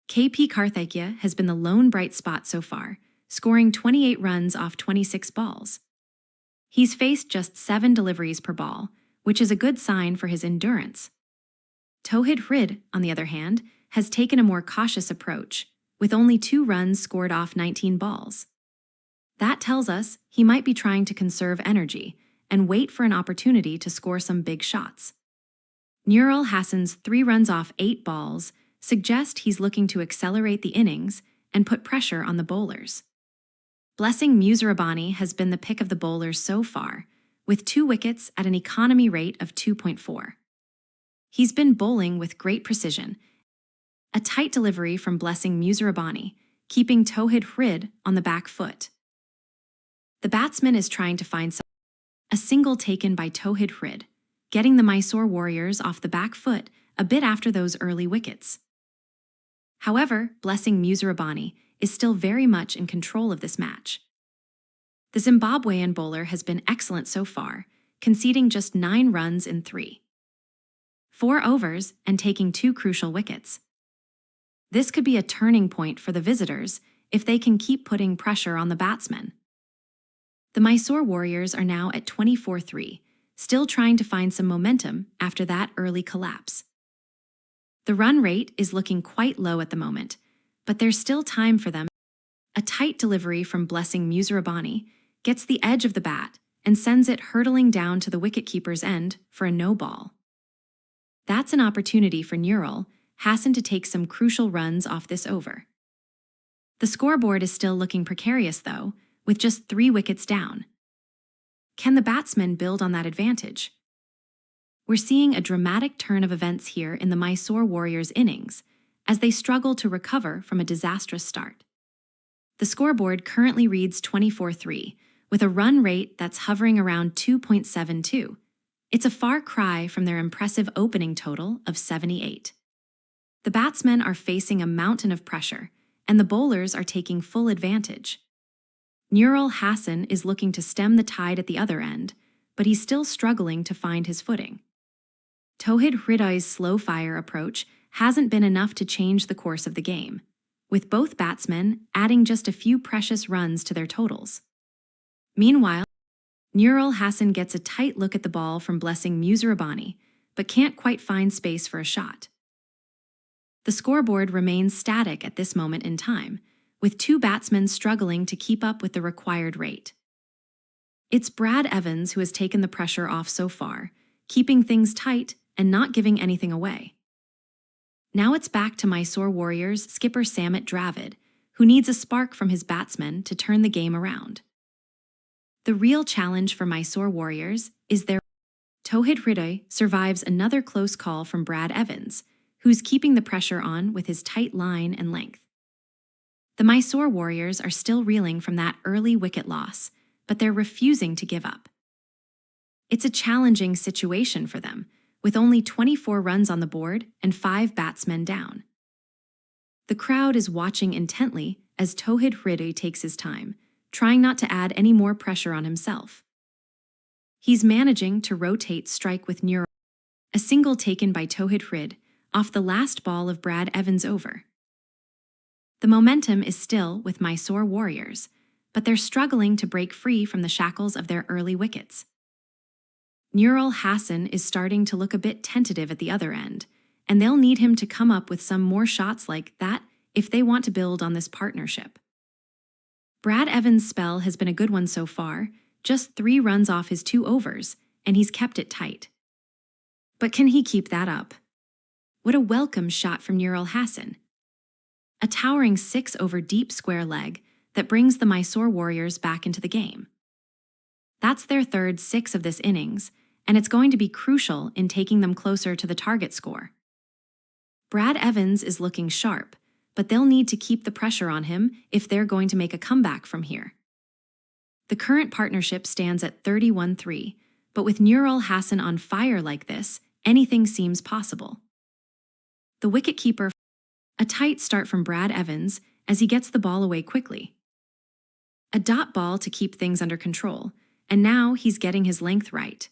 KP Karthikeya has been the lone bright spot so far, scoring 28 runs off 26 balls. He's faced just 7 deliveries per ball, which is a good sign for his endurance. Tauhid Hrid, on the other hand, has taken a more cautious approach, with only 2 runs scored off 19 balls. That tells us he might be trying to conserve energy and wait for an opportunity to score some big shots. Nurul Hassan's 3 runs off 8 balls suggest he's looking to accelerate the innings and put pressure on the bowlers. Blessing Musarabani has been the pick of the bowlers so far, with 2 wickets at an economy rate of 2.4. He's been bowling with great precision. A tight delivery from Blessing Musarabani, keeping Tauhid Hrid on the back foot. The batsman is trying to find a single taken by Tauhid Hrid, getting the Mysore Warriors off the back foot a bit after those early wickets. However, Blessing Musarabani is still very much in control of this match. The Zimbabwean bowler has been excellent so far, conceding just 9 runs in 4 overs and taking 2 crucial wickets. This could be a turning point for the visitors if they can keep putting pressure on the batsmen. The Mysore Warriors are now at 24-3, still trying to find some momentum after that early collapse. The run rate is looking quite low at the moment, but there's still time for them. A tight delivery from Blessing Musarabani gets the edge of the bat and sends it hurtling down to the wicketkeeper's end for a no ball. That's an opportunity for Nurul Hassan to take some crucial runs off this over. The scoreboard is still looking precarious, though, with just 3 wickets down. Can the batsmen build on that advantage? We're seeing a dramatic turn of events here in the Mysore Warriors' innings as they struggle to recover from a disastrous start. The scoreboard currently reads 24-3, with a run rate that's hovering around 2.72. It's a far cry from their impressive opening total of 78. The batsmen are facing a mountain of pressure, and the bowlers are taking full advantage. Nurul Hassan is looking to stem the tide at the other end, but he's still struggling to find his footing. Tauhid Hridoy's slow-fire approach hasn't been enough to change the course of the game, with both batsmen adding just a few precious runs to their totals. Meanwhile, Nurul Hassan gets a tight look at the ball from Blessing Musarabani, but can't quite find space for a shot. The scoreboard remains static at this moment in time, with 2 batsmen struggling to keep up with the required rate. It's Brad Evans who has taken the pressure off so far, keeping things tight and not giving anything away. Now it's back to Mysore Warriors skipper Samit Dravid, who needs a spark from his batsmen to turn the game around. The real challenge for Mysore Warriors is their Tauhid Hridoy survives another close call from Brad Evans, who's keeping the pressure on with his tight line and length. The Mysore Warriors are still reeling from that early wicket loss, but they're refusing to give up. It's a challenging situation for them, with only 24 runs on the board and 5 batsmen down. The crowd is watching intently as Tauhid Hridoy takes his time, trying not to add any more pressure on himself. He's managing to rotate strike with Nurul, a single taken by Tauhid Hrid off the last ball of Brad Evans' over. The momentum is still with Mysore Warriors, but they're struggling to break free from the shackles of their early wickets. Nurul Hassan is starting to look a bit tentative at the other end, and they'll need him to come up with some more shots like that if they want to build on this partnership. Brad Evans' spell has been a good one so far, just 3 runs off his 2 overs, and he's kept it tight. But can he keep that up? What a welcome shot from Nurul Hassan. a towering 6 over deep square leg that brings the Mysore Warriors back into the game. That's their third 6 of this innings, and it's going to be crucial in taking them closer to the target score. Brad Evans is looking sharp, but they'll need to keep the pressure on him if they're going to make a comeback from here. The current partnership stands at 31-3, but with Nurul Hassan on fire like this, anything seems possible. The wicketkeeper, a tight start from Brad Evans as he gets the ball away quickly. A dot ball to keep things under control, and now he's getting his length right.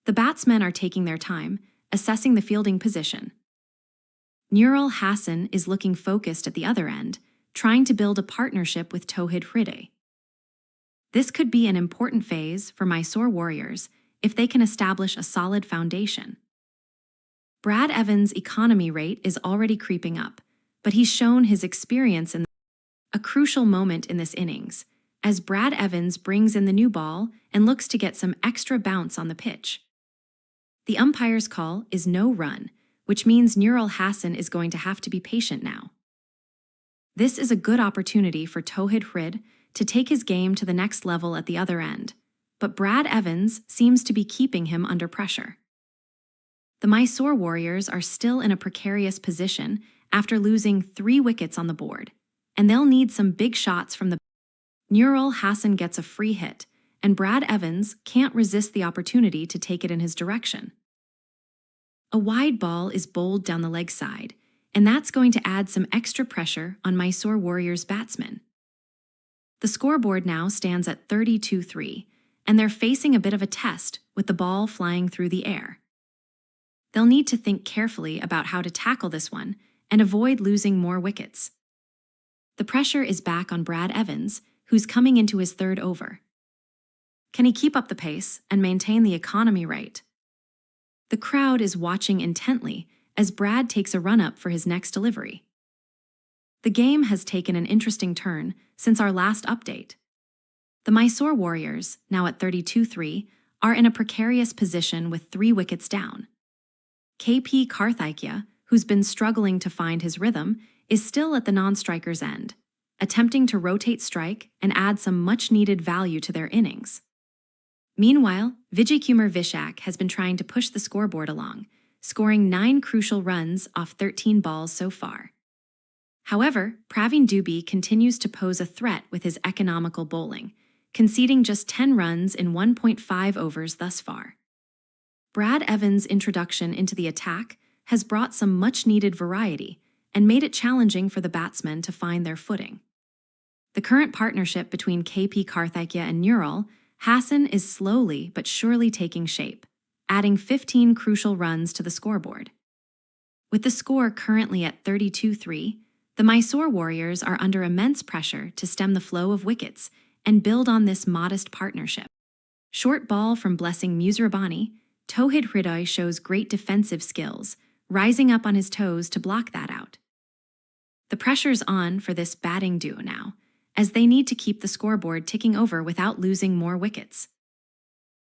The batsmen are taking their time, assessing the fielding position. Nurul Hassan is looking focused at the other end, trying to build a partnership with Towhid Hriday. This could be an important phase for Mysore Warriors if they can establish a solid foundation. Brad Evans' economy rate is already creeping up, but he's shown his experience in a crucial moment in this innings, as Brad Evans brings in the new ball and looks to get some extra bounce on the pitch. The umpire's call is no run, which means Nurul Hassan is going to have to be patient now. This is a good opportunity for Towhid Hriday to take his game to the next level at the other end, but Brad Evans seems to be keeping him under pressure. The Mysore Warriors are still in a precarious position after losing 3 wickets on the board, and they'll need some big shots from the Nurul Hassan gets a free hit, and Brad Evans can't resist the opportunity to take it in his direction. A wide ball is bowled down the leg side, and that's going to add some extra pressure on Mysore Warriors batsmen. The scoreboard now stands at 32-3, and they're facing a bit of a test with the ball flying through the air. They'll need to think carefully about how to tackle this one and avoid losing more wickets. The pressure is back on Brad Evans, who's coming into his 3rd over. Can he keep up the pace and maintain the economy rate? The crowd is watching intently as Brad takes a run-up for his next delivery. The game has taken an interesting turn since our last update. The Mysore Warriors, now at 32-3, are in a precarious position with 3 wickets down. KP Karthikeya, who's been struggling to find his rhythm, is still at the non-striker's end, attempting to rotate strike and add some much-needed value to their innings. Meanwhile, Vijayakumar Vishak has been trying to push the scoreboard along, scoring 9 crucial runs off 13 balls so far. However, Praveen Dubey continues to pose a threat with his economical bowling, conceding just 10 runs in 1.5 overs thus far. Brad Evans' introduction into the attack has brought some much-needed variety and made it challenging for the batsmen to find their footing. The current partnership between KP Karthikeya and Nurul Hassan is slowly but surely taking shape, adding 15 crucial runs to the scoreboard. With the score currently at 32-3, the Mysore Warriors are under immense pressure to stem the flow of wickets and build on this modest partnership. Short ball from Blessing Musrabani, Towhid Hriday shows great defensive skills, rising up on his toes to block that out. The pressure's on for this batting duo now, as they need to keep the scoreboard ticking over without losing more wickets.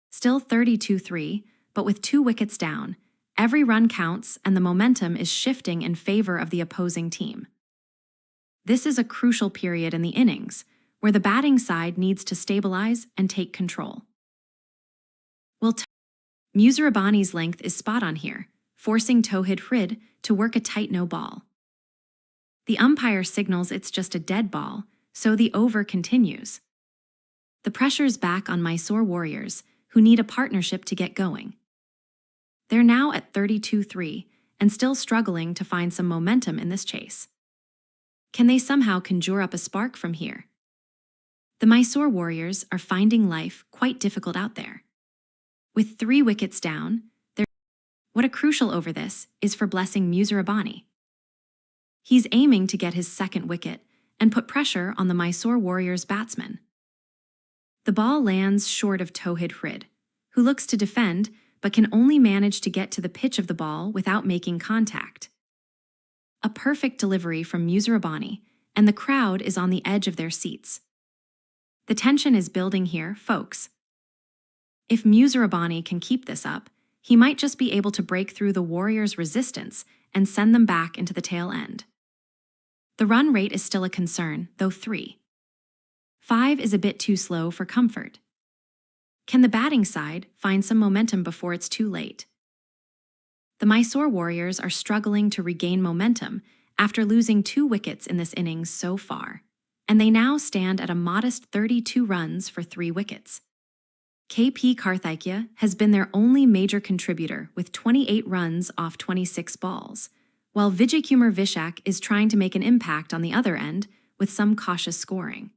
Still 32-3, but with 2 wickets down, every run counts and the momentum is shifting in favor of the opposing team. This is a crucial period in the innings, where the batting side needs to stabilize and take control. Musrabani's length is spot on here, forcing Towhid Hriday to work a tight no ball. The umpire signals it's just a dead ball, so the over continues. The pressure's back on Mysore Warriors, who need a partnership to get going. They're now at 32-3 and still struggling to find some momentum in this chase. Can they somehow conjure up a spark from here? The Mysore Warriors are finding life quite difficult out there. With 3 wickets down, what a crucial over this is for Blessing Musrabani. He's aiming to get his 2nd wicket and put pressure on the Mysore Warriors batsmen. The ball lands short of Towhid Hriday, who looks to defend but can only manage to get to the pitch of the ball without making contact. A perfect delivery from Musrabani, and the crowd is on the edge of their seats. The tension is building here, folks. If Musrabani can keep this up, he might just be able to break through the Warriors' resistance and send them back into the tail end. The run rate is still a concern, though 3.5 is a bit too slow for comfort. Can the batting side find some momentum before it's too late? The Mysore Warriors are struggling to regain momentum after losing 2 wickets in this innings so far, and they now stand at a modest 32 runs for 3 wickets. KP Karthikeya has been their only major contributor with 28 runs off 26 balls, while Vijaykumar Vishak is trying to make an impact on the other end with some cautious scoring.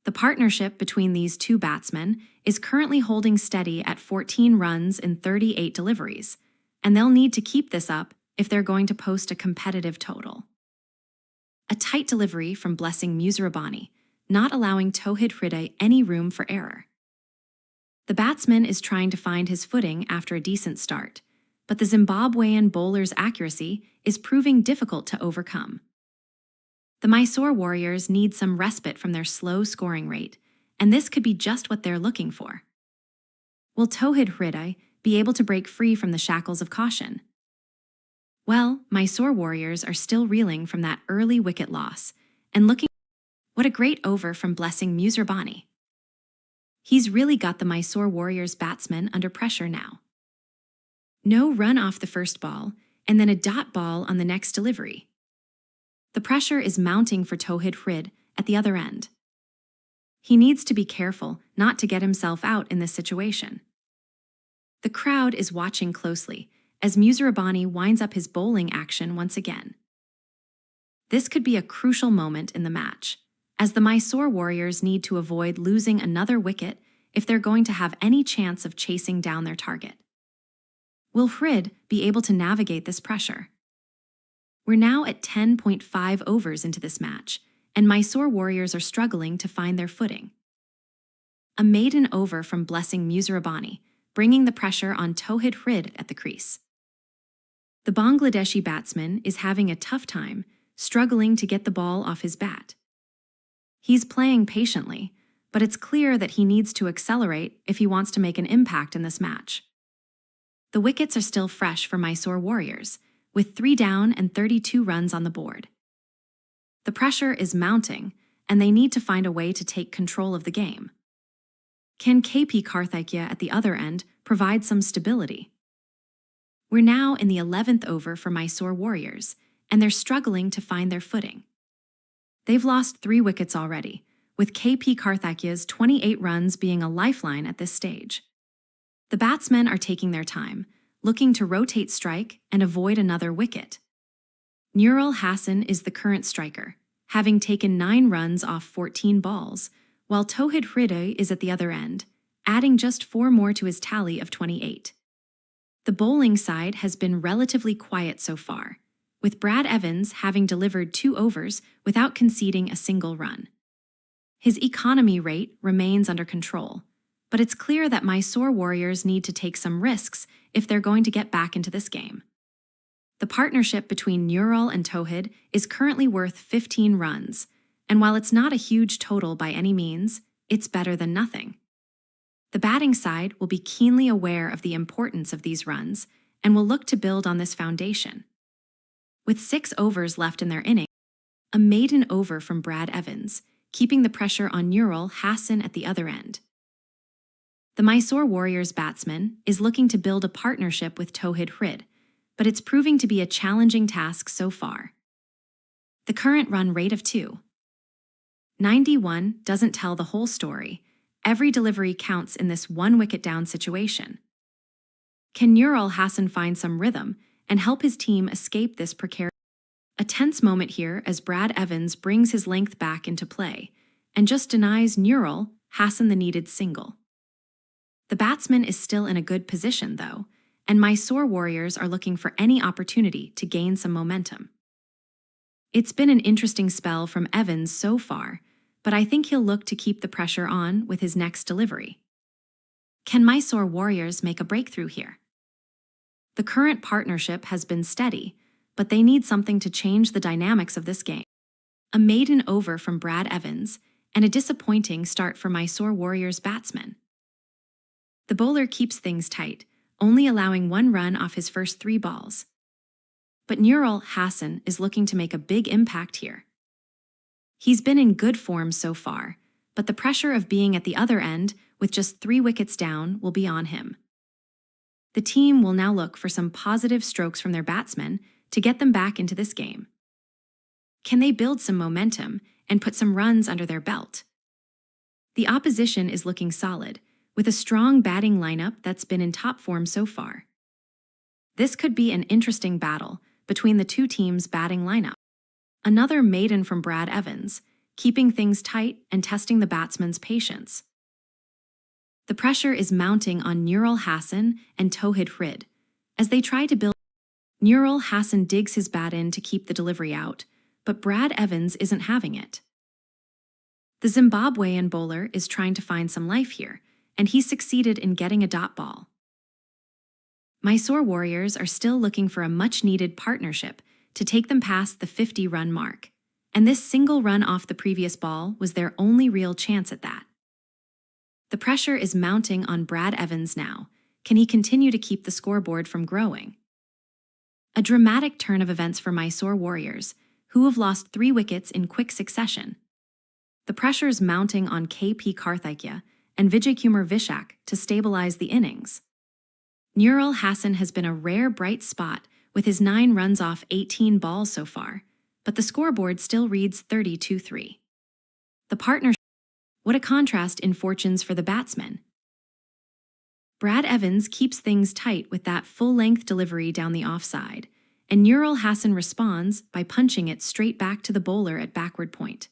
The partnership between these two batsmen is currently holding steady at 14 runs in 38 deliveries, and they'll need to keep this up if they're going to post a competitive total. A tight delivery from Blessing Musirabani, not allowing Towhid Hriday any room for error. The batsman is trying to find his footing after a decent start, but the Zimbabwean bowler's accuracy is proving difficult to overcome. The Mysore Warriors need some respite from their slow scoring rate, and this could be just what they're looking for. Will Towhid Hriday be able to break free from the shackles of caution? Well, Mysore Warriors are still reeling from that early wicket loss and looking. What a great over from Blessing Musirabani. He's really got the Mysore Warriors batsmen under pressure now. No run off the first ball, and then a dot ball on the next delivery. The pressure is mounting for Towhid Hriday at the other end. He needs to be careful not to get himself out in this situation. The crowd is watching closely as Musirabani winds up his bowling action once again. This could be a crucial moment in the match, as the Mysore Warriors need to avoid losing another wicket if they're going to have any chance of chasing down their target. Will Hriday be able to navigate this pressure? We're now at 10.5 overs into this match, and Mysore Warriors are struggling to find their footing. A maiden over from Blessing Musirabani, bringing the pressure on Towhid Hriday at the crease. The Bangladeshi batsman is having a tough time, struggling to get the ball off his bat. He's playing patiently, but it's clear that he needs to accelerate if he wants to make an impact in this match. The wickets are still fresh for Mysore Warriors, with 3 down and 32 runs on the board. The pressure is mounting, and they need to find a way to take control of the game. Can KP Karthikeya at the other end provide some stability? We're now in the 11th over for Mysore Warriors, and they're struggling to find their footing. They've lost 3 wickets already, with KP Karthikeya's 28 runs being a lifeline at this stage. The batsmen are taking their time, looking to rotate strike and avoid another wicket. Nurul Hassan is the current striker, having taken 9 runs off 14 balls, while Towhid Hriday is at the other end, adding just 4 more to his tally of 28. The bowling side has been relatively quiet so far, with Brad Evans having delivered 2 overs without conceding a single run. His economy rate remains under control, but it's clear that Mysore Warriors need to take some risks if they're going to get back into this game. The partnership between Nurul and Towhid is currently worth 15 runs, and while it's not a huge total by any means, it's better than nothing. The batting side will be keenly aware of the importance of these runs and will look to build on this foundation. With 6 overs left in their innings, a maiden over from Brad Evans, keeping the pressure on Nurul Hassan at the other end. The Mysore Warriors batsman is looking to build a partnership with Towhid Hriday, but it's proving to be a challenging task so far. The current run rate of 2.91 doesn't tell the whole story. Every delivery counts in this 1 wicket down situation. Can Nurul Hassan find some rhythm and help his team escape this precarious? A tense moment here as Brad Evans brings his length back into play and just denies Nurul Hassan the needed single. The batsman is still in a good position, though, and Mysore Warriors are looking for any opportunity to gain some momentum. It's been an interesting spell from Evans so far, but I think he'll look to keep the pressure on with his next delivery. Can Mysore Warriors make a breakthrough here? The current partnership has been steady, but they need something to change the dynamics of this game. A maiden over from Brad Evans, and a disappointing start for Mysore Warriors batsmen. The bowler keeps things tight, only allowing 1 run off his first 3 balls. But Nurul Hassan is looking to make a big impact here. He's been in good form so far, but the pressure of being at the other end with just 3 wickets down will be on him. The team will now look for some positive strokes from their batsmen to get them back into this game. Can they build some momentum and put some runs under their belt? The opposition is looking solid, with a strong batting lineup that's been in top form so far. This could be an interesting battle between the two teams' batting lineup. Another maiden from Brad Evans, keeping things tight and testing the batsman's patience. The pressure is mounting on Nurul Hassan and Tauhid Hrid as they try to build. Nurul Hassan digs his bat in to keep the delivery out, but Brad Evans isn't having it. The Zimbabwean bowler is trying to find some life here, and he succeeded in getting a dot ball. Mysore Warriors are still looking for a much-needed partnership to take them past the 50-run mark, and this single run off the previous ball was their only real chance at that. The pressure is mounting on Brad Evans now. Can he continue to keep the scoreboard from growing? A dramatic turn of events for Mysore Warriors, who have lost 3 wickets in quick succession. The pressure's mounting on KP Karthikeya and Vijaykumar Vishak to stabilize the innings. Nurul Hassan has been a rare bright spot with his 9 runs off 18 balls so far, but the scoreboard still reads 32-3. The partnership. What a contrast in fortunes for the batsmen. Brad Evans keeps things tight with that full-length delivery down the offside, and Nurul Hassan responds by punching it straight back to the bowler at backward point.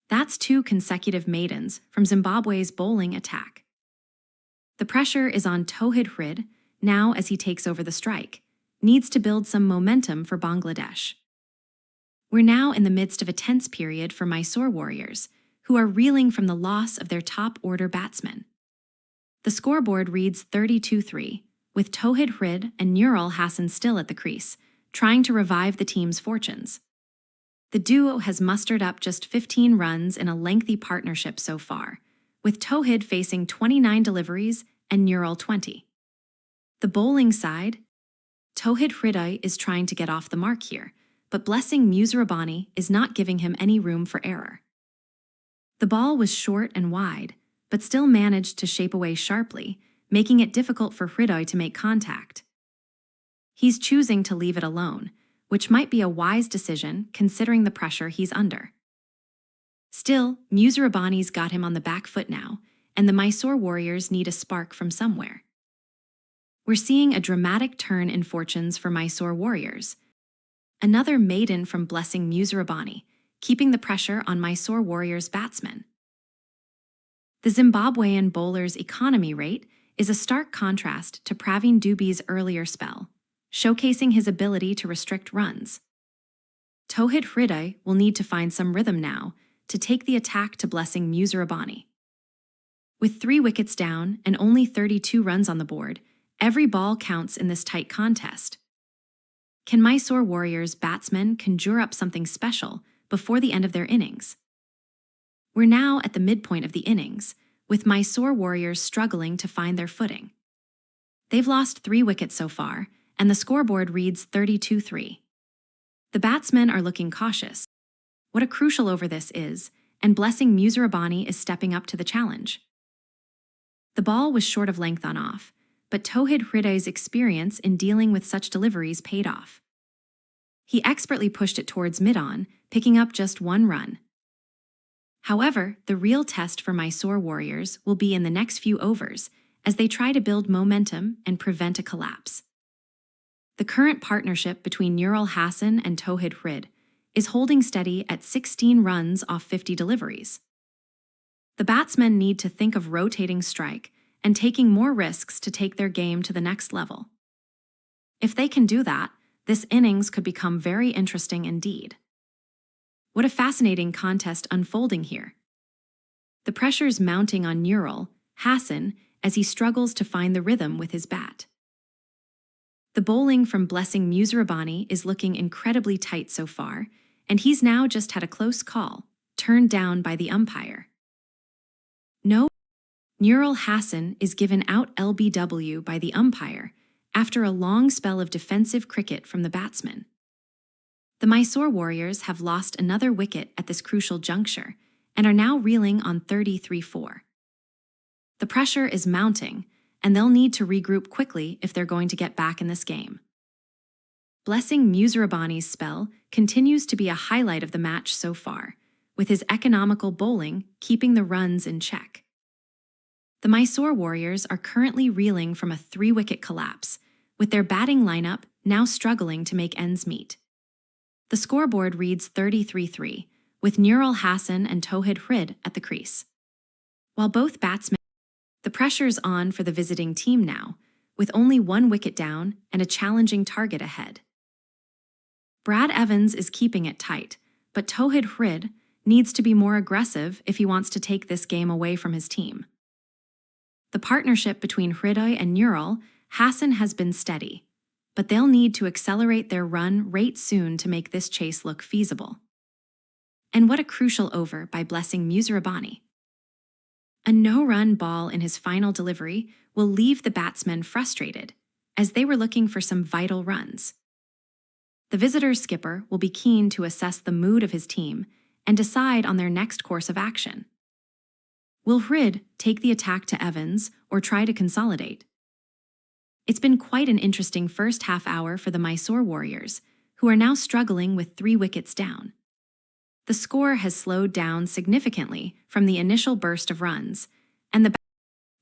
That's 2 consecutive maidens from Zimbabwe's bowling attack. The pressure is on Tauhid Hrid now as he takes over the strike, needs to build some momentum for Bangladesh. We're now in the midst of a tense period for Mysore Warriors, who are reeling from the loss of their top-order batsmen. The scoreboard reads 32-3, with Tauhid Hrid and Nurul Hassan still at the crease, trying to revive the team's fortunes. The duo has mustered up just 15 runs in a lengthy partnership so far, with Tauhid facing 29 deliveries and Nurul 20. The bowling side, Tauhid Hrid is trying to get off the mark here, but Blessing Musirabani is not giving him any room for error. The ball was short and wide, but still managed to shape away sharply, making it difficult for Hrid to make contact. He's choosing to leave it alone, which might be a wise decision considering the pressure he's under. Still, Musirabani's got him on the back foot now, and the Mysore Warriors need a spark from somewhere. We're seeing a dramatic turn in fortunes for Mysore Warriors. Another maiden from Blessing Musirabani, keeping the pressure on Mysore Warriors' batsmen. The Zimbabwean bowler's economy rate is a stark contrast to Praveen Dube's earlier spell, showcasing his ability to restrict runs. Tauhid Hrid will need to find some rhythm now to take the attack to Blessing Musirabani. With 3 wickets down and only 32 runs on the board, every ball counts in this tight contest. Can Mysore Warriors' batsmen conjure up something special before the end of their innings? We're now at the midpoint of the innings, with Mysore Warriors struggling to find their footing. They've lost 3 wickets so far, and the scoreboard reads 32-3. The batsmen are looking cautious. What a crucial over this is, and Blessing Musirabani is stepping up to the challenge. The ball was short of length on off, but Tauhid Hrid's experience in dealing with such deliveries paid off. He expertly pushed it towards mid-on, picking up just 1 run. However, the real test for Mysore Warriors will be in the next few overs as they try to build momentum and prevent a collapse. The current partnership between Nurul Hassan and Tauhid Hrid is holding steady at 16 runs off 50 deliveries. The batsmen need to think of rotating strike and taking more risks to take their game to the next level. If they can do that, this innings could become very interesting indeed. What a fascinating contest unfolding here. The pressure's mounting on Nurul Hassan as he struggles to find the rhythm with his bat. The bowling from Blessing Musirabani is looking incredibly tight so far, and he's now just had a close call, turned down by the umpire. No, Nurul Hassan is given out LBW by the umpire, after a long spell of defensive cricket from the batsman. The Mysore Warriors have lost another wicket at this crucial juncture and are now reeling on 33-4. The pressure is mounting, and they'll need to regroup quickly if they're going to get back in this game. Blessing Musirabani's spell continues to be a highlight of the match so far, with his economical bowling keeping the runs in check. The Mysore Warriors are currently reeling from a 3-wicket collapse, with their batting lineup now struggling to make ends meet. The scoreboard reads 33-3, with Nurul Hassan and Tauhid Hrid at the crease. While both batsmen, the pressure's on for the visiting team now, with only 1 wicket down and a challenging target ahead. Brad Evans is keeping it tight, but Tauhid Hrid needs to be more aggressive if he wants to take this game away from his team. The partnership between Hridoy and Nurul Hassan has been steady, but they'll need to accelerate their run rate soon to make this chase look feasible. And what a crucial over by Blessing Musirabani. A no-run ball in his final delivery will leave the batsmen frustrated, as they were looking for some vital runs. The visitors' skipper will be keen to assess the mood of his team and decide on their next course of action. Will Hrid take the attack to Evans or try to consolidate? It's been quite an interesting first half hour for the Mysore Warriors, who are now struggling with 3 wickets down. The score has slowed down significantly from the initial burst of runs, and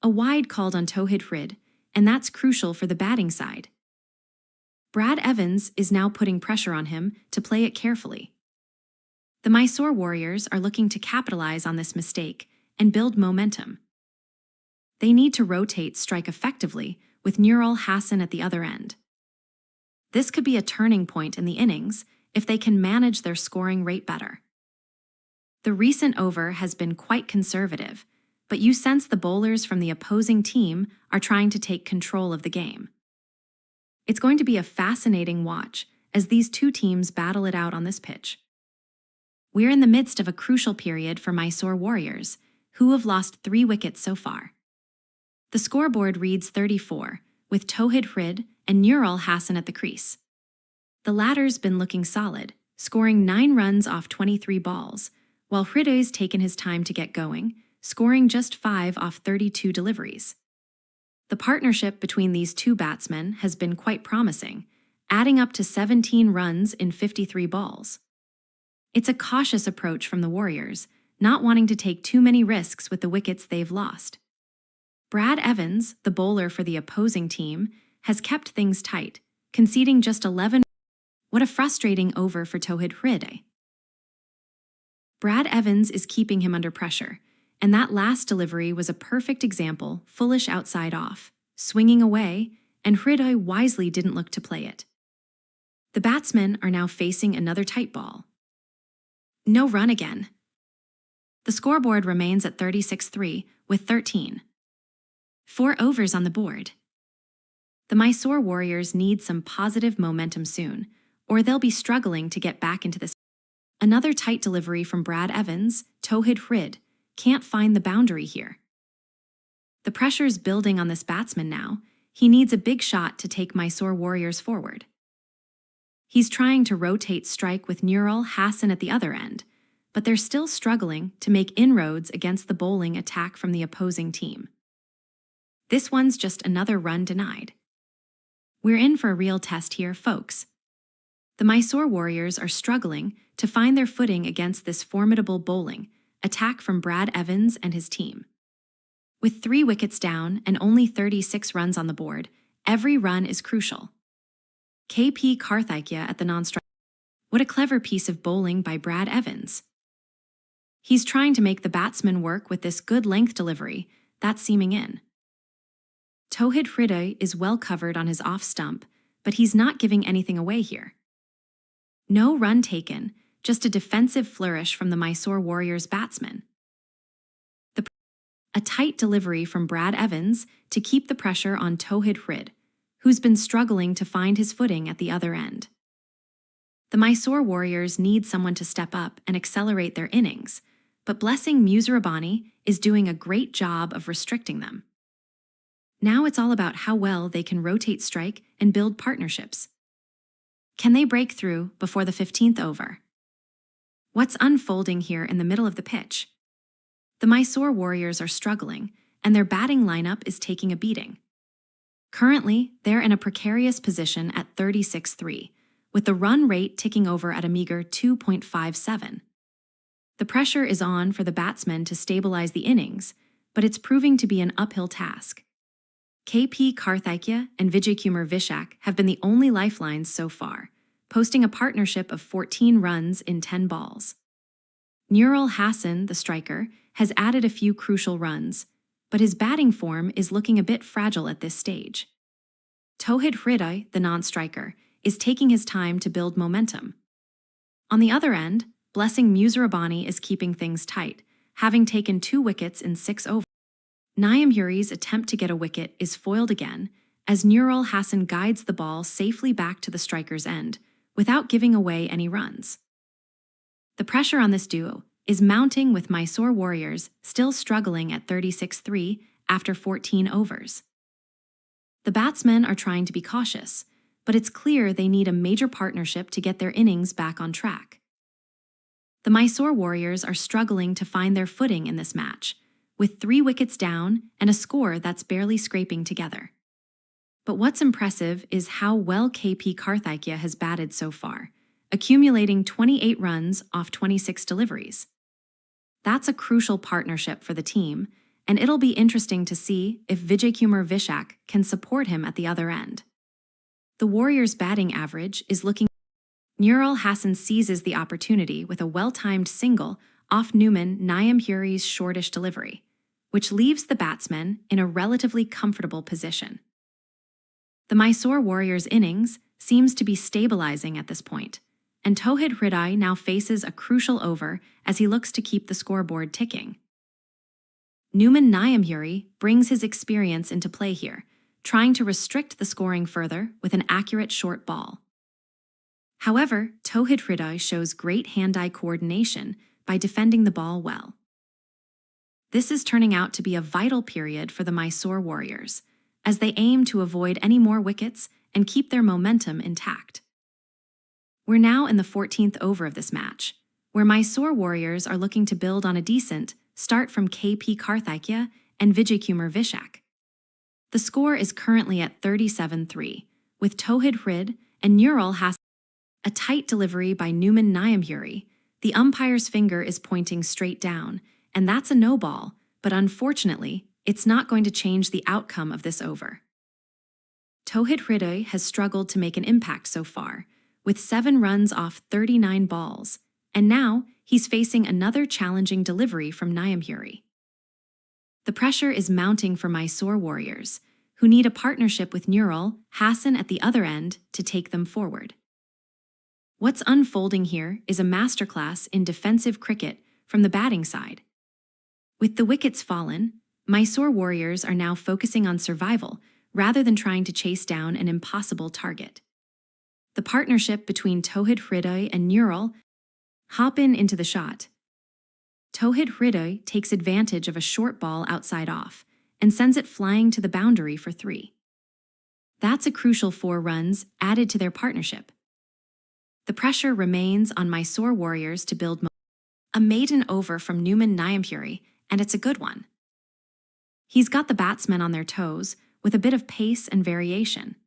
a wide called on Tauhid Hrid, and that's crucial for the batting side. Brad Evans is now putting pressure on him to play it carefully. The Mysore Warriors are looking to capitalize on this mistake and build momentum. They need to rotate strike effectively with Nurul Hassan at the other end. This could be a turning point in the innings if they can manage their scoring rate better. The recent over has been quite conservative, but you sense the bowlers from the opposing team are trying to take control of the game. It's going to be a fascinating watch as these two teams battle it out on this pitch. We're in the midst of a crucial period for Mysore Warriors, who have lost 3 wickets so far. The scoreboard reads 34, with Tauhid Hrid and Nurul Hassan at the crease. The latter's been looking solid, scoring 9 runs off 23 balls, while Hridoy's taken his time to get going, scoring just 5 off 32 deliveries. The partnership between these two batsmen has been quite promising, adding up to 17 runs in 53 balls. It's a cautious approach from the Warriors, not wanting to take too many risks with the wickets they've lost. Brad Evans, the bowler for the opposing team, has kept things tight, conceding just 11. What a frustrating over for Tauhid Hrid. Brad Evans is keeping him under pressure, and that last delivery was a perfect example, foolish outside off, swinging away, and Hridoy wisely didn't look to play it. The batsmen are now facing another tight ball. No run again. The scoreboard remains at 36-3 with 13. 4 overs on the board. The Mysore Warriors need some positive momentum soon, or they'll be struggling to get back into this. Another tight delivery from Brad Evans, Tauhid Hrid, can't find the boundary here. The pressure's building on this batsman now. He needs a big shot to take Mysore Warriors forward. He's trying to rotate strike with Nurul Hassan at the other end, but they're still struggling to make inroads against the bowling attack from the opposing team. This one's just another run denied. We're in for a real test here, folks. The Mysore Warriors are struggling to find their footing against this formidable bowling attack from Brad Evans and his team. With 3 wickets down and only 36 runs on the board, every run is crucial. KP Karthikya at the non-strike. What a clever piece of bowling by Brad Evans. He's trying to make the batsman work with this good length delivery that's seaming in. Tauhid Hrid is well covered on his off stump, but he's not giving anything away here. No run taken, just a defensive flourish from the Mysore Warriors batsman. A tight delivery from Brad Evans to keep the pressure on Tauhid Hrid, who's been struggling to find his footing at the other end. The Mysore Warriors need someone to step up and accelerate their innings, but Blessing Musirabani is doing a great job of restricting them. Now it's all about how well they can rotate strike and build partnerships. Can they break through before the 15th over? What's unfolding here in the middle of the pitch? The Mysore Warriors are struggling, and their batting lineup is taking a beating. Currently, they're in a precarious position at 36-3, with the run rate ticking over at a meager 2.57. The pressure is on for the batsmen to stabilize the innings, but it's proving to be an uphill task. KP Karthikeya and Vijaykumar Vishak have been the only lifelines so far, posting a partnership of 14 runs in 10 balls. Nurul Hassan, the striker, has added a few crucial runs, but his batting form is looking a bit fragile at this stage. Tauhid Hriday, the non-striker, is taking his time to build momentum. On the other end, Blessing Musarabani is keeping things tight, having taken 2 wickets in 6 overs. Naeem Huri's attempt to get a wicket is foiled again, as Nurul Hassan guides the ball safely back to the striker's end, without giving away any runs. The pressure on this duo is mounting, with Mysore Warriors still struggling at 36-3 after 14 overs. The batsmen are trying to be cautious, but it's clear they need a major partnership to get their innings back on track. The Mysore Warriors are struggling to find their footing in this match, with 3 wickets down and a score that's barely scraping together. But what's impressive is how well KP Karthikeya has batted so far, accumulating 28 runs off 26 deliveries. That's a crucial partnership for the team, and it'll be interesting to see if Vijaykumar Vishak can support him at the other end. The Warriors' batting average is looking. Nurul Hassan seizes the opportunity with a well-timed single off Naeem Huri's shortish delivery, which leaves the batsmen in a relatively comfortable position. The Mysore Warriors' innings seems to be stabilizing at this point, and Tauhid Hriday now faces a crucial over as he looks to keep the scoreboard ticking. Naeem Huri brings his experience into play here, trying to restrict the scoring further with an accurate short ball. However, Tauhid Hriday shows great hand-eye coordination by defending the ball well. This is turning out to be a vital period for the Mysore Warriors, as they aim to avoid any more wickets and keep their momentum intact. We're now in the 14th over of this match, where Mysore Warriors are looking to build on a decent start from KP Karthikeya and Vijaykumar Vishak. The score is currently at 37-3, with Tauhid Hriday and Nurul Hassan. A tight delivery by Naeem Huri. The umpire's finger is pointing straight down, and that's a no ball, but unfortunately, it's not going to change the outcome of this over. Tauhid Hriday has struggled to make an impact so far, with 7 runs off 39 balls, and now he's facing another challenging delivery from Naeem Huri. The pressure is mounting for Mysore Warriors, who need a partnership with Nurul Hassan at the other end to take them forward. What's unfolding here is a masterclass in defensive cricket from the batting side. With the wickets fallen, Mysore Warriors are now focusing on survival rather than trying to chase down an impossible target. The partnership between Tauhid Hriday and Nurul hop into the shot. Tauhid Hriday takes advantage of a short ball outside off and sends it flying to the boundary for 3. That's a crucial 4 runs added to their partnership. The pressure remains on Mysore Warriors to build a maiden over from Naeem Huri, and it's a good one. He's got the batsmen on their toes with a bit of pace and variation.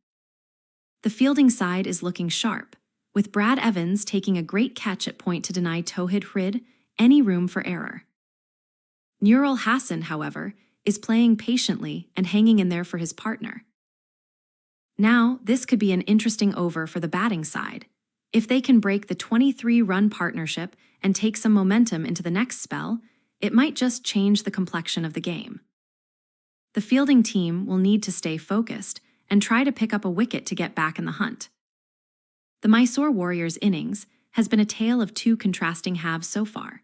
The fielding side is looking sharp, with Brad Evans taking a great catch at point to deny Tauhid Hriday any room for error. Nurul Hassan, however, is playing patiently and hanging in there for his partner. Now, this could be an interesting over for the batting side. If they can break the 23-run partnership and take some momentum into the next spell, it might just change the complexion of the game. The fielding team will need to stay focused and try to pick up a wicket to get back in the hunt. The Mysore Warriors' innings has been a tale of 2 contrasting halves so far.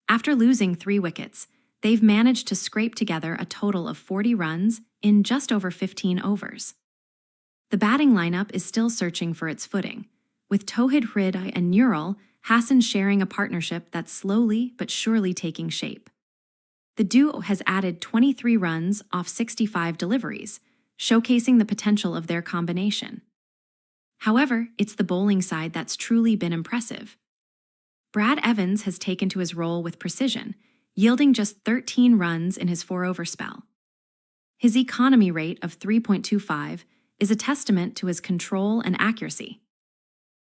After losing 3 wickets, they've managed to scrape together a total of 40 runs in just over 15 overs. The batting lineup is still searching for its footing, with Tauhid Hriday and Nurul Hassan sharing a partnership that's slowly but surely taking shape. The duo has added 23 runs off 65 deliveries, showcasing the potential of their combination. However, it's the bowling side that's truly been impressive. Brad Evans has taken to his role with precision, yielding just 13 runs in his 4-over spell. His economy rate of 3.25 is a testament to his control and accuracy.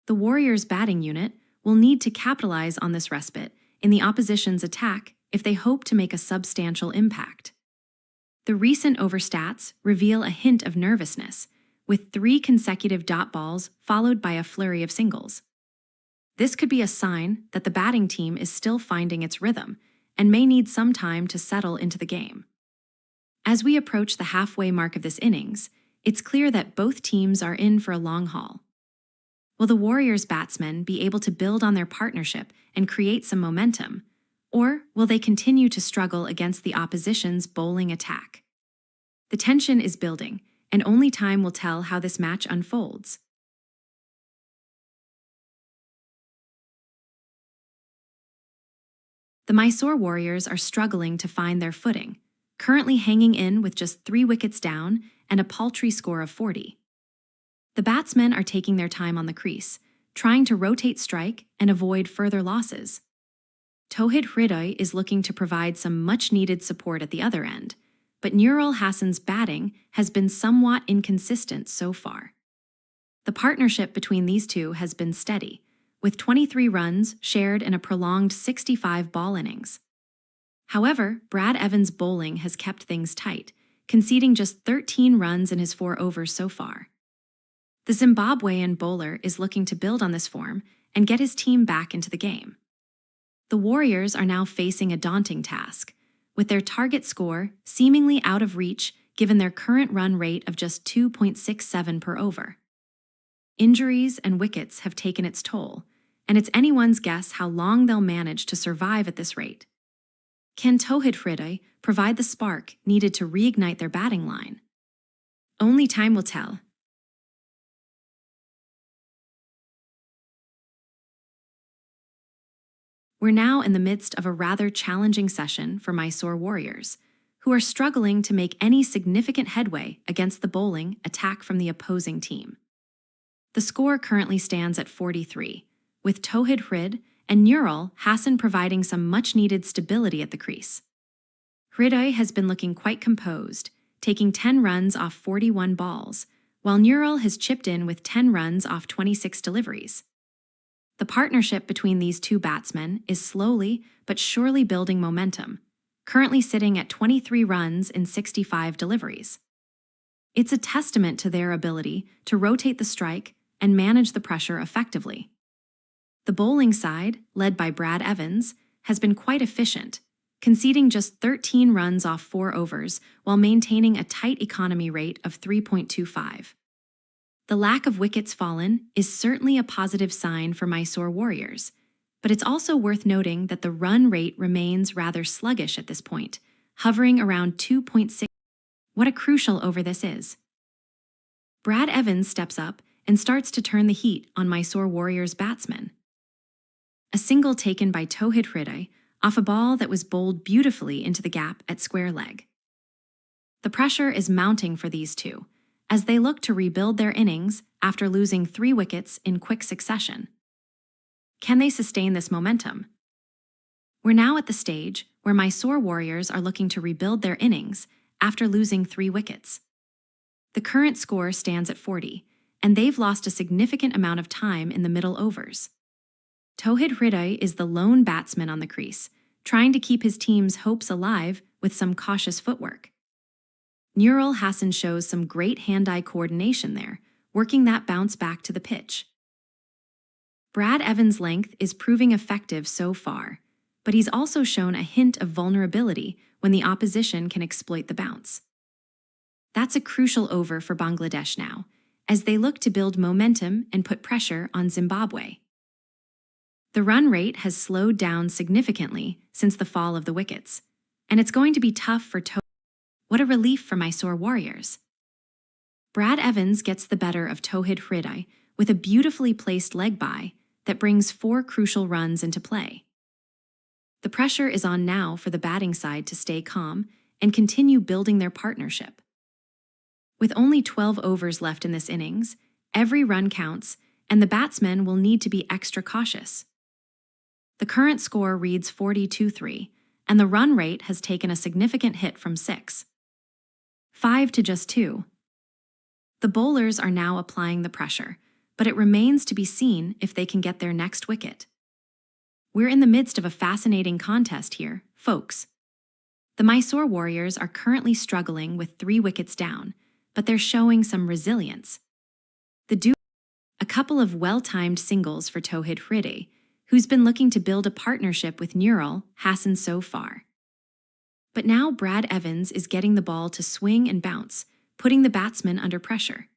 The Warriors' batting unit will need to capitalize on this respite in the opposition's attack if they hope to make a substantial impact. The recent overstats reveal a hint of nervousness, with 3 consecutive dot balls followed by a flurry of singles. This could be a sign that the batting team is still finding its rhythm and may need some time to settle into the game. As we approach the halfway mark of this innings, it's clear that both teams are in for a long haul. Will the Warriors' batsmen be able to build on their partnership and create some momentum, or will they continue to struggle against the opposition's bowling attack? The tension is building, and only time will tell how this match unfolds. The Mysore Warriors are struggling to find their footing, currently hanging in with just 3 wickets down and a paltry score of 40. The batsmen are taking their time on the crease, trying to rotate strike and avoid further losses. Tauhid Hridoy is looking to provide some much-needed support at the other end, but Nurul Hassan's batting has been somewhat inconsistent so far. The partnership between these two has been steady, with 23 runs shared in a prolonged 65-ball innings. However, Brad Evans' bowling has kept things tight, conceding just 13 runs in his 4 overs so far. The Zimbabwean bowler is looking to build on this form and get his team back into the game. The Warriors are now facing a daunting task, with their target score seemingly out of reach given their current run rate of just 2.67 per over. Injuries and wickets have taken its toll, and it's anyone's guess how long they'll manage to survive at this rate. Can Tauhid Hridoy provide the spark needed to reignite their batting line? Only time will tell. We're now in the midst of a rather challenging session for Mysore Warriors, who are struggling to make any significant headway against the bowling attack from the opposing team. The score currently stands at 43, with Tauhid Hrid and Nurul Hassan providing some much-needed stability at the crease. Hridoy has been looking quite composed, taking 10 runs off 41 balls, while Nurul has chipped in with 10 runs off 26 deliveries. The partnership between these two batsmen is slowly but surely building momentum, currently sitting at 23 runs in 65 deliveries. It's a testament to their ability to rotate the strike and manage the pressure effectively. The bowling side, led by Brad Evans, has been quite efficient, conceding just 13 runs off 4 overs while maintaining a tight economy rate of 3.25. The lack of wickets fallen is certainly a positive sign for Mysore Warriors, but it's also worth noting that the run rate remains rather sluggish at this point, hovering around 2.6. What a crucial over this is. Brad Evans steps up and starts to turn the heat on Mysore Warriors batsmen. A single taken by Tauhid Hridoy off a ball that was bowled beautifully into the gap at square leg. The pressure is mounting for these two, as they look to rebuild their innings after losing 3 wickets in quick succession. Can they sustain this momentum? We're now at the stage where Mysore Warriors are looking to rebuild their innings after losing 3 wickets. The current score stands at 40, and they've lost a significant amount of time in the middle overs. Tauhid Hridoy is the lone batsman on the crease, trying to keep his team's hopes alive with some cautious footwork. Nurul Hassan shows some great hand-eye coordination there, working that bounce back to the pitch. Brad Evans' length is proving effective so far, but he's also shown a hint of vulnerability when the opposition can exploit the bounce. That's a crucial over for Bangladesh now, as they look to build momentum and put pressure on Zimbabwe. The run rate has slowed down significantly since the fall of the wickets, and it's going to be tough for What a relief for Mysore Warriors. Brad Evans gets the better of Tauhid Hridoy with a beautifully placed leg bye that brings 4 crucial runs into play. The pressure is on now for the batting side to stay calm and continue building their partnership. With only 12 overs left in this innings, every run counts, and the batsmen will need to be extra cautious. The current score reads 42-3, and the run rate has taken a significant hit from 6.5 to just 2. The bowlers are now applying the pressure, but it remains to be seen if they can get their next wicket. We're in the midst of a fascinating contest here, folks. The Mysore Warriors are currently struggling with 3 wickets down, but they're showing some resilience. A couple of well-timed singles for Tauhid Hriday, who's been looking to build a partnership with Nurul Hassan so far. But now Brad Evans is getting the ball to swing and bounce, putting the batsman under pressure.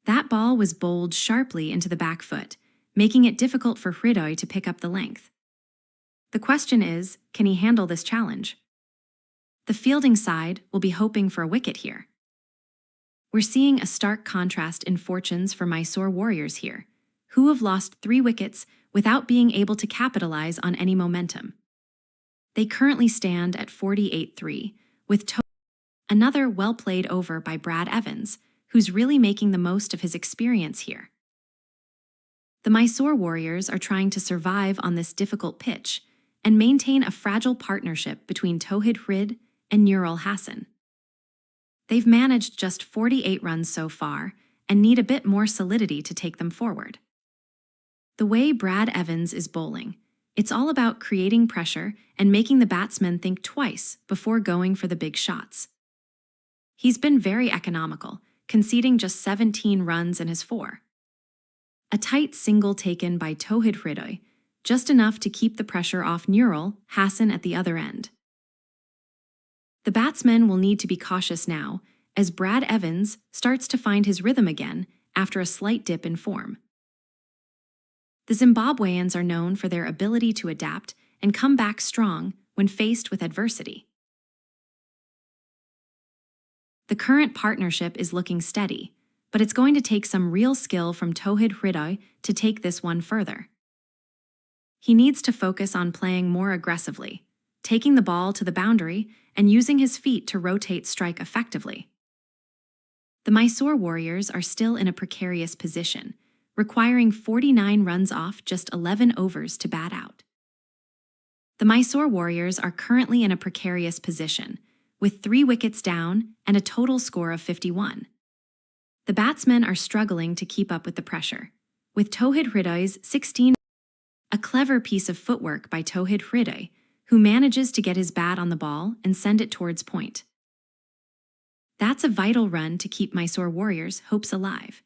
That ball was bowled sharply into the back foot, making it difficult for Hriday to pick up the length. The question is, can he handle this challenge? The fielding side will be hoping for a wicket here. We're seeing a stark contrast in fortunes for Mysore Warriors here, who have lost 3 wickets without being able to capitalize on any momentum. They currently stand at 48-3, with another well-played over by Brad Evans, who's really making the most of his experience here. The Mysore Warriors are trying to survive on this difficult pitch and maintain a fragile partnership between Tauhid Hrid and Nurul Hassan. They've managed just 48 runs so far and need a bit more solidity to take them forward. The way Brad Evans is bowling, it's all about creating pressure and making the batsmen think twice before going for the big shots. He's been very economical, conceding just 17 runs in his 4. A tight single taken by Tauhid Hriday, just enough to keep the pressure off Nurul Hassan at the other end. The batsmen will need to be cautious now as Brad Evans starts to find his rhythm again after a slight dip in form. The Zimbabweans are known for their ability to adapt and come back strong when faced with adversity. The current partnership is looking steady, but it's going to take some real skill from Tauhid Hriday to take this one further. He needs to focus on playing more aggressively, taking the ball to the boundary and using his feet to rotate strike effectively. The Mysore Warriors are still in a precarious position, requiring 49 runs off just 11 overs to bat out. The Mysore Warriors are currently in a precarious position, with 3 wickets down and a total score of 51. The batsmen are struggling to keep up with the pressure, with Tauhid Hriday's 16. A clever piece of footwork by Tauhid Hriday, who manages to get his bat on the ball and send it towards point. That's a vital run to keep Mysore Warriors' hopes alive.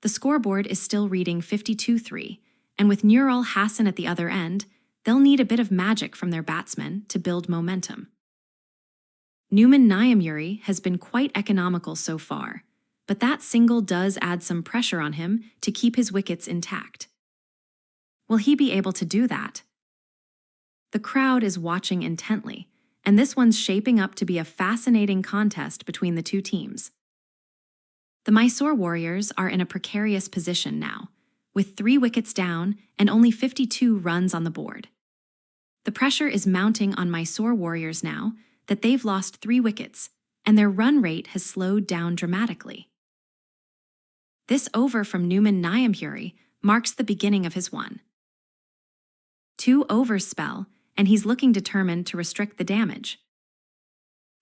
The scoreboard is still reading 52-3, and with Nurul Hassan at the other end, they'll need a bit of magic from their batsmen to build momentum. Numan Nyamuri has been quite economical so far, but that single does add some pressure on him to keep his wickets intact. Will he be able to do that? The crowd is watching intently, and this one's shaping up to be a fascinating contest between the two teams. The Mysore Warriors are in a precarious position now, with 3 wickets down and only 52 runs on the board. The pressure is mounting on Mysore Warriors now that they've lost 3 wickets, and their run rate has slowed down dramatically. This over from Numan Nyamuri marks the beginning of his 1-2 overs spell, and he's looking determined to restrict the damage.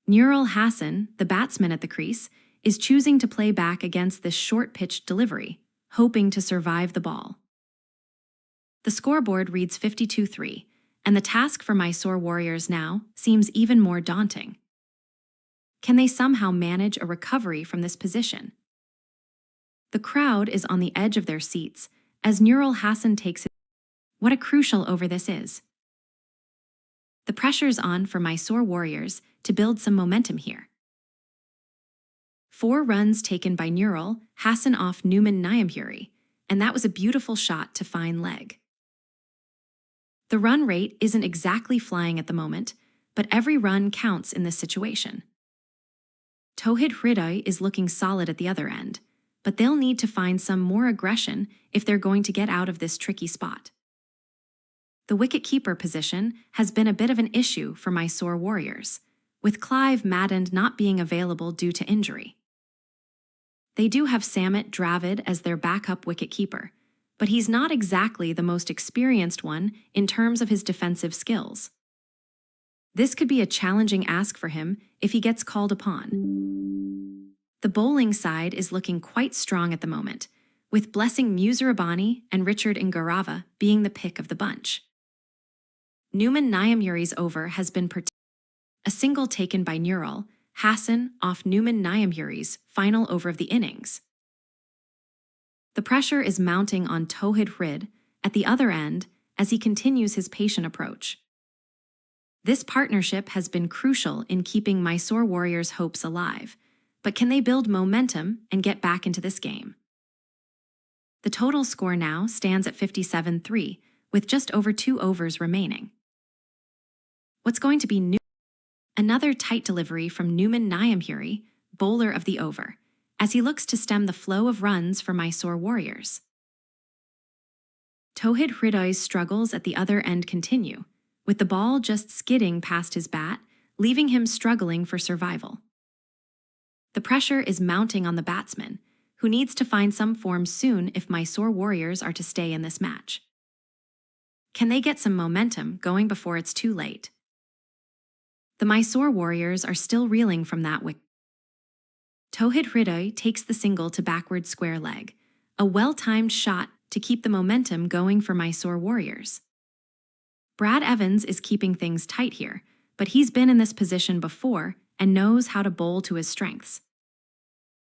Nurul Hassan, the batsman at the crease, is choosing to play back against this short-pitched delivery, hoping to survive the ball. The scoreboard reads 52-3, and the task for Mysore Warriors now seems even more daunting. Can they somehow manage a recovery from this position? The crowd is on the edge of their seats as Nurul Hassan takes it. What a crucial over this is. The pressure's on for Mysore Warriors to build some momentum here. 4 runs taken by Nurul Hassan off Numan Nyamuri, and that was a beautiful shot to fine leg. The run rate isn't exactly flying at the moment, but every run counts in this situation. Tauhid Hriday is looking solid at the other end, but they'll need to find some more aggression if they're going to get out of this tricky spot. The wicket-keeper position has been a bit of an issue for Mysore Warriors, with Clive Madden not being available due to injury. They do have Samit Dravid as their backup wicket-keeper, but he's not exactly the most experienced one in terms of his defensive skills. This could be a challenging ask for him if he gets called upon. The bowling side is looking quite strong at the moment, with Blessing Musirabani and Richard Ingarava being the pick of the bunch. Numan Nyamuri's over has been a single taken by Neural Hassan off Numan Nyamuri's final over of the innings. The pressure is mounting on Tauhid Hrid at the other end as he continues his patient approach. This partnership has been crucial in keeping Mysore Warriors' hopes alive, but can they build momentum and get back into this game? The total score now stands at 57-3, with just over 2 overs remaining. What's going to be new? Another tight delivery from Numan Nyamuri, bowler of the over, as he looks to stem the flow of runs for Mysore Warriors. Tauhid Hriday's struggles at the other end continue, with the ball just skidding past his bat, leaving him struggling for survival. The pressure is mounting on the batsman, who needs to find some form soon if Mysore Warriors are to stay in this match. Can they get some momentum going before it's too late? The Mysore Warriors are still reeling from that wicket. Tauhid Hriday takes the single to backward square leg, a well-timed shot to keep the momentum going for Mysore Warriors. Brad Evans is keeping things tight here, but he's been in this position before and knows how to bowl to his strengths.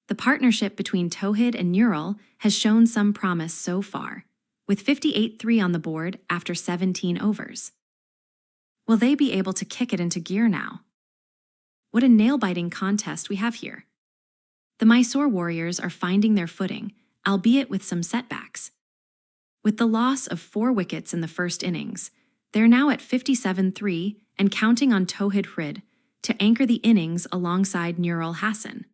The partnership between Tauhid and Neural has shown some promise so far, with 58-3 on the board after 17 overs. Will they be able to kick it into gear now? What a nail-biting contest we have here. The Mysore Warriors are finding their footing, albeit with some setbacks. With the loss of 4 wickets in the first innings, they're now at 57-3 and counting on Tauhid Hrid to anchor the innings alongside Neural Hassan.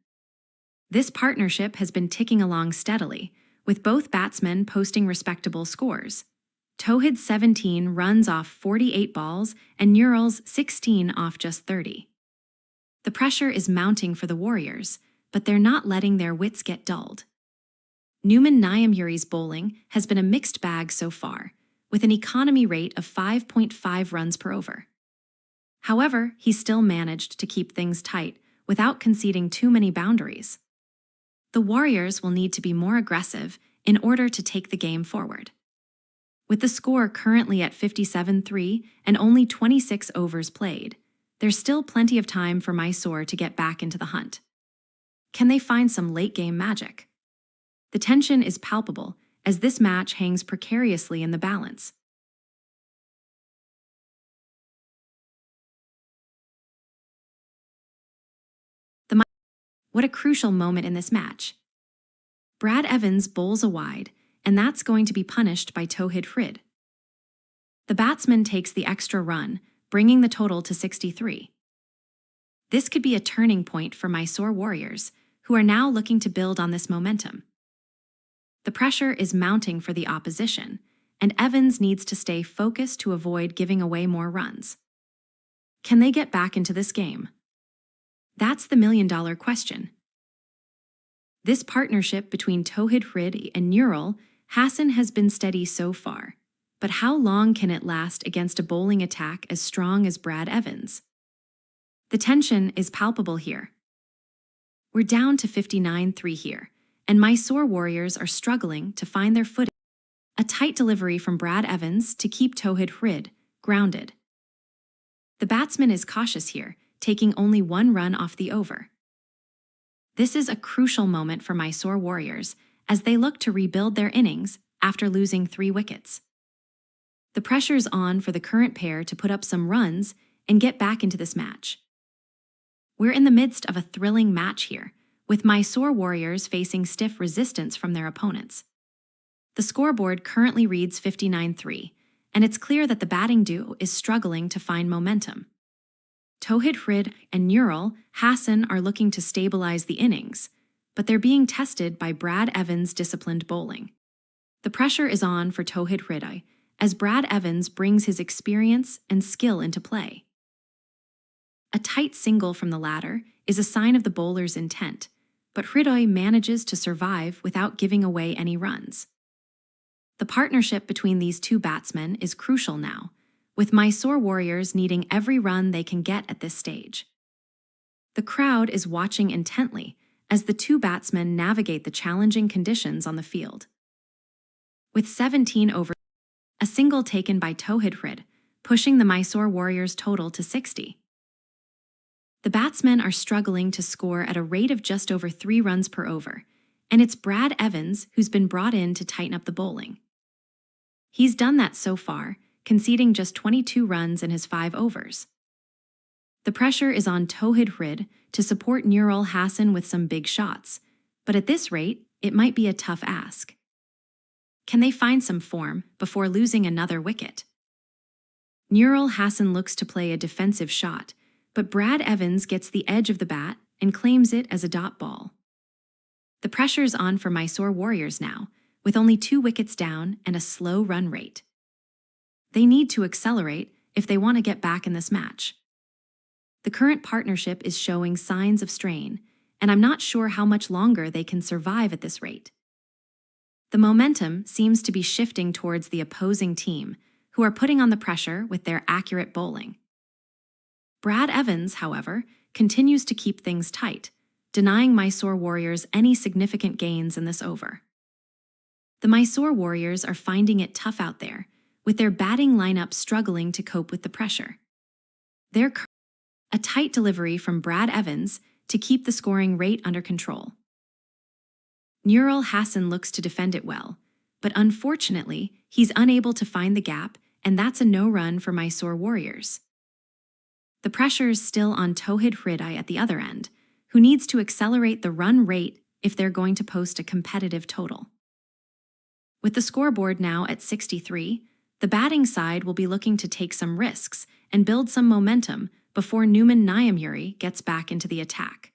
This partnership has been ticking along steadily, with both batsmen posting respectable scores. Tauhid's 17 runs off 48 balls and Neural's 16 off just 30. The pressure is mounting for the Warriors, but they're not letting their wits get dulled. Numan Nyamuri's bowling has been a mixed bag so far, with an economy rate of 5.5 runs per over. However, he still managed to keep things tight without conceding too many boundaries. The Warriors will need to be more aggressive in order to take the game forward. With the score currently at 57-3 and only 26 overs played, there's still plenty of time for Mysore to get back into the hunt. Can they find some late-game magic? The tension is palpable as this match hangs precariously in the balance. What a crucial moment in this match. Brad Evans bowls a wide, and that's going to be punished by Tauhid Hrid. The batsman takes the extra run, bringing the total to 63. This could be a turning point for Mysore Warriors, who are now looking to build on this momentum. The pressure is mounting for the opposition, and Evans needs to stay focused to avoid giving away more runs. Can they get back into this game? That's the million-dollar question. This partnership between Tauhid Hrid and Neural Hassan has been steady so far, but how long can it last against a bowling attack as strong as Brad Evans? The tension is palpable here. We're down to 59-3 here, and Mysore Warriors are struggling to find their footing. A tight delivery from Brad Evans to keep Tauhid Hrid grounded. The batsman is cautious here, taking only 1 run off the over. This is a crucial moment for Mysore Warriors as they look to rebuild their innings after losing 3 wickets. The pressure's on for the current pair to put up some runs and get back into this match. We're in the midst of a thrilling match here, with Mysore Warriors facing stiff resistance from their opponents. The scoreboard currently reads 59-3, and it's clear that the batting duo is struggling to find momentum. Tauhid Hrid and Neural Hassan are looking to stabilize the innings, but they're being tested by Brad Evans' disciplined bowling. The pressure is on for Tauhid Hrid as Brad Evans brings his experience and skill into play. A tight single from the ladder is a sign of the bowler's intent, but Hridoy manages to survive without giving away any runs. The partnership between these two batsmen is crucial now, with Mysore Warriors needing every run they can get at this stage. The crowd is watching intently as the two batsmen navigate the challenging conditions on the field. With 17 overs, a single taken by Towhid Hrid, pushing the Mysore Warriors' total to 60. The batsmen are struggling to score at a rate of just over 3 runs per over, and it's Brad Evans who's been brought in to tighten up the bowling. He's done that so far, conceding just 22 runs in his 5 overs. The pressure is on Towhid Hrid to support Nurul Hassan with some big shots, but at this rate, it might be a tough ask. Can they find some form before losing another wicket? Nurul Hassan looks to play a defensive shot, but Brad Evans gets the edge of the bat and claims it as a dot ball. The pressure's on for Mysore Warriors now, with only 2 wickets down and a slow run rate. They need to accelerate if they want to get back in this match. The current partnership is showing signs of strain, and I'm not sure how much longer they can survive at this rate. The momentum seems to be shifting towards the opposing team, who are putting on the pressure with their accurate bowling. Brad Evans, however, continues to keep things tight, denying Mysore Warriors any significant gains in this over. The Mysore Warriors are finding it tough out there, with their batting lineup struggling to cope with the pressure. A tight delivery from Brad Evans to keep the scoring rate under control. Nurul Hassan looks to defend it well, but unfortunately, he's unable to find the gap, and that's a no-run for Mysore Warriors. The pressure's still on Towhid Hrid at the other end, who needs to accelerate the run rate if they're going to post a competitive total. With the scoreboard now at 63, the batting side will be looking to take some risks and build some momentum before Numan Nyamuri gets back into the attack.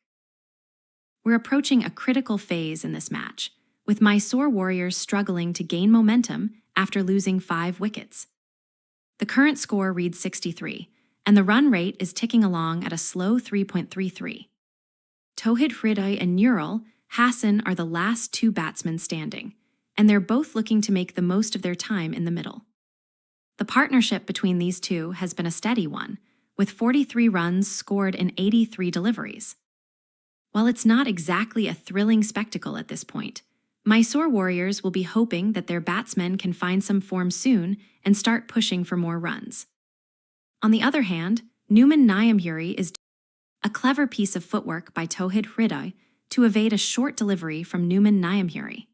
We're approaching a critical phase in this match, with Mysore Warriors struggling to gain momentum after losing 5 wickets. The current score reads 63, and the run rate is ticking along at a slow 3.33. Towhid Hrid and Nurul Hassan are the last 2 batsmen standing, and they're both looking to make the most of their time in the middle. The partnership between these two has been a steady one, with 43 runs scored in 83 deliveries. While it's not exactly a thrilling spectacle at this point, Mysore Warriors will be hoping that their batsmen can find some form soon and start pushing for more runs. On the other hand, Numan Nyamuri is a clever piece of footwork by Towhid Hrid to evade a short delivery from Numan Nyamuri.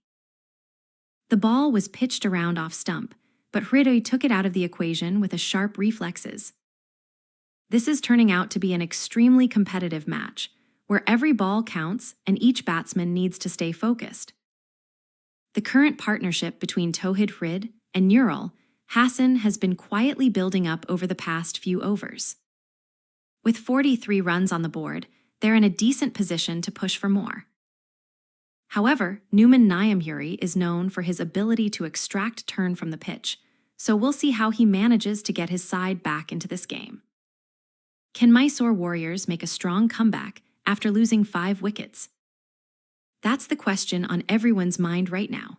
The ball was pitched around off stump, but Hrid took it out of the equation with a sharp reflexes. This is turning out to be an extremely competitive match, where every ball counts and each batsman needs to stay focused. The current partnership between Towhid Hrid and Nurul Hassan has been quietly building up over the past few overs. With 43 runs on the board, they're in a decent position to push for more. However, Numan Nyamuri is known for his ability to extract turn from the pitch, so we'll see how he manages to get his side back into this game. Can Mysore Warriors make a strong comeback after losing 5 wickets? That's the question on everyone's mind right now.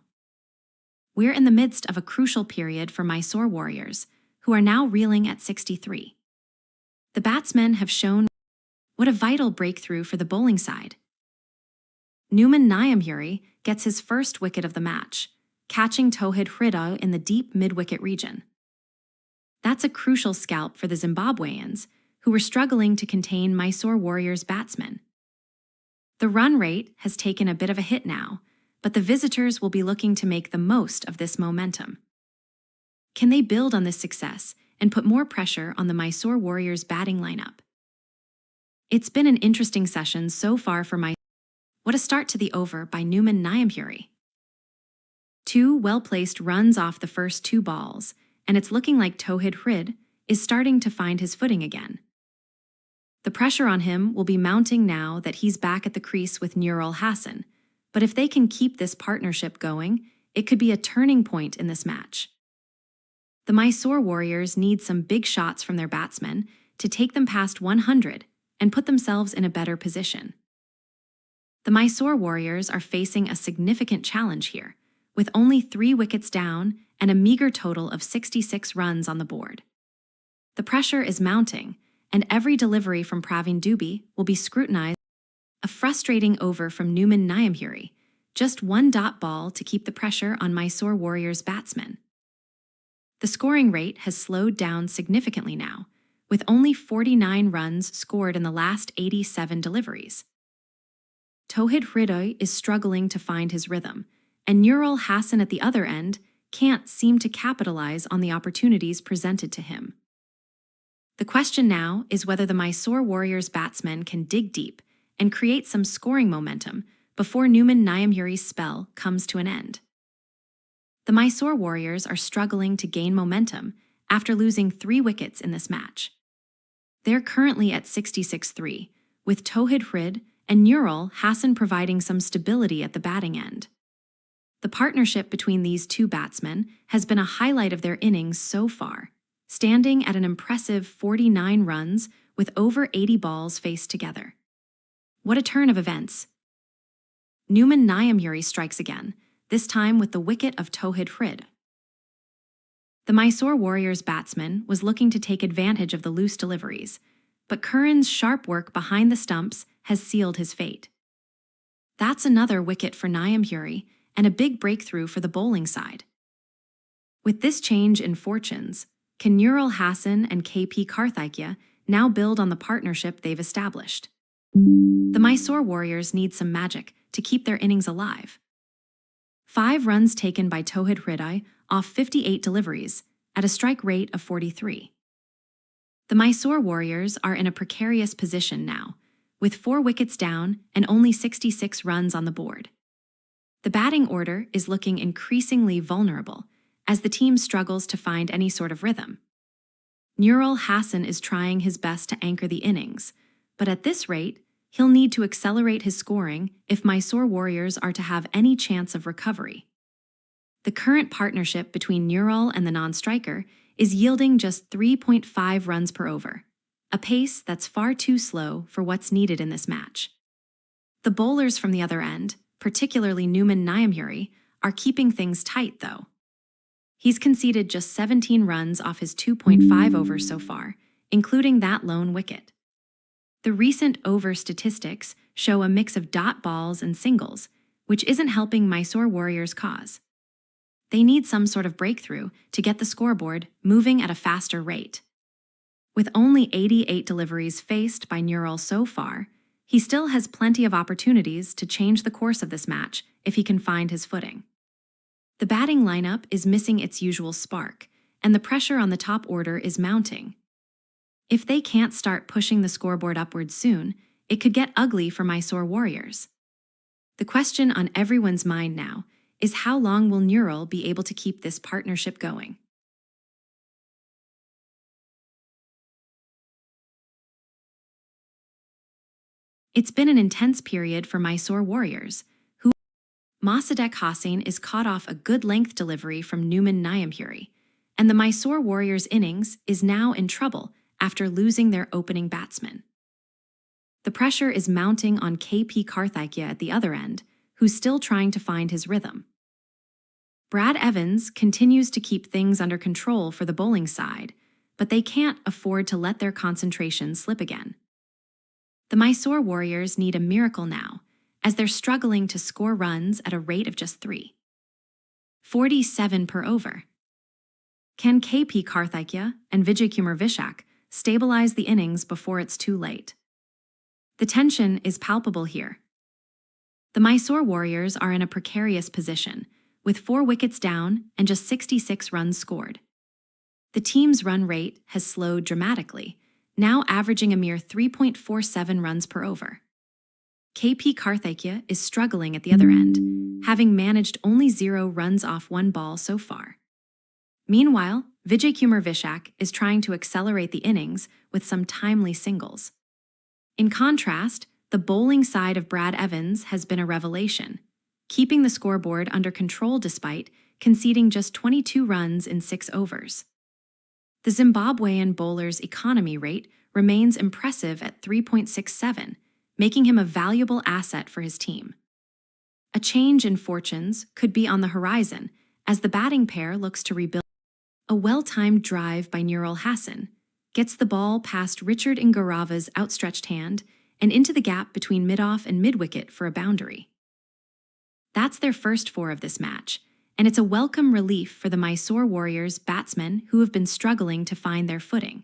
We're in the midst of a crucial period for Mysore Warriors, who are now reeling at 63. The batsmen have shown what a vital breakthrough for the bowling side. Numan Nyamuri gets his first wicket of the match, catching Towhid Hrid in the deep mid-wicket region. That's a crucial scalp for the Zimbabweans, who were struggling to contain Mysore Warriors' batsmen. The run rate has taken a bit of a hit now, but the visitors will be looking to make the most of this momentum. Can they build on this success and put more pressure on the Mysore Warriors' batting lineup? It's been an interesting session so far for Mysore. What a start to the over by Numan Nyamuri. 2 well-placed runs off the first 2 balls, and it's looking like Towhid Hrid is starting to find his footing again. The pressure on him will be mounting now that he's back at the crease with Nurul Hassan, but if they can keep this partnership going, it could be a turning point in this match. The Mysore Warriors need some big shots from their batsmen to take them past 100 and put themselves in a better position. The Mysore Warriors are facing a significant challenge here, with only 3 wickets down and a meager total of 66 runs on the board. The pressure is mounting, and every delivery from Praveen Dubey will be scrutinized. A frustrating over from Numan Nyamburi, just one dot ball to keep the pressure on Mysore Warriors batsmen. The scoring rate has slowed down significantly now, with only 49 runs scored in the last 87 deliveries. Tauhid Hridoy is struggling to find his rhythm, and Nurul Hassan at the other end can't seem to capitalize on the opportunities presented to him. The question now is whether the Mysore Warriors batsmen can dig deep and create some scoring momentum before Numan Nyamburi's spell comes to an end. The Mysore Warriors are struggling to gain momentum after losing 3 wickets in this match. They're currently at 66-3, with Tauhid Hrid and Nurul Hassan providing some stability at the batting end. The partnership between these two batsmen has been a highlight of their innings so far, standing at an impressive 49 runs with over 80 balls faced together. What a turn of events! Numan Nyamburi strikes again, this time with the wicket of Tauhid Hrid. The Mysore Warriors batsman was looking to take advantage of the loose deliveries, but Curran's sharp work behind the stumps has sealed his fate. That's another wicket for Nyamburi and a big breakthrough for the bowling side. With this change in fortunes, can Nurul Hassan and KP Karthikeya now build on the partnership they've established? The Mysore Warriors need some magic to keep their innings alive. 5 runs taken by Tauhid Hridoy off 58 deliveries at a strike rate of 43. The Mysore Warriors are in a precarious position now, with 4 wickets down and only 66 runs on the board. The batting order is looking increasingly vulnerable as the team struggles to find any sort of rhythm. Nurul Hassan is trying his best to anchor the innings, but at this rate, he'll need to accelerate his scoring if Mysore Warriors are to have any chance of recovery. The current partnership between Nurul and the non-striker is yielding just 3.5 runs per over, a pace that's far too slow for what's needed in this match. The bowlers from the other end, particularly Numan Nyamburi, are keeping things tight, though. He's conceded just 17 runs off his 2.5 overs so far, including that lone wicket. The recent over statistics show a mix of dot balls and singles, which isn't helping Mysore Warriors' cause. They need some sort of breakthrough to get the scoreboard moving at a faster rate. With only 88 deliveries faced by Nurul so far, he still has plenty of opportunities to change the course of this match if he can find his footing. The batting lineup is missing its usual spark, and the pressure on the top order is mounting. If they can't start pushing the scoreboard upwards soon, it could get ugly for Mysore Warriors. The question on everyone's mind now is how long will Nurul be able to keep this partnership going? It's been an intense period for Mysore Warriors, who Mossadegh Hossain is caught off a good length delivery from Numan Nyamburi, and the Mysore Warriors' innings is now in trouble after losing their opening batsman. The pressure is mounting on KP Karthikeya at the other end, who's still trying to find his rhythm. Brad Evans continues to keep things under control for the bowling side, but they can't afford to let their concentration slip again. The Mysore Warriors need a miracle now, as they're struggling to score runs at a rate of just 3.47 per over. Can KP Karthikeya and Vijaykumar Vishak stabilize the innings before it's too late? The tension is palpable here. The Mysore Warriors are in a precarious position, with 4 wickets down and just 66 runs scored. The team's run rate has slowed dramatically, now averaging a mere 3.47 runs per over. KP Karthikeya is struggling at the other end, having managed only 0 runs off 1 ball so far. Meanwhile, Vijaykumar Vishak is trying to accelerate the innings with some timely singles. In contrast, the bowling side of Brad Evans has been a revelation, keeping the scoreboard under control despite conceding just 22 runs in 6 overs. The Zimbabwean bowler's economy rate remains impressive at 3.67, making him a valuable asset for his team. A change in fortunes could be on the horizon as the batting pair looks to rebuild. A well-timed drive by Nurul Hassan gets the ball past Richard Ngarava's outstretched hand and into the gap between mid-off and mid-wicket for a boundary. That's their first four of this match, and it's a welcome relief for the Mysore Warriors batsmen who have been struggling to find their footing.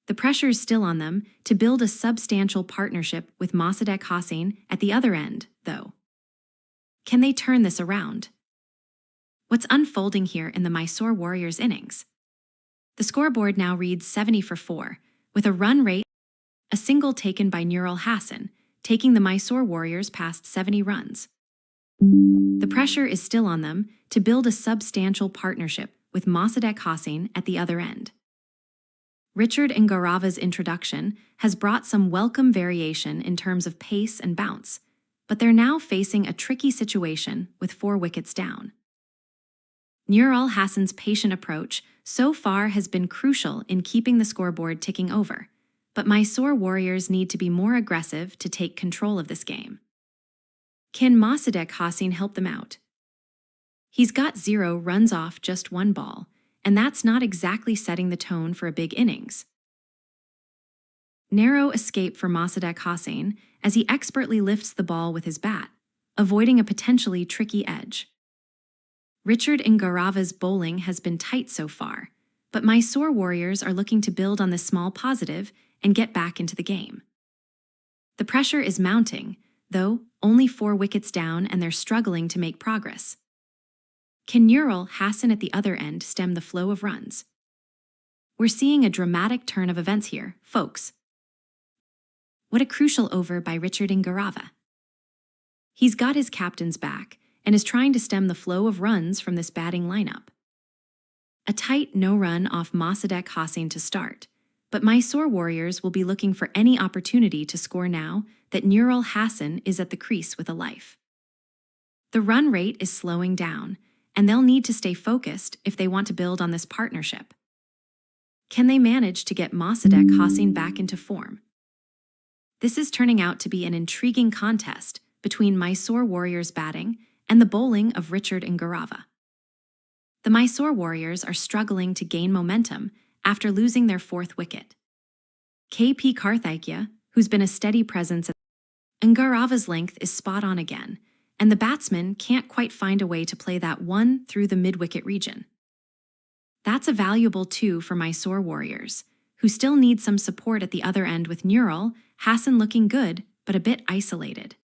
The pressure is still on them to build a substantial partnership with Mossadegh Hossain at the other end, though. Can they turn this around? What's unfolding here in the Mysore Warriors innings? The scoreboard now reads 70 for 4, with a run rate, a single taken by Nurul Hassan, taking the Mysore Warriors past 70 runs. The pressure is still on them to build a substantial partnership with Mossadegh Hossain at the other end. Richard Ngarava's introduction has brought some welcome variation in terms of pace and bounce, but they're now facing a tricky situation with 4 wickets down. Nurul Hassan's patient approach so far has been crucial in keeping the scoreboard ticking over, but Mysore Warriors need to be more aggressive to take control of this game. Can Mossadegh Hossain help them out? He's got 0 runs off just 1 ball, and that's not exactly setting the tone for a big innings. Narrow escape for Mossadegh Hossain as he expertly lifts the ball with his bat, avoiding a potentially tricky edge. Richard Ngarava's bowling has been tight so far, but Mysore Warriors are looking to build on this small positive and get back into the game. The pressure is mounting, though only 4 wickets down and they're struggling to make progress. Can Nurul Hassan at the other end stem the flow of runs? We're seeing a dramatic turn of events here, folks. What a crucial over by Richard Ngarava. He's got his captain's back and is trying to stem the flow of runs from this batting lineup. A tight no-run off Mossadegh Hossain to start, but Mysore Warriors will be looking for any opportunity to score now that Nurul Hassan is at the crease with a life. The run rate is slowing down, and they'll need to stay focused if they want to build on this partnership. Can they manage to get Mossadegh Hossain back into form? This is turning out to be an intriguing contest between Mysore Warriors batting and the bowling of Richard Ngarava. The Mysore Warriors are struggling to gain momentum after losing their 4th wicket. KP Karthikeya, who's been a steady presence at Ngarava's length, is spot on again, and the batsman can't quite find a way to play that one through the mid-wicket region. That's a valuable 2 for Mysore Warriors, who still need some support at the other end with Nurul Hassan looking good but a bit isolated.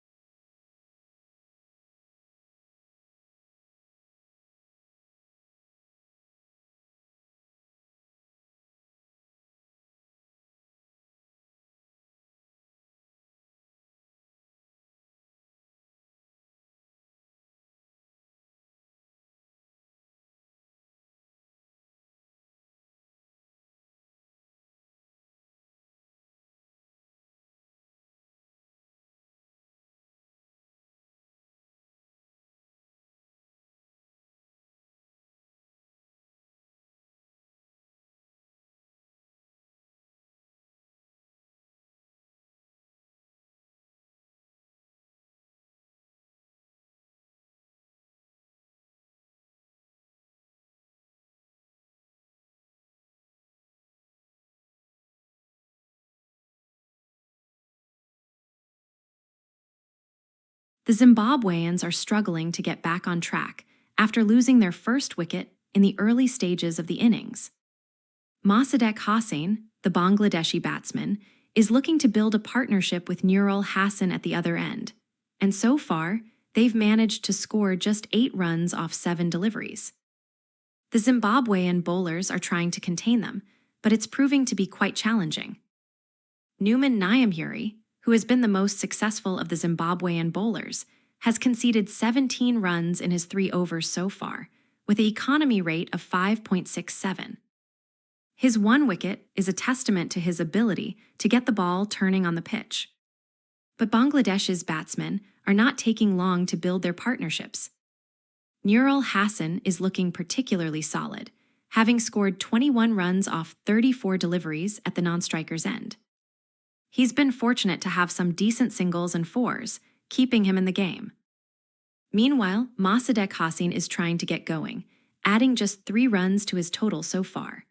The Zimbabweans are struggling to get back on track after losing their 1st wicket in the early stages of the innings. Mossadegh Hossain, the Bangladeshi batsman, is looking to build a partnership with Nurul Hassan at the other end, and so far, they've managed to score just 8 runs off 7 deliveries. The Zimbabwean bowlers are trying to contain them, but it's proving to be quite challenging. Numan Nyamhuri, who has been the most successful of the Zimbabwean bowlers, has conceded 17 runs in his 3 overs so far, with an economy rate of 5.67. His 1 wicket is a testament to his ability to get the ball turning on the pitch. But Bangladesh's batsmen are not taking long to build their partnerships. Nurul Hassan is looking particularly solid, having scored 21 runs off 34 deliveries at the non-striker's end. He's been fortunate to have some decent singles and fours, keeping him in the game. Meanwhile, Mossadegh Hossain is trying to get going, adding just 3 runs to his total so far.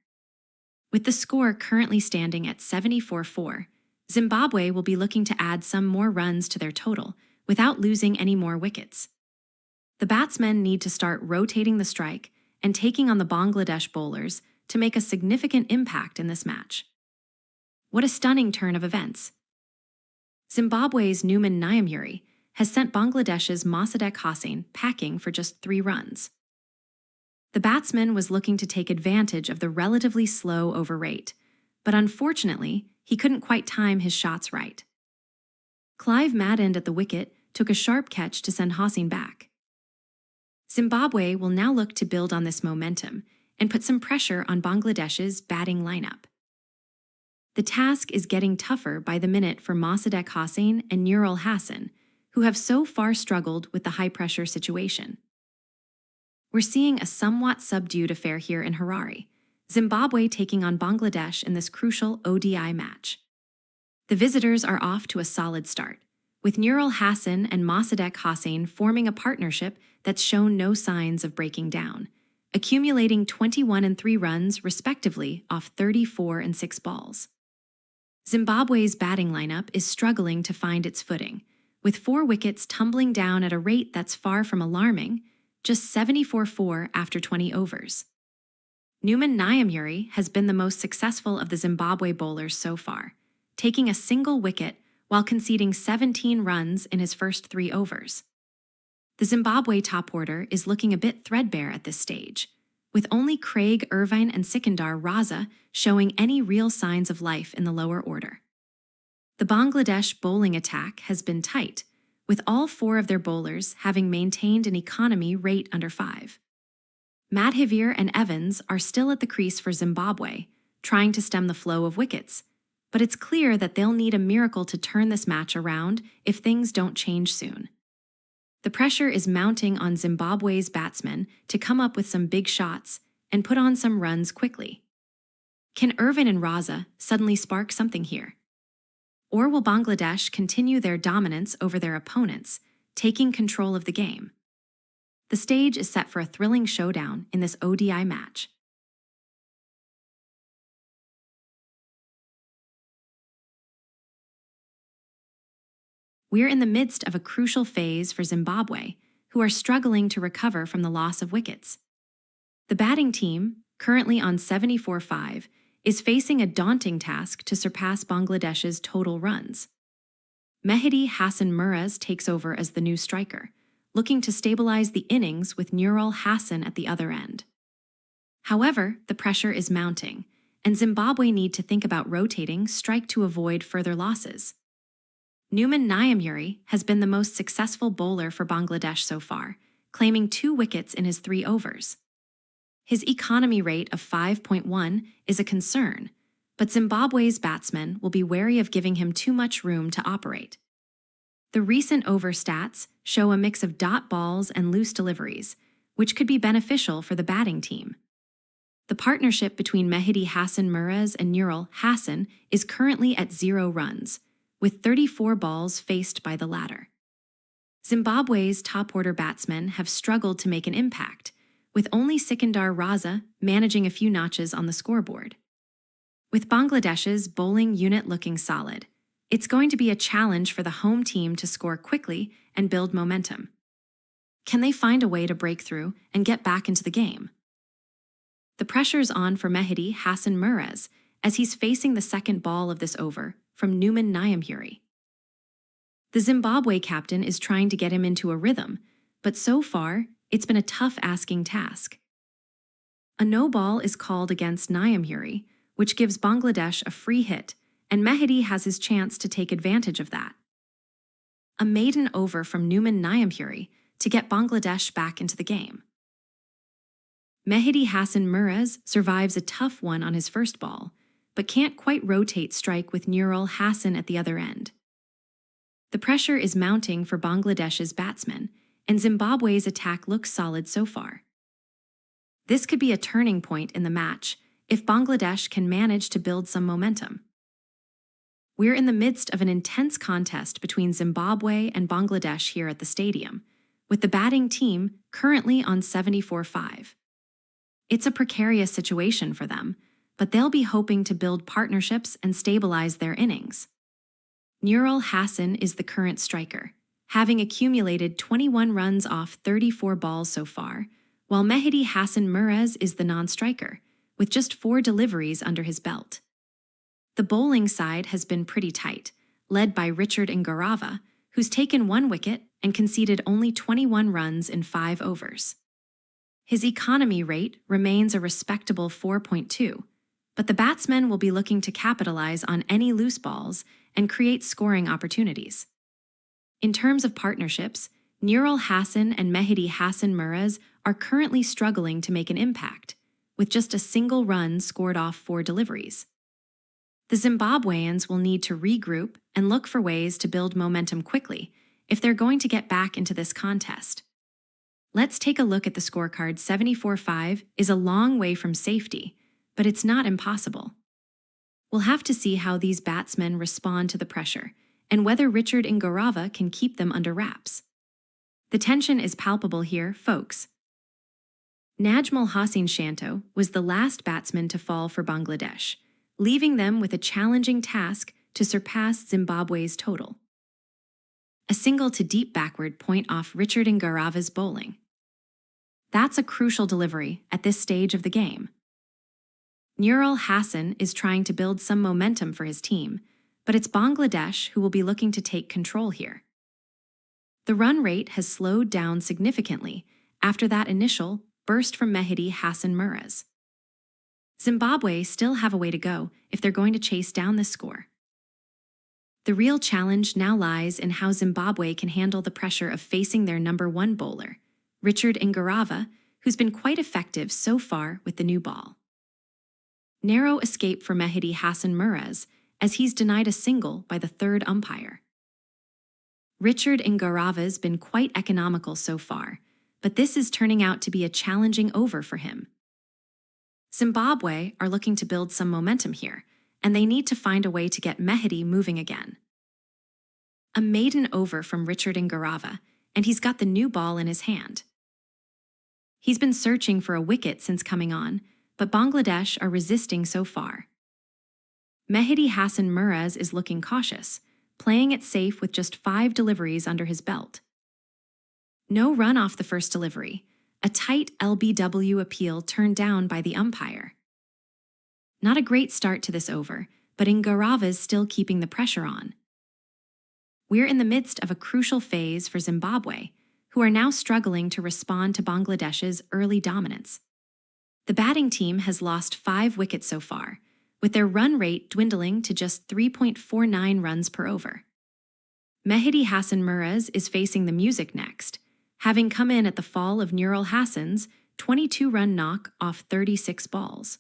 With the score currently standing at 74-4, Zimbabwe will be looking to add some more runs to their total without losing any more wickets. The batsmen need to start rotating the strike and taking on the Bangladesh bowlers to make a significant impact in this match. What a stunning turn of events! Zimbabwe's Numan Nyamuri has sent Bangladesh's Mossadegh Hossain packing for just 3 runs. The batsman was looking to take advantage of the relatively slow over rate, but unfortunately, he couldn't quite time his shots right. Clive Madden at the wicket took a sharp catch to send Hossain back. Zimbabwe will now look to build on this momentum and put some pressure on Bangladesh's batting lineup. The task is getting tougher by the minute for Mossadegh Hossain and Nurul Hassan, who have so far struggled with the high-pressure situation. We're seeing a somewhat subdued affair here in Harare, Zimbabwe taking on Bangladesh in this crucial ODI match. The visitors are off to a solid start, with Nurul Hassan and Mossadegh Hossain forming a partnership that's shown no signs of breaking down, accumulating 21 and 3 runs respectively off 34 and 6 balls. Zimbabwe's batting lineup is struggling to find its footing, with 4 wickets tumbling down at a rate that's far from alarming, just 74-4 after 20 overs. Numan Nyamuri has been the most successful of the Zimbabwe bowlers so far, taking a single wicket while conceding 17 runs in his first 3 overs. The Zimbabwe top order is looking a bit threadbare at this stage, with only Craig Irvine and Sikandar Raza showing any real signs of life in the lower order. The Bangladesh bowling attack has been tight, with all 4 of their bowlers having maintained an economy rate under 5. Madhivir and Evans are still at the crease for Zimbabwe, trying to stem the flow of wickets, but it's clear that they'll need a miracle to turn this match around if things don't change soon. The pressure is mounting on Zimbabwe's batsmen to come up with some big shots and put on some runs quickly. Can Irvine and Raza suddenly spark something here? Or will Bangladesh continue their dominance over their opponents, taking control of the game? The stage is set for a thrilling showdown in this ODI match. We're in the midst of a crucial phase for Zimbabwe, who are struggling to recover from the loss of wickets. The batting team, currently on 74-5, is facing a daunting task to surpass Bangladesh's total runs. Mehdi Hassan Muraz takes over as the new striker, looking to stabilize the innings with Nurul Hassan at the other end. However, the pressure is mounting, and Zimbabwe need to think about rotating strike to avoid further losses. Numan Nyamuri has been the most successful bowler for Bangladesh so far, claiming 2 wickets in his 3 overs. His economy rate of 5.1 is a concern, but Zimbabwe's batsmen will be wary of giving him too much room to operate. The recent over stats show a mix of dot balls and loose deliveries, which could be beneficial for the batting team. The partnership between Mehdi Hassan Muraz and Nurul Hassan is currently at 0 runs, with 34 balls faced by the latter. Zimbabwe's top-order batsmen have struggled to make an impact, with only Sikandar Raza managing a few notches on the scoreboard. With Bangladesh's bowling unit looking solid, it's going to be a challenge for the home team to score quickly and build momentum. Can they find a way to break through and get back into the game? The pressure's on for Mehdi Hassan Muraz as he's facing the second ball of this over from Numan Nyamuri. The Zimbabwe captain is trying to get him into a rhythm, but so far, it's been a tough asking task. A no ball is called against Nyamuri, which gives Bangladesh a free hit, and Mehdi has his chance to take advantage of that. A maiden over from Numan Nyamuri to get Bangladesh back into the game. Mehdi Hassan Muraz survives a tough one on his first ball, but can't quite rotate strike with Nurul Hassan at the other end. The pressure is mounting for Bangladesh's batsmen, and Zimbabwe's attack looks solid so far. This could be a turning point in the match if Bangladesh can manage to build some momentum. We're in the midst of an intense contest between Zimbabwe and Bangladesh here at the stadium, with the batting team currently on 74-5. It's a precarious situation for them, but they'll be hoping to build partnerships and stabilize their innings. Nurul Hassan is the current striker, having accumulated 21 runs off 34 balls so far, while Mehdi Hassan Murez is the non-striker, with just 4 deliveries under his belt. The bowling side has been pretty tight, led by Richard Ngarava, who's taken 1 wicket and conceded only 21 runs in 5 overs. His economy rate remains a respectable 4.2, but the batsmen will be looking to capitalize on any loose balls and create scoring opportunities. In terms of partnerships, Nurul Hassan and Mehdi Hassan Murez are currently struggling to make an impact, with just a single run scored off 4 deliveries. The Zimbabweans will need to regroup and look for ways to build momentum quickly if they're going to get back into this contest. Let's take a look at the scorecard. 74-5 is a long way from safety, but it's not impossible. We'll have to see how these batsmen respond to the pressure and whether Richard Ngarava can keep them under wraps. The tension is palpable here, folks. Najmul Hossain Shanto was the last batsman to fall for Bangladesh, leaving them with a challenging task to surpass Zimbabwe's total. A single to deep backward point off Richard Ngarava's bowling. That's a crucial delivery at this stage of the game. Nurul Hassan is trying to build some momentum for his team, but it's Bangladesh who will be looking to take control here. The run rate has slowed down significantly after that initial burst from Mehdi Hassan Murez. Zimbabwe still have a way to go if they're going to chase down this score. The real challenge now lies in how Zimbabwe can handle the pressure of facing their number 1 bowler, Richard Ngarava, who's been quite effective so far with the new ball. Narrow escape for Mehdi Hassan Murez, as he's denied a single by the 3rd umpire. Richard Ngarava's been quite economical so far, but this is turning out to be a challenging over for him. Zimbabwe are looking to build some momentum here, and they need to find a way to get Mehdi moving again. A maiden over from Richard Ngarava, and he's got the new ball in his hand. He's been searching for a wicket since coming on, but Bangladesh are resisting so far. Mehdi Hassan Murez is looking cautious, playing it safe with just 5 deliveries under his belt. No run off the first delivery, a tight LBW appeal turned down by the umpire. Not a great start to this over, but Ngarava's still keeping the pressure on. We're in the midst of a crucial phase for Zimbabwe, who are now struggling to respond to Bangladesh's early dominance. The batting team has lost 5 wickets so far, with their run rate dwindling to just 3.49 runs per over. Mehdi Hassan Murez is facing the music next, having come in at the fall of Nurul Hassan's 22-run knock off 36 balls.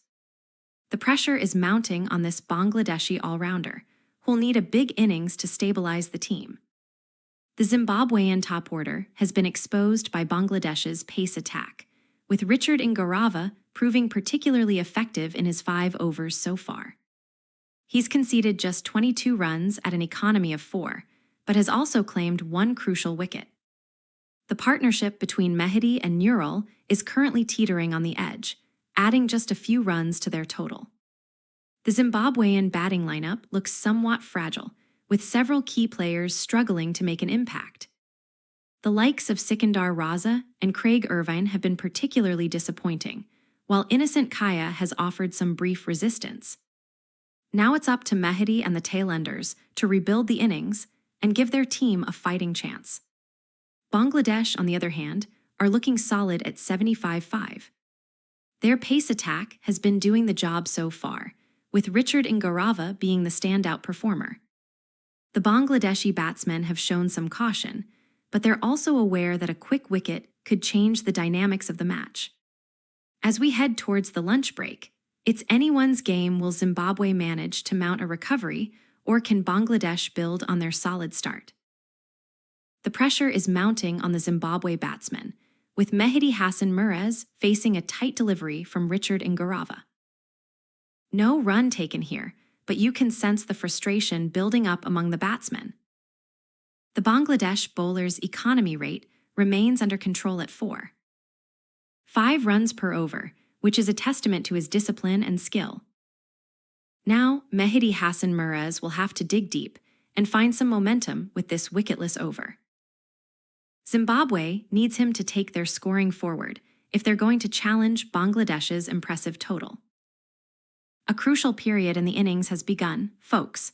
The pressure is mounting on this Bangladeshi all-rounder, who'll need a big innings to stabilize the team. The Zimbabwean top order has been exposed by Bangladesh's pace attack, with Richard Ngarava proving particularly effective in his 5 overs so far. He's conceded just 22 runs at an economy of 4, but has also claimed 1 crucial wicket. The partnership between Mehdi and Nurul is currently teetering on the edge, adding just a few runs to their total. The Zimbabwean batting lineup looks somewhat fragile, with several key players struggling to make an impact. The likes of Sikandar Raza and Craig Irvine have been particularly disappointing, while Innocent Kaya has offered some brief resistance. Now it's up to Mehdi and the tailenders to rebuild the innings and give their team a fighting chance. Bangladesh, on the other hand, are looking solid at 75-5. Their pace attack has been doing the job so far, with Richard Ngarava being the standout performer. The Bangladeshi batsmen have shown some caution, but they're also aware that a quick wicket could change the dynamics of the match. As we head towards the lunch break, it's anyone's game. Will Zimbabwe manage to mount a recovery, or can Bangladesh build on their solid start? The pressure is mounting on the Zimbabwe batsmen, with Mehdi Hassan Murez facing a tight delivery from Richard Ngarava. No run taken here, but you can sense the frustration building up among the batsmen. The Bangladesh bowler's economy rate remains under control at 4.5 runs per over, which is a testament to his discipline and skill. Now, Mehdi Hassan Murez will have to dig deep and find some momentum with this wicketless over. Zimbabwe needs him to take their scoring forward if they're going to challenge Bangladesh's impressive total. A crucial period in the innings has begun, folks.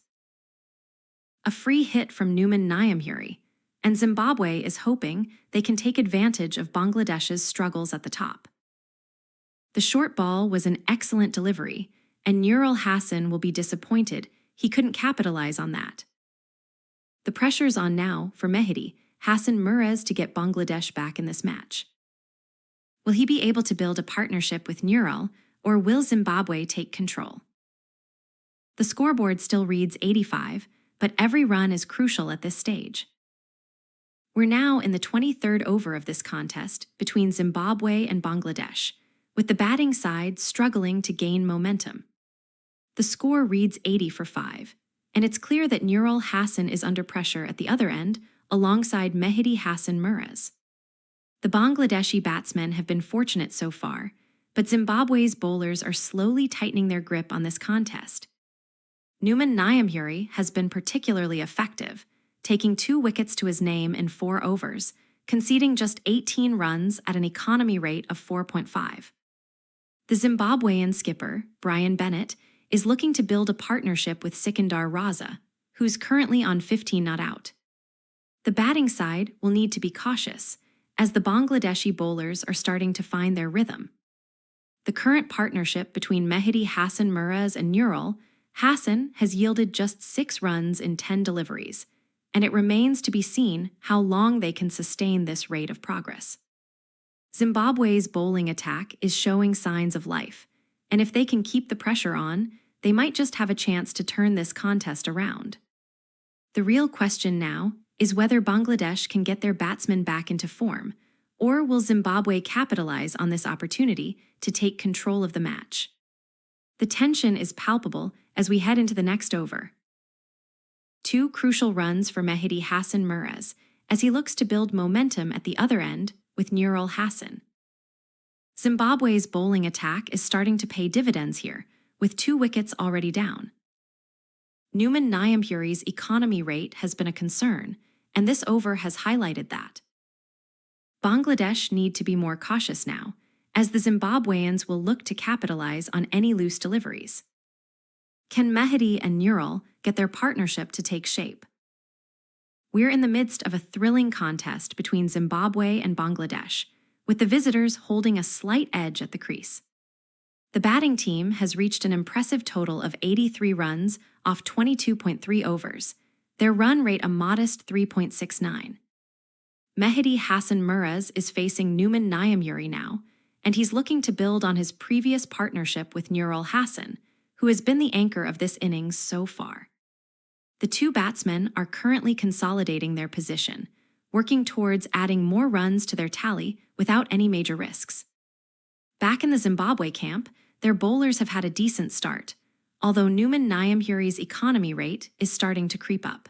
A free hit from Numan Nyamhuri, and Zimbabwe is hoping they can take advantage of Bangladesh's struggles at the top. The short ball was an excellent delivery, and Nurul Hassan will be disappointed he couldn't capitalize on that. The pressure's on now for Mehdi Hassan Murez to get Bangladesh back in this match. Will he be able to build a partnership with Nurul, or will Zimbabwe take control? The scoreboard still reads 85, but every run is crucial at this stage. We're now in the 23rd over of this contest between Zimbabwe and Bangladesh, with the batting side struggling to gain momentum. The score reads 80 for 5, and it's clear that Nurul Hassan is under pressure at the other end, alongside Mehdi Hassan Murez. The Bangladeshi batsmen have been fortunate so far, but Zimbabwe's bowlers are slowly tightening their grip on this contest. Numan Nyamhuri has been particularly effective, taking 2 wickets to his name in 4 overs, conceding just 18 runs at an economy rate of 4.5. The Zimbabwean skipper, Brian Bennett, is looking to build a partnership with Sikandar Raza, who's currently on 15 not out. The batting side will need to be cautious, as the Bangladeshi bowlers are starting to find their rhythm. The current partnership between Mehdi Hassan Murez and Nurul Hassan has yielded just 6 runs in 10 deliveries, and it remains to be seen how long they can sustain this rate of progress. Zimbabwe's bowling attack is showing signs of life, and if they can keep the pressure on, they might just have a chance to turn this contest around. The real question now is whether Bangladesh can get their batsmen back into form, or will Zimbabwe capitalize on this opportunity to take control of the match? The tension is palpable as we head into the next over. 2 crucial runs for Mehdi Hassan Murez as he looks to build momentum at the other end with Nurul Hassan. Zimbabwe's bowling attack is starting to pay dividends here, with 2 wickets already down. Numan Nyamhuri's economy rate has been a concern, and this over has highlighted that. Bangladesh need to be more cautious now, as the Zimbabweans will look to capitalize on any loose deliveries. Can Mehdi and Nurul get their partnership to take shape? We're in the midst of a thrilling contest between Zimbabwe and Bangladesh, with the visitors holding a slight edge at the crease. The batting team has reached an impressive total of 83 runs off 22.3 overs, their run rate a modest 3.69. Mehdi Hassan Murez is facing Numan Nyamhuri now, and he's looking to build on his previous partnership with Nurul Hassan, who has been the anchor of this innings so far. The 2 batsmen are currently consolidating their position, working towards adding more runs to their tally without any major risks. Back in the Zimbabwe camp, their bowlers have had a decent start, although Numan Nyamhuri's economy rate is starting to creep up.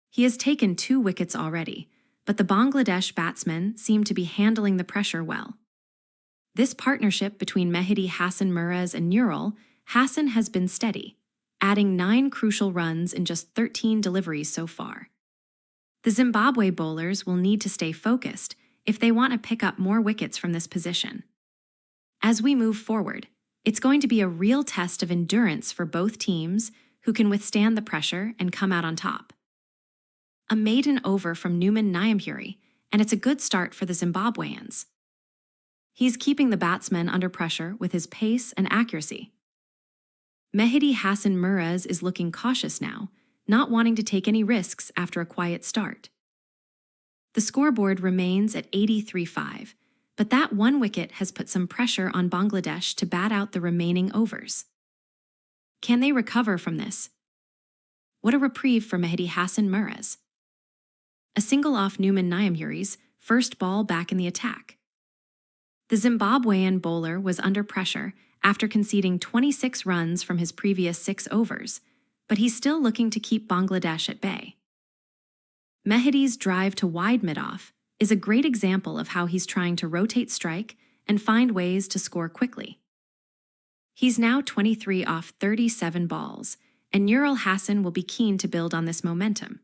He has taken 2 wickets already, but the Bangladesh batsmen seem to be handling the pressure well. This partnership between Mehdi Hassan Murez and Nurul Hassan has been steady, adding 9 crucial runs in just 13 deliveries so far. The Zimbabwe bowlers will need to stay focused if they want to pick up more wickets from this position. As we move forward, it's going to be a real test of endurance for both teams who can withstand the pressure and come out on top. A maiden over from Numan Nyamhuri, and it's a good start for the Zimbabweans. He's keeping the batsmen under pressure with his pace and accuracy. Mehdi Hassan Murez is looking cautious now, not wanting to take any risks after a quiet start. The scoreboard remains at 83-5, but that 1 wicket has put some pressure on Bangladesh to bat out the remaining overs. Can they recover from this? What a reprieve for Mehdi Hassan Murez. A single off Numan Nyamhuri's first ball back in the attack. The Zimbabwean bowler was under pressure after conceding 26 runs from his previous 6 overs, but he's still looking to keep Bangladesh at bay. Mehdi's drive to wide mid-off is a great example of how he's trying to rotate strike and find ways to score quickly. He's now 23 off 37 balls, and Nurul Hassan will be keen to build on this momentum.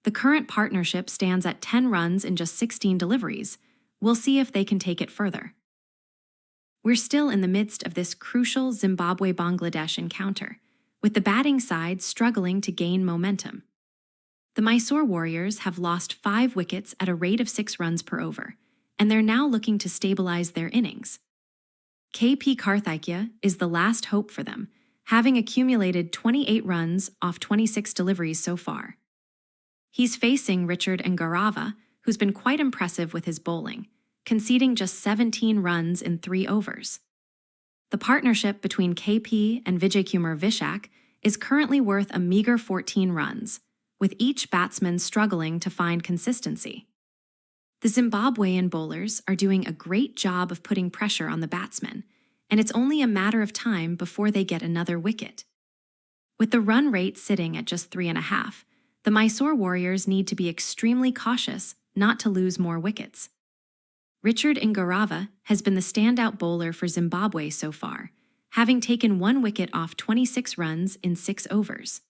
The current partnership stands at 10 runs in just 16 deliveries. We'll see if they can take it further. We're still in the midst of this crucial Zimbabwe-Bangladesh encounter, with the batting side struggling to gain momentum. The Mysore Warriors have lost 5 wickets at a rate of 6 runs per over, and they're now looking to stabilize their innings. KP Karthikeya is the last hope for them, having accumulated 28 runs off 26 deliveries so far. He's facing Richard Ngarava, who's been quite impressive with his bowling, conceding just 17 runs in 3 overs. The partnership between KP and Vijaykumar Vishak is currently worth a meager 14 runs, with each batsman struggling to find consistency. The Zimbabwean bowlers are doing a great job of putting pressure on the batsmen, and it's only a matter of time before they get another wicket. With the run rate sitting at just 3.5, the Mysore Warriors need to be extremely cautious not to lose more wickets. Richard Ngarava has been the standout bowler for Zimbabwe so far, having taken 1 wicket off 26 runs in 6 overs.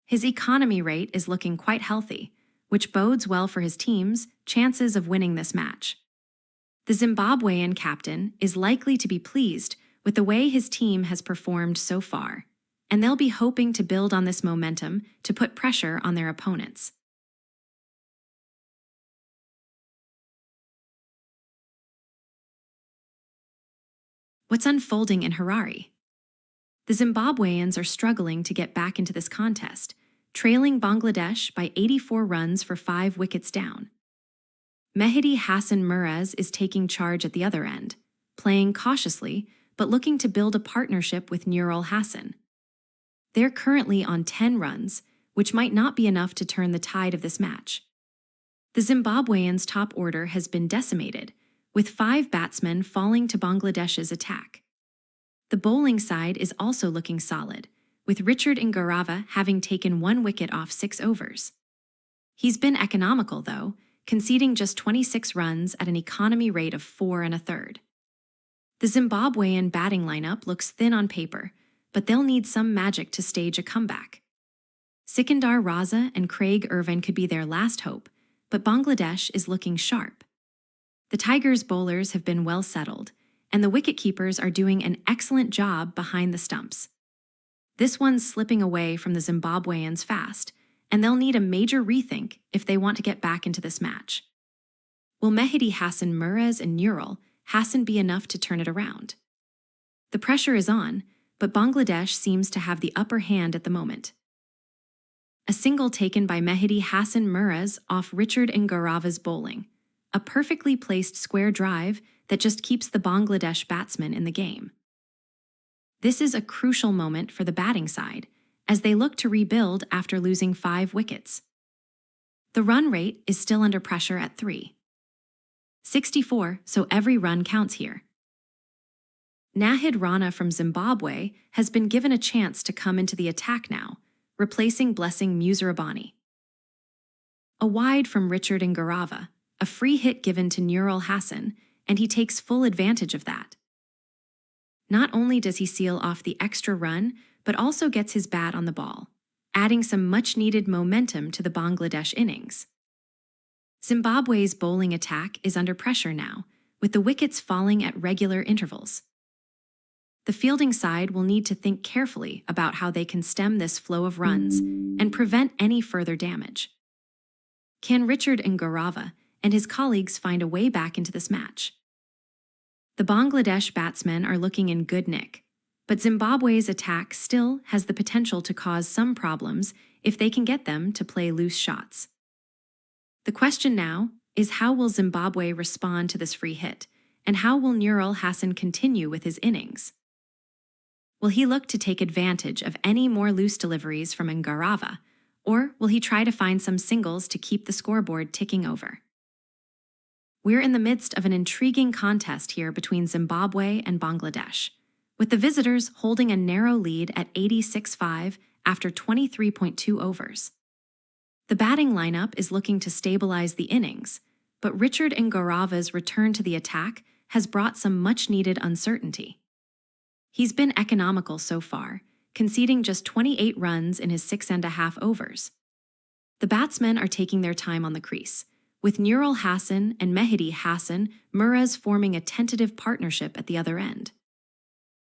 His economy rate is looking quite healthy, which bodes well for his team's chances of winning this match. The Zimbabwean captain is likely to be pleased with the way his team has performed so far, and they'll be hoping to build on this momentum to put pressure on their opponents. What's unfolding in Harare? The Zimbabweans are struggling to get back into this contest, trailing Bangladesh by 84 runs for 5 wickets down. Mehdi Hassan Murez is taking charge at the other end, playing cautiously but looking to build a partnership with Nurul Hassan. They're currently on 10 runs, which might not be enough to turn the tide of this match. The Zimbabweans' top order has been decimated, with 5 batsmen falling to Bangladesh's attack. The bowling side is also looking solid, with Richard Ngarava having taken 1 wicket off 6 overs. He's been economical, though, conceding just 26 runs at an economy rate of 4 1/3. The Zimbabwean batting lineup looks thin on paper, but they'll need some magic to stage a comeback. Sikandar Raza and Craig Irvin could be their last hope, but Bangladesh is looking sharp. The Tigers' bowlers have been well settled, and the wicketkeepers are doing an excellent job behind the stumps. This one's slipping away from the Zimbabweans fast, and they'll need a major rethink if they want to get back into this match. Will Mehdi Hassan Murez and Nurul Hassan be enough to turn it around? The pressure is on, but Bangladesh seems to have the upper hand at the moment. A single taken by Mehdi Hassan Murez off Richard Ngarava's bowling, a perfectly placed square drive that just keeps the Bangladesh batsmen in the game. This is a crucial moment for the batting side, as they look to rebuild after losing 5 wickets. The run rate is still under pressure at 3.64, so every run counts here. Nahid Rana from Zimbabwe has been given a chance to come into the attack now, replacing Blessing Musarabani. A wide from Richard Ngarava, a free hit given to Nurul Hassan, and he takes full advantage of that. Not only does he seal off the extra run, but also gets his bat on the ball, adding some much-needed momentum to the Bangladesh innings. Zimbabwe's bowling attack is under pressure now, with the wickets falling at regular intervals. The fielding side will need to think carefully about how they can stem this flow of runs and prevent any further damage. Can Richard Ngarava and his colleagues find a way back into this match? The Bangladesh batsmen are looking in good nick, but Zimbabwe's attack still has the potential to cause some problems if they can get them to play loose shots. The question now is, how will Zimbabwe respond to this free hit, and how will Nurul Hassan continue with his innings? Will he look to take advantage of any more loose deliveries from Ngarava, or will he try to find some singles to keep the scoreboard ticking over? We're in the midst of an intriguing contest here between Zimbabwe and Bangladesh, with the visitors holding a narrow lead at 86-5 after 23.2 overs. The batting lineup is looking to stabilize the innings, but Richard Ngorava's return to the attack has brought some much-needed uncertainty. He's been economical so far, conceding just 28 runs in his 6.5 overs. The batsmen are taking their time on the crease, with Nurul Hassan and Mehdi Hassan Muraz forming a tentative partnership at the other end.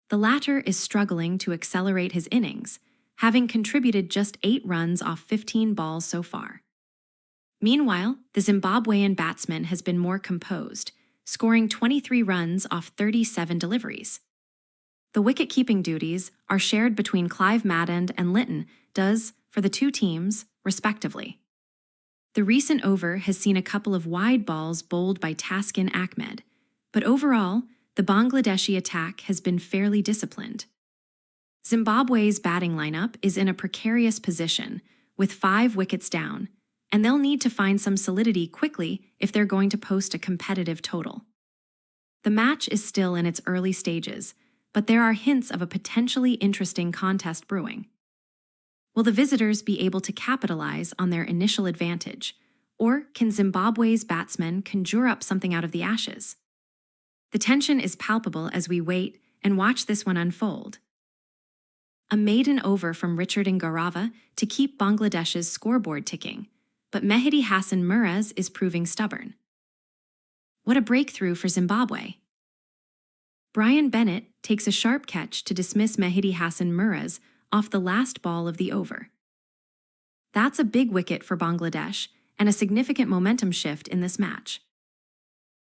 The latter is struggling to accelerate his innings, having contributed just 8 runs off 15 balls so far. Meanwhile, the Zimbabwean batsman has been more composed, scoring 23 runs off 37 deliveries. The wicket-keeping duties are shared between Clive Maddend and Linton Does for the two teams, respectively. The recent over has seen a couple of wide balls bowled by Taskin Ahmed, but overall, the Bangladeshi attack has been fairly disciplined. Zimbabwe's batting lineup is in a precarious position, with 5 wickets down, and they'll need to find some solidity quickly if they're going to post a competitive total. The match is still in its early stages, but there are hints of a potentially interesting contest brewing. Will the visitors be able to capitalize on their initial advantage, or can Zimbabwe's batsmen conjure up something out of the ashes? The tension is palpable as we wait and watch this one unfold. A maiden over from Richard Ngorava to keep Bangladesh's scoreboard ticking, but Mehdi Hassan Muraz is proving stubborn. What a breakthrough for Zimbabwe! Brian Bennett takes a sharp catch to dismiss Mehdi Hassan Muraz off the last ball of the over. That's a big wicket for Bangladesh and a significant momentum shift in this match.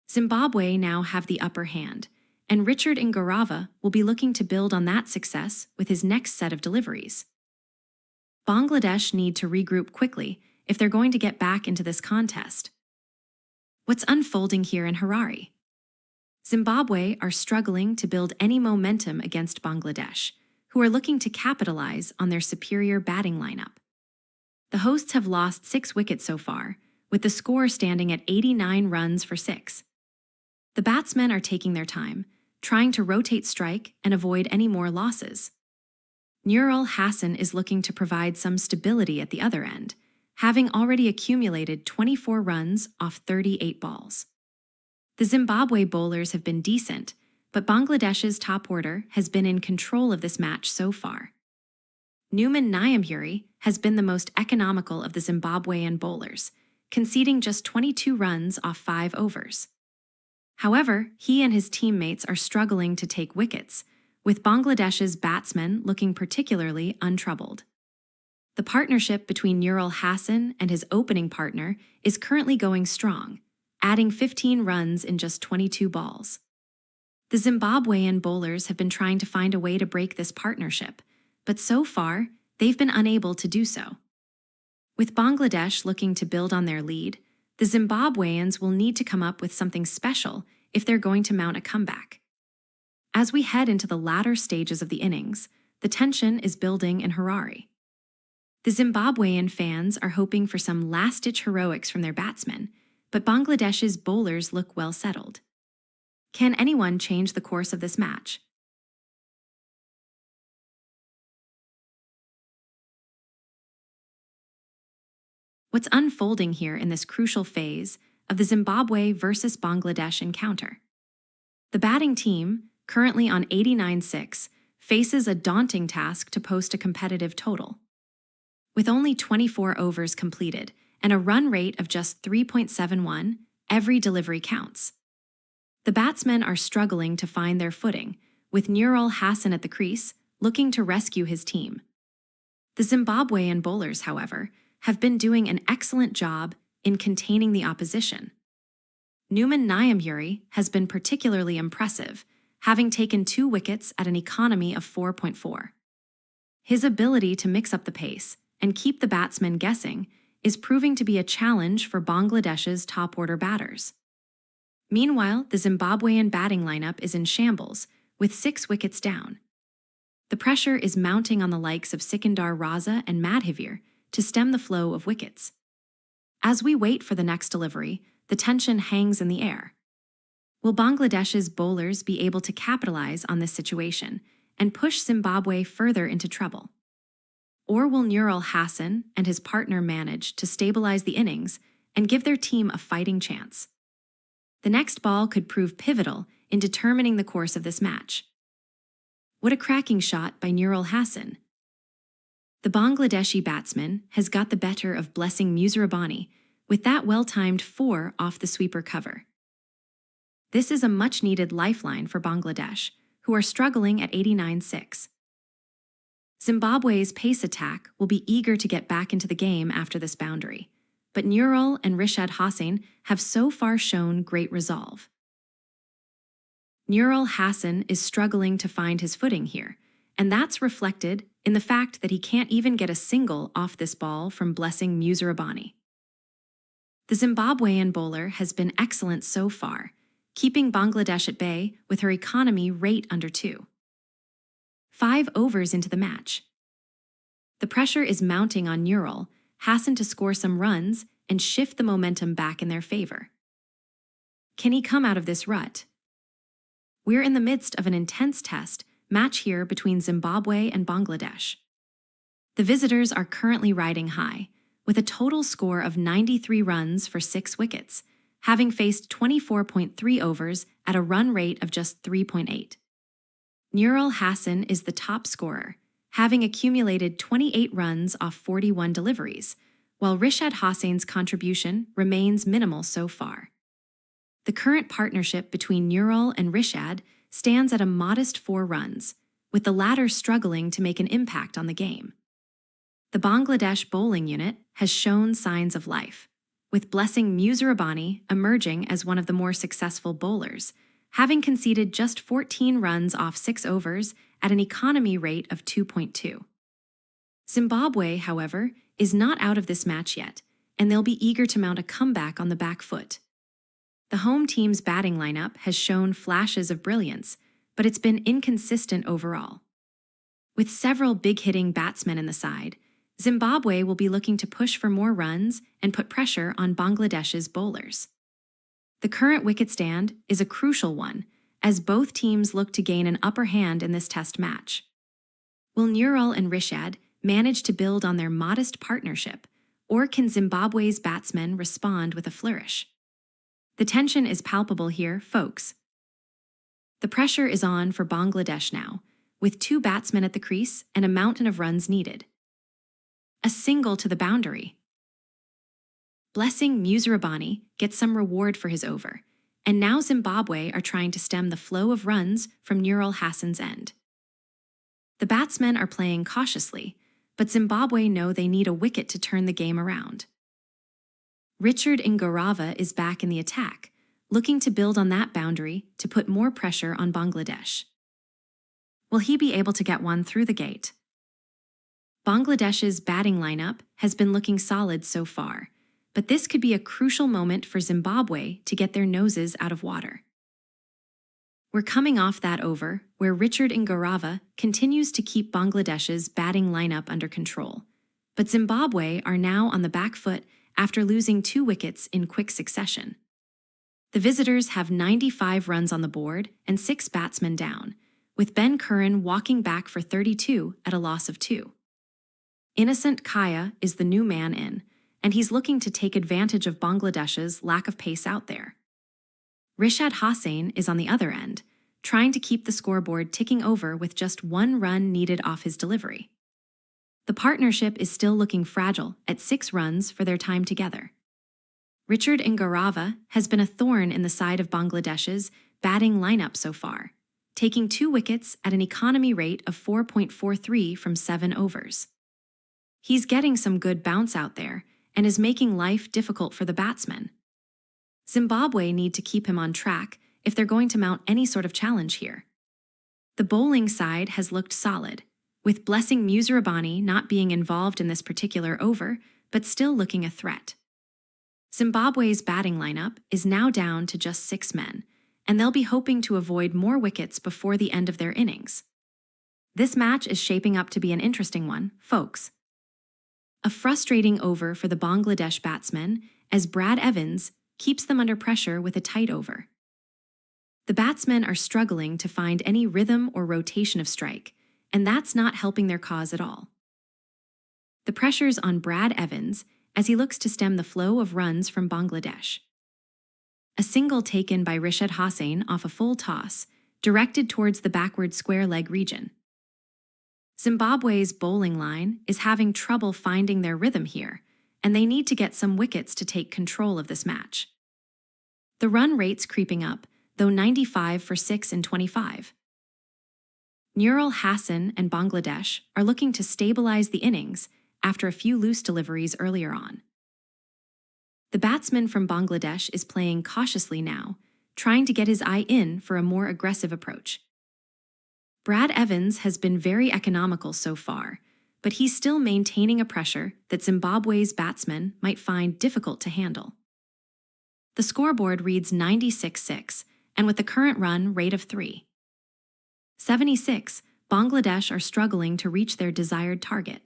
Zimbabwe now have the upper hand, and Richard Ngorava will be looking to build on that success with his next set of deliveries. Bangladesh need to regroup quickly if they're going to get back into this contest. What's unfolding here in Harare? Zimbabwe are struggling to build any momentum against Bangladesh, who are looking to capitalize on their superior batting lineup. The hosts have lost 6 wickets so far, with the score standing at 89 runs for 6. The batsmen are taking their time, trying to rotate strike and avoid any more losses. Nurul Hassan is looking to provide some stability at the other end, having already accumulated 24 runs off 38 balls. The Zimbabwe bowlers have been decent, but Bangladesh's top order has been in control of this match so far. Numan Nyamburi has been the most economical of the Zimbabwean bowlers, conceding just 22 runs off 5 overs. However, he and his teammates are struggling to take wickets, with Bangladesh's batsmen looking particularly untroubled. The partnership between Nurul Hassan and his opening partner is currently going strong, adding 15 runs in just 22 balls. The Zimbabwean bowlers have been trying to find a way to break this partnership, but so far, they've been unable to do so. With Bangladesh looking to build on their lead, the Zimbabweans will need to come up with something special if they're going to mount a comeback. As we head into the latter stages of the innings, the tension is building in Harare. The Zimbabwean fans are hoping for some last-ditch heroics from their batsmen, but Bangladesh's bowlers look well settled. Can anyone change the course of this match? What's unfolding here in this crucial phase of the Zimbabwe versus Bangladesh encounter? The batting team, currently on 89-6, faces a daunting task to post a competitive total. With only 24 overs completed and a run rate of just 3.71, every delivery counts. The batsmen are struggling to find their footing, with Nurul Hassan at the crease, looking to rescue his team. The Zimbabwean bowlers, however, have been doing an excellent job in containing the opposition. Numan Nyamburi has been particularly impressive, having taken 2 wickets at an economy of 4.4. His ability to mix up the pace and keep the batsmen guessing is proving to be a challenge for Bangladesh's top-order batters. Meanwhile, the Zimbabwean batting lineup is in shambles, with 6 wickets down. The pressure is mounting on the likes of Sikandar Raza and Madhivir to stem the flow of wickets. As we wait for the next delivery, the tension hangs in the air. Will Bangladesh's bowlers be able to capitalize on this situation and push Zimbabwe further into trouble? Or will Nurul Hassan and his partner manage to stabilize the innings and give their team a fighting chance? The next ball could prove pivotal in determining the course of this match. What a cracking shot by Nurul Hassan! The Bangladeshi batsman has got the better of Blessing Musirabani with that well-timed 4 off the sweeper cover. This is a much-needed lifeline for Bangladesh, who are struggling at 89-6. Zimbabwe's pace attack will be eager to get back into the game after this boundary, but Nurul and Rishad Hossain have so far shown great resolve. Nurul Hassan is struggling to find his footing here, and that's reflected in the fact that he can't even get a single off this ball from Blessing Musirabani. The Zimbabwean bowler has been excellent so far, keeping Bangladesh at bay with her economy rate under 2. 5 overs into the match. The pressure is mounting on Nurul Hassan to score some runs and shift the momentum back in their favor. Can he come out of this rut? We're in the midst of an intense test match here between Zimbabwe and Bangladesh. The visitors are currently riding high, with a total score of 93 runs for 6 wickets, having faced 24.3 overs at a run rate of just 3.8. Nurul Hassan is the top scorer, having accumulated 28 runs off 41 deliveries, while Rishad Hossain's contribution remains minimal so far. The current partnership between Nurul and Rishad stands at a modest 4 runs, with the latter struggling to make an impact on the game. The Bangladesh bowling unit has shown signs of life, with Blessing Musirabani emerging as one of the more successful bowlers, having conceded just 14 runs off 6 overs at an economy rate of 2.2. Zimbabwe, however, is not out of this match yet, and they'll be eager to mount a comeback on the back foot. The home team's batting lineup has shown flashes of brilliance, but it's been inconsistent overall. With several big-hitting batsmen in the side, Zimbabwe will be looking to push for more runs and put pressure on Bangladesh's bowlers. The current wicket stand is a crucial one, as both teams look to gain an upper hand in this test match. Will Nurul and Rishad manage to build on their modest partnership, or can Zimbabwe's batsmen respond with a flourish? The tension is palpable here, folks. The pressure is on for Bangladesh now, with 2 batsmen at the crease and a mountain of runs needed. A single to the boundary. Blessing Musirabani gets some reward for his over, and now Zimbabwe are trying to stem the flow of runs from Nurul Hassan's end. The batsmen are playing cautiously, but Zimbabwe know they need a wicket to turn the game around. Richard Ingarava is back in the attack, looking to build on that boundary to put more pressure on Bangladesh. Will he be able to get one through the gate? Bangladesh's batting lineup has been looking solid so far, but this could be a crucial moment for Zimbabwe to get their noses out of water. We're coming off that over where Richard Ingarava continues to keep Bangladesh's batting lineup under control, but Zimbabwe are now on the back foot after losing 2 wickets in quick succession. The visitors have 95 runs on the board and 6 batsmen down, with Ben Curran walking back for 32 at a loss of 2. Innocent Kaya is the new man in, and he's looking to take advantage of Bangladesh's lack of pace out there. Rishad Hossain is on the other end, trying to keep the scoreboard ticking over with just 1 run needed off his delivery. The partnership is still looking fragile at 6 runs for their time together. Richard Ingarava has been a thorn in the side of Bangladesh's batting lineup so far, taking 2 wickets at an economy rate of 4.43 from 7 overs. He's getting some good bounce out there and is making life difficult for the batsmen. Zimbabwe need to keep him on track if they're going to mount any sort of challenge here. The bowling side has looked solid, with Blessing Musirabani not being involved in this particular over, but still looking a threat. Zimbabwe's batting lineup is now down to just 6 men, and they'll be hoping to avoid more wickets before the end of their innings. This match is shaping up to be an interesting one, folks. A frustrating over for the Bangladesh batsmen as Brad Evans keeps them under pressure with a tight over. The batsmen are struggling to find any rhythm or rotation of strike, and that's not helping their cause at all. The pressure's on Brad Evans as he looks to stem the flow of runs from Bangladesh. A single taken by Rishad Hossain off a full toss, directed towards the backward square leg region. Zimbabwe's bowling line is having trouble finding their rhythm here, and they need to get some wickets to take control of this match. The run rate's creeping up, though 95 for 6 in 25. Nurul Hassan and Bangladesh are looking to stabilize the innings after a few loose deliveries earlier on. The batsman from Bangladesh is playing cautiously now, trying to get his eye in for a more aggressive approach. Brad Evans has been very economical so far, but he's still maintaining a pressure that Zimbabwe's batsmen might find difficult to handle. The scoreboard reads 96-6, and with the current run rate of 3.76, Bangladesh are struggling to reach their desired target.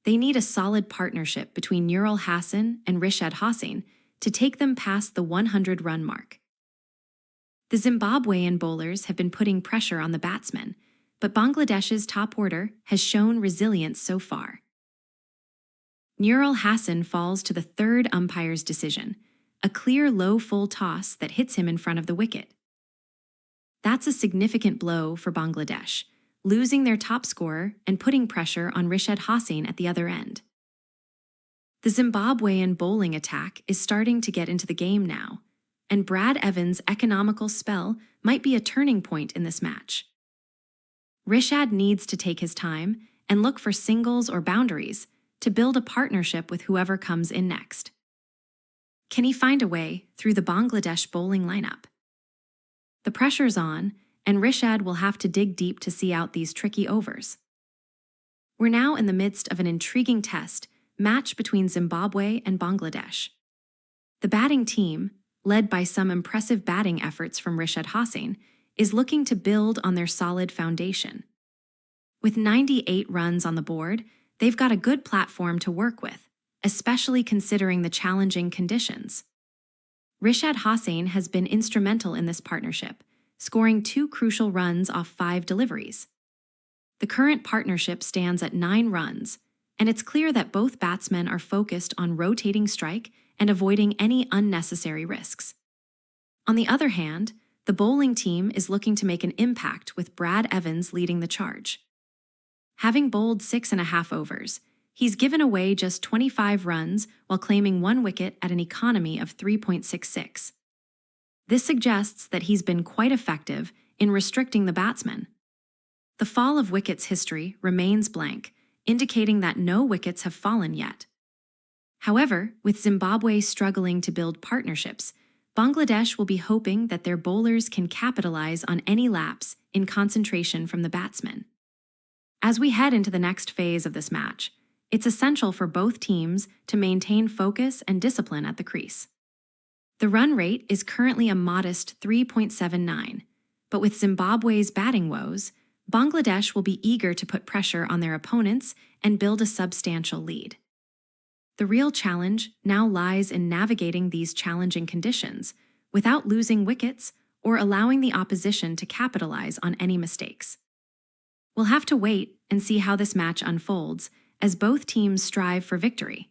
They need a solid partnership between Nurul Hassan and Rishad Hossain to take them past the 100-run mark. The Zimbabwean bowlers have been putting pressure on the batsmen, but Bangladesh's top order has shown resilience so far. Nurul Hassan falls to the third umpire's decision, a clear low full toss that hits him in front of the wicket. That's a significant blow for Bangladesh, losing their top scorer and putting pressure on Rishad Hossain at the other end. The Zimbabwean bowling attack is starting to get into the game now, and Brad Evans' economical spell might be a turning point in this match. Rishad needs to take his time and look for singles or boundaries to build a partnership with whoever comes in next. Can he find a way through the Bangladesh bowling lineup? The pressure's on, and Rishad will have to dig deep to see out these tricky overs. We're now in the midst of an intriguing test match between Zimbabwe and Bangladesh. The batting team, led by some impressive batting efforts from Rishad Hossain, is looking to build on their solid foundation. With 98 runs on the board, they've got a good platform to work with, especially considering the challenging conditions. Rishad Hossain has been instrumental in this partnership, scoring 2 crucial runs off 5 deliveries. The current partnership stands at 9 runs, and it's clear that both batsmen are focused on rotating strike and avoiding any unnecessary risks. On the other hand, the bowling team is looking to make an impact with Brad Evans leading the charge. Having bowled 6.5 overs, he's given away just 25 runs while claiming 1 wicket at an economy of 3.66. This suggests that he's been quite effective in restricting the batsmen. The fall of wickets history remains blank, indicating that no wickets have fallen yet. However, with Zimbabwe struggling to build partnerships, Bangladesh will be hoping that their bowlers can capitalize on any lapse in concentration from the batsmen. As we head into the next phase of this match, it's essential for both teams to maintain focus and discipline at the crease. The run rate is currently a modest 3.79, but with Zimbabwe's batting woes, Bangladesh will be eager to put pressure on their opponents and build a substantial lead. The real challenge now lies in navigating these challenging conditions without losing wickets or allowing the opposition to capitalize on any mistakes. We'll have to wait and see how this match unfolds as both teams strive for victory.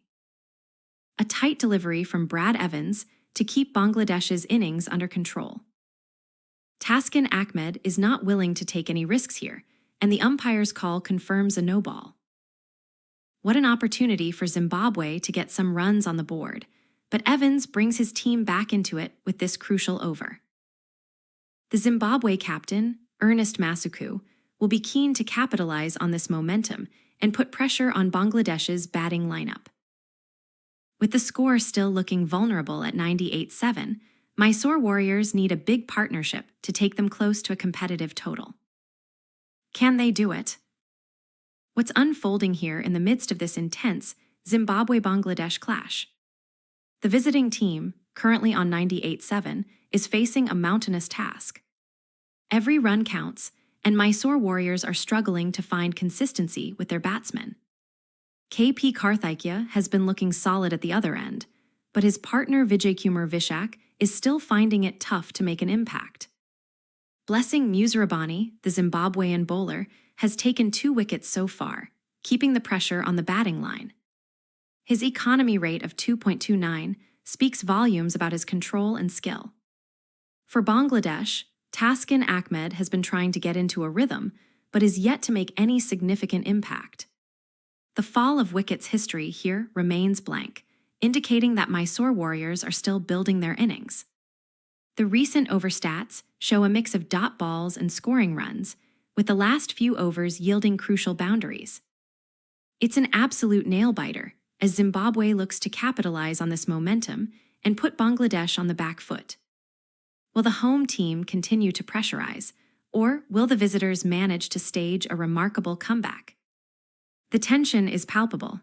A tight delivery from Brad Evans to keep Bangladesh's innings under control. Taskin Ahmed is not willing to take any risks here, and the umpire's call confirms a no ball. What an opportunity for Zimbabwe to get some runs on the board, but Evans brings his team back into it with this crucial over. The Zimbabwe captain, Ernest Masuku, will be keen to capitalize on this momentum and put pressure on Bangladesh's batting lineup. With the score still looking vulnerable at 98-7, Mysore Warriors need a big partnership to take them close to a competitive total. Can they do it? What's unfolding here in the midst of this intense Zimbabwe-Bangladesh clash? The visiting team, currently on 98-7, is facing a mountainous task. Every run counts, and Mysore Warriors are struggling to find consistency with their batsmen. KP Karthikeya has been looking solid at the other end, but his partner Vijaykumar Vishak is still finding it tough to make an impact. Blessing Musarabani, the Zimbabwean bowler, has taken 2 wickets so far, keeping the pressure on the batting line. His economy rate of 2.29 speaks volumes about his control and skill. For Bangladesh, Taskin Ahmed has been trying to get into a rhythm, but is yet to make any significant impact. The fall of wickets history here remains blank, indicating that Mysore Warriors are still building their innings. The recent over stats show a mix of dot balls and scoring runs, with the last few overs yielding crucial boundaries. It's an absolute nail-biter, as Zimbabwe looks to capitalize on this momentum and put Bangladesh on the back foot. Will the home team continue to pressurize, or will the visitors manage to stage a remarkable comeback? The tension is palpable.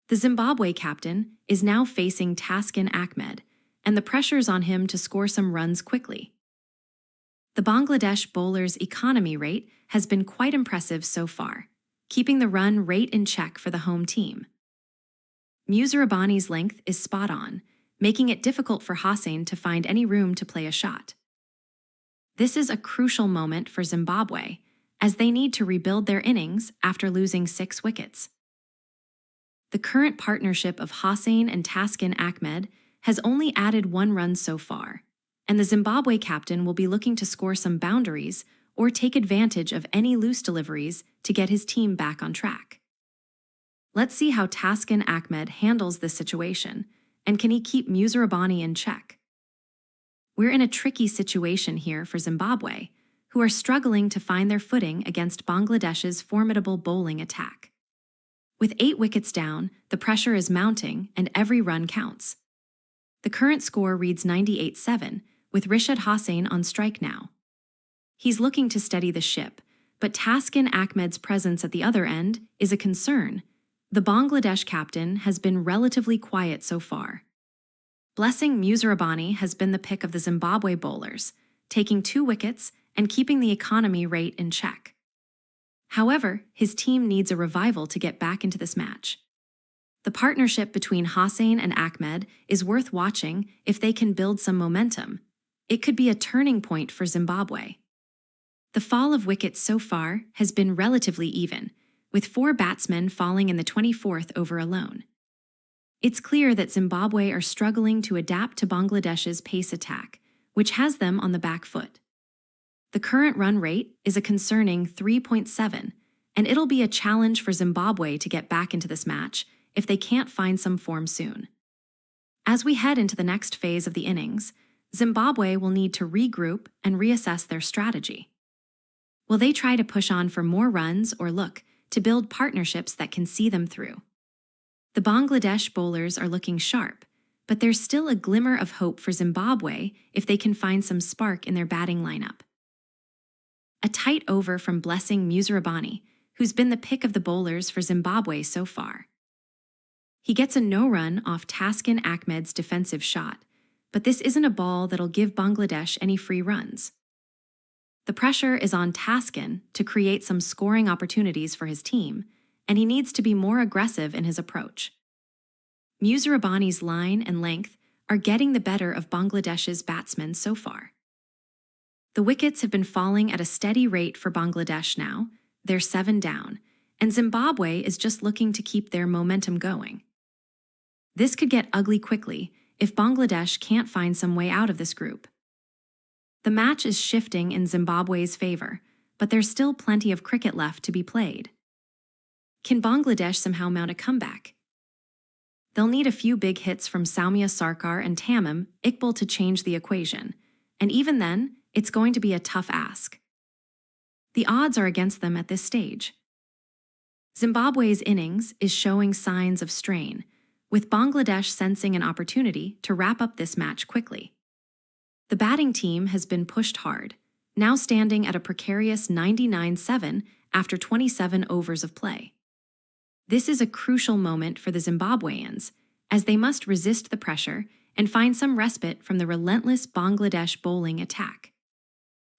The Zimbabwe captain is now facing Taskin Ahmed, and the pressure's on him to score some runs quickly. The Bangladesh bowler's economy rate has been quite impressive so far, keeping the run rate in check for the home team. Musarabani's length is spot on, making it difficult for Hossain to find any room to play a shot. This is a crucial moment for Zimbabwe, as they need to rebuild their innings after losing 6 wickets. The current partnership of Hossain and Taskin Ahmed has only added 1 run so far, and the Zimbabwe captain will be looking to score some boundaries or take advantage of any loose deliveries to get his team back on track. Let's see how Taskin Ahmed handles this situation, and can he keep Musarabani in check? We're in a tricky situation here for Zimbabwe, who are struggling to find their footing against Bangladesh's formidable bowling attack. With 8 wickets down, the pressure is mounting and every run counts. The current score reads 98-7, with Rishad Hossain on strike now. He's looking to steady the ship, but Taskin Ahmed's presence at the other end is a concern. The Bangladesh captain has been relatively quiet so far. Blessing Musarabani has been the pick of the Zimbabwe bowlers, taking 2 wickets and keeping the economy rate in check. However, his team needs a revival to get back into this match. The partnership between Hossain and Ahmed is worth watching if they can build some momentum. It could be a turning point for Zimbabwe. The fall of wickets so far has been relatively even, with 4 batsmen falling in the 24th over alone. It's clear that Zimbabwe are struggling to adapt to Bangladesh's pace attack, which has them on the back foot. The current run rate is a concerning 3.7, and it'll be a challenge for Zimbabwe to get back into this match if they can't find some form soon. As we head into the next phase of the innings, Zimbabwe will need to regroup and reassess their strategy. Will they try to push on for more runs or look to build partnerships that can see them through? The Bangladesh bowlers are looking sharp, but there's still a glimmer of hope for Zimbabwe if they can find some spark in their batting lineup. A tight over from Blessing Musarabani, who's been the pick of the bowlers for Zimbabwe so far. He gets a no-run off Taskin Ahmed's defensive shot, but this isn't a ball that'll give Bangladesh any free runs. The pressure is on Taskin to create some scoring opportunities for his team, and he needs to be more aggressive in his approach. Musarabani's line and length are getting the better of Bangladesh's batsmen so far. The wickets have been falling at a steady rate for Bangladesh now. They're 7 down, and Zimbabwe is just looking to keep their momentum going. This could get ugly quickly if Bangladesh can't find some way out of this group. The match is shifting in Zimbabwe's favor, but there's still plenty of cricket left to be played. Can Bangladesh somehow mount a comeback? They'll need a few big hits from Soumya Sarkar and Tamim Iqbal to change the equation, and even then, it's going to be a tough ask. The odds are against them at this stage. Zimbabwe's innings is showing signs of strain, with Bangladesh sensing an opportunity to wrap up this match quickly. The batting team has been pushed hard, now standing at a precarious 99-7 after 27 overs of play. This is a crucial moment for the Zimbabweans, as they must resist the pressure and find some respite from the relentless Bangladesh bowling attack.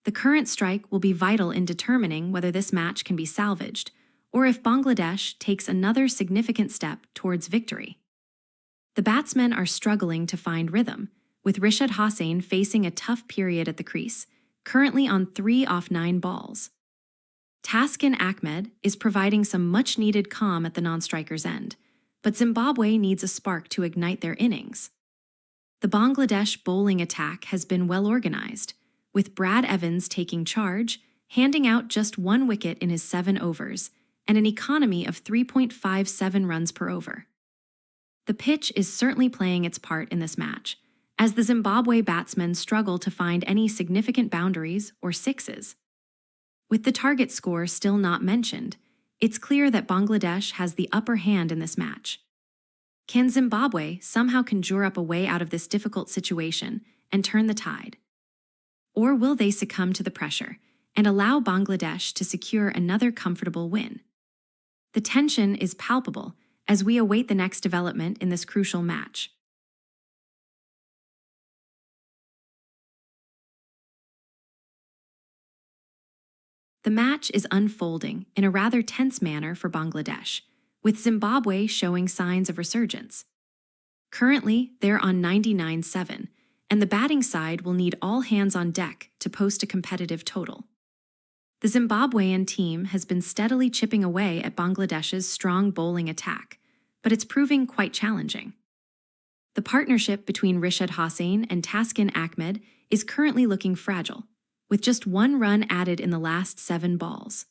The current strike will be vital in determining whether this match can be salvaged, or if Bangladesh takes another significant step towards victory. The batsmen are struggling to find rhythm, with Rishad Hossain facing a tough period at the crease, currently on 3 off 9 balls. Taskin Ahmed is providing some much-needed calm at the non-striker's end, but Zimbabwe needs a spark to ignite their innings. The Bangladesh bowling attack has been well organized, with Brad Evans taking charge, handing out just 1 wicket in his 7 overs, and an economy of 3.57 runs per over. The pitch is certainly playing its part in this match, as the Zimbabwe batsmen struggle to find any significant boundaries or sixes. With the target score still not mentioned, it's clear that Bangladesh has the upper hand in this match. Can Zimbabwe somehow conjure up a way out of this difficult situation and turn the tide? Or will they succumb to the pressure and allow Bangladesh to secure another comfortable win? The tension is palpable as we await the next development in this crucial match. The match is unfolding in a rather tense manner for Bangladesh, with Zimbabwe showing signs of resurgence. Currently, they're on 99-7, and the batting side will need all hands on deck to post a competitive total. The Zimbabwean team has been steadily chipping away at Bangladesh's strong bowling attack, but it's proving quite challenging. The partnership between Rishad Hossain and Taskin Ahmed is currently looking fragile, with just 1 run added in the last 7 balls.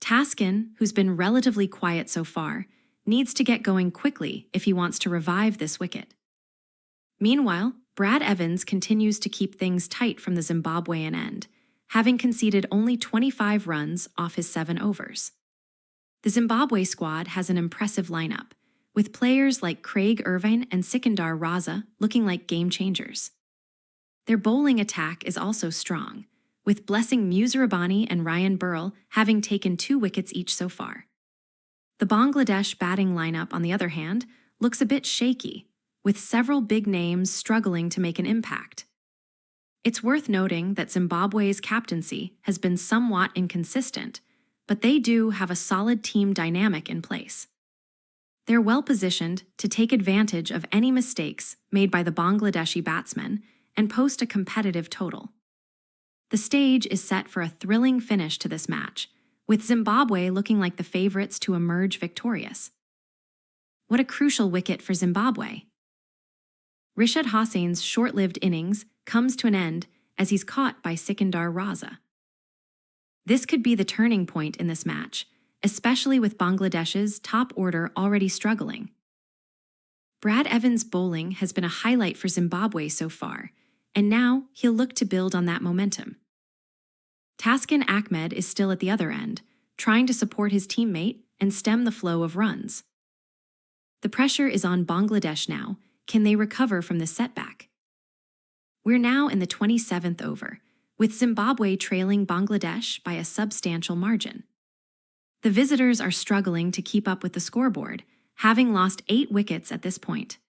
Taskin, who's been relatively quiet so far, needs to get going quickly if he wants to revive this wicket. Meanwhile, Brad Evans continues to keep things tight from the Zimbabwean end, having conceded only 25 runs off his 7 overs. The Zimbabwe squad has an impressive lineup, with players like Craig Irvine and Sikandar Raza looking like game changers. Their bowling attack is also strong, with Blessing Musirabani and Ryan Burrell having taken 2 wickets each so far. The Bangladesh batting lineup, on the other hand, looks a bit shaky, with several big names struggling to make an impact. It's worth noting that Zimbabwe's captaincy has been somewhat inconsistent, but they do have a solid team dynamic in place. They're well positioned to take advantage of any mistakes made by the Bangladeshi batsmen and post a competitive total. The stage is set for a thrilling finish to this match, with Zimbabwe looking like the favorites to emerge victorious. What a crucial wicket for Zimbabwe! Rishad Hossain's short-lived innings comes to an end as he's caught by Sikandar Raza. This could be the turning point in this match, especially with Bangladesh's top order already struggling. Brad Evans' bowling has been a highlight for Zimbabwe so far, and now he'll look to build on that momentum. Taskin Ahmed is still at the other end, trying to support his teammate and stem the flow of runs. The pressure is on Bangladesh now. Can they recover from this setback? We're now in the 27th over, with Zimbabwe trailing Bangladesh by a substantial margin. The visitors are struggling to keep up with the scoreboard, having lost 8 wickets at this point.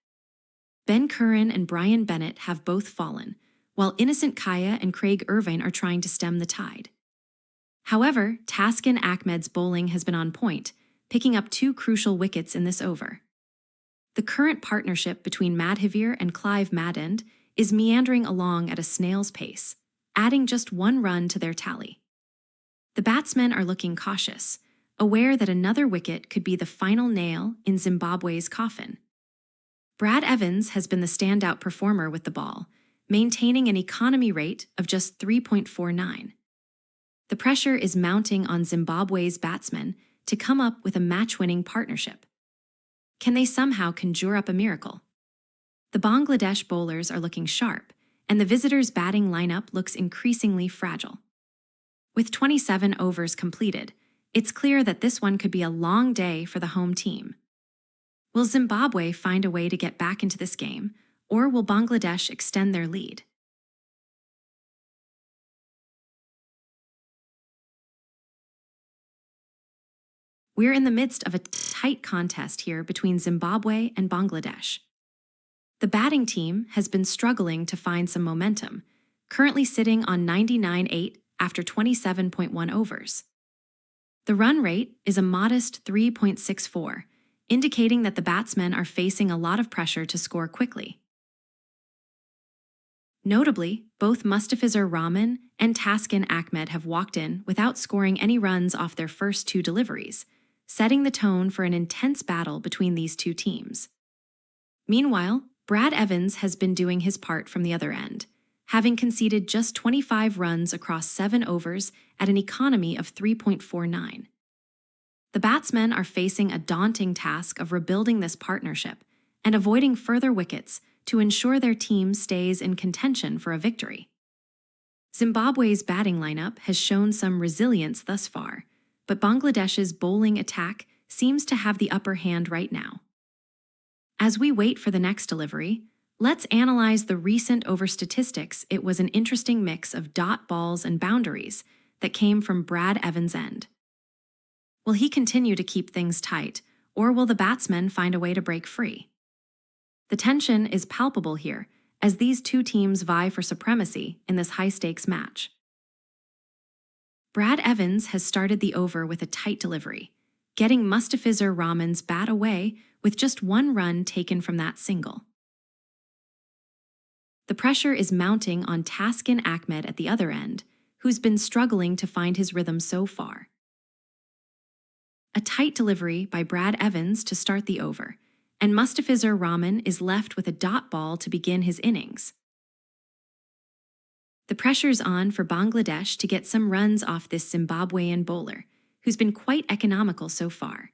Ben Curran and Brian Bennett have both fallen, while Innocent Kaya and Craig Irvine are trying to stem the tide. However, Taskin Ahmed's bowling has been on point, picking up 2 crucial wickets in this over. The current partnership between Madhavir and Clive Madden is meandering along at a snail's pace, adding just 1 run to their tally. The batsmen are looking cautious, aware that another wicket could be the final nail in Zimbabwe's coffin. Brad Evans has been the standout performer with the ball, maintaining an economy rate of just 3.49. The pressure is mounting on Zimbabwe's batsmen to come up with a match-winning partnership. Can they somehow conjure up a miracle? The Bangladesh bowlers are looking sharp, and the visitors' batting lineup looks increasingly fragile. With 27 overs completed, it's clear that this one could be a long day for the home team. Will Zimbabwe find a way to get back into this game, or will Bangladesh extend their lead? We're in the midst of a tight contest here between Zimbabwe and Bangladesh. The batting team has been struggling to find some momentum, currently sitting on 99-8 after 27.1 overs. The run rate is a modest 3.64, indicating that the batsmen are facing a lot of pressure to score quickly. Notably, both Mustafizur Rahman and Taskin Ahmed have walked in without scoring any runs off their first two deliveries, setting the tone for an intense battle between these two teams. Meanwhile, Brad Evans has been doing his part from the other end, having conceded just 25 runs across 7 overs at an economy of 3.49. The batsmen are facing a daunting task of rebuilding this partnership and avoiding further wickets to ensure their team stays in contention for a victory. Zimbabwe's batting lineup has shown some resilience thus far, but Bangladesh's bowling attack seems to have the upper hand right now. As we wait for the next delivery, let's analyze the recent over statistics. It was an interesting mix of dot balls and boundaries that came from Brad Evans' end. Will he continue to keep things tight, or will the batsmen find a way to break free? The tension is palpable here, as these two teams vie for supremacy in this high-stakes match. Brad Evans has started the over with a tight delivery, getting Mustafizur Rahman's bat away with just 1 run taken from that single. The pressure is mounting on Taskin Ahmed at the other end, who's been struggling to find his rhythm so far. A tight delivery by Brad Evans to start the over, and Mustafizur Rahman is left with a dot ball to begin his innings. The pressure's on for Bangladesh to get some runs off this Zimbabwean bowler, who's been quite economical so far.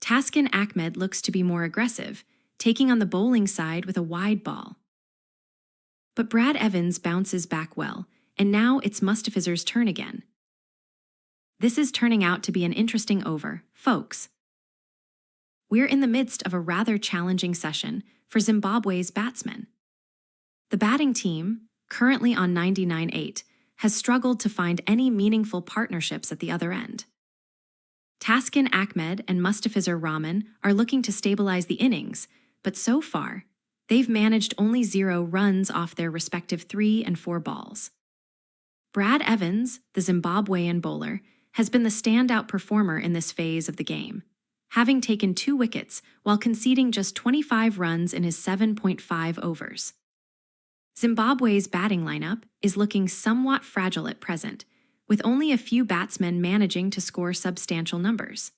Taskin Ahmed looks to be more aggressive, taking on the bowling side with a wide ball. But Brad Evans bounces back well, and now it's Mustafizur's turn again. This is turning out to be an interesting over, folks. We're in the midst of a rather challenging session for Zimbabwe's batsmen. The batting team, currently on 99.8, has struggled to find any meaningful partnerships at the other end. Taskin Ahmed and Mustafizur Rahman are looking to stabilize the innings, but so far, they've managed only 0 runs off their respective 3 and 4 balls. Brad Evans, the Zimbabwean bowler, has been the standout performer in this phase of the game, having taken 2 wickets while conceding just 25 runs in his 7.5 overs. Zimbabwe's batting lineup is looking somewhat fragile at present, with only a few batsmen managing to score substantial numbers.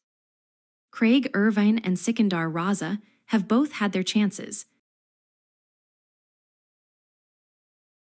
Craig Irvine and Sikandar Raza have both had their chances,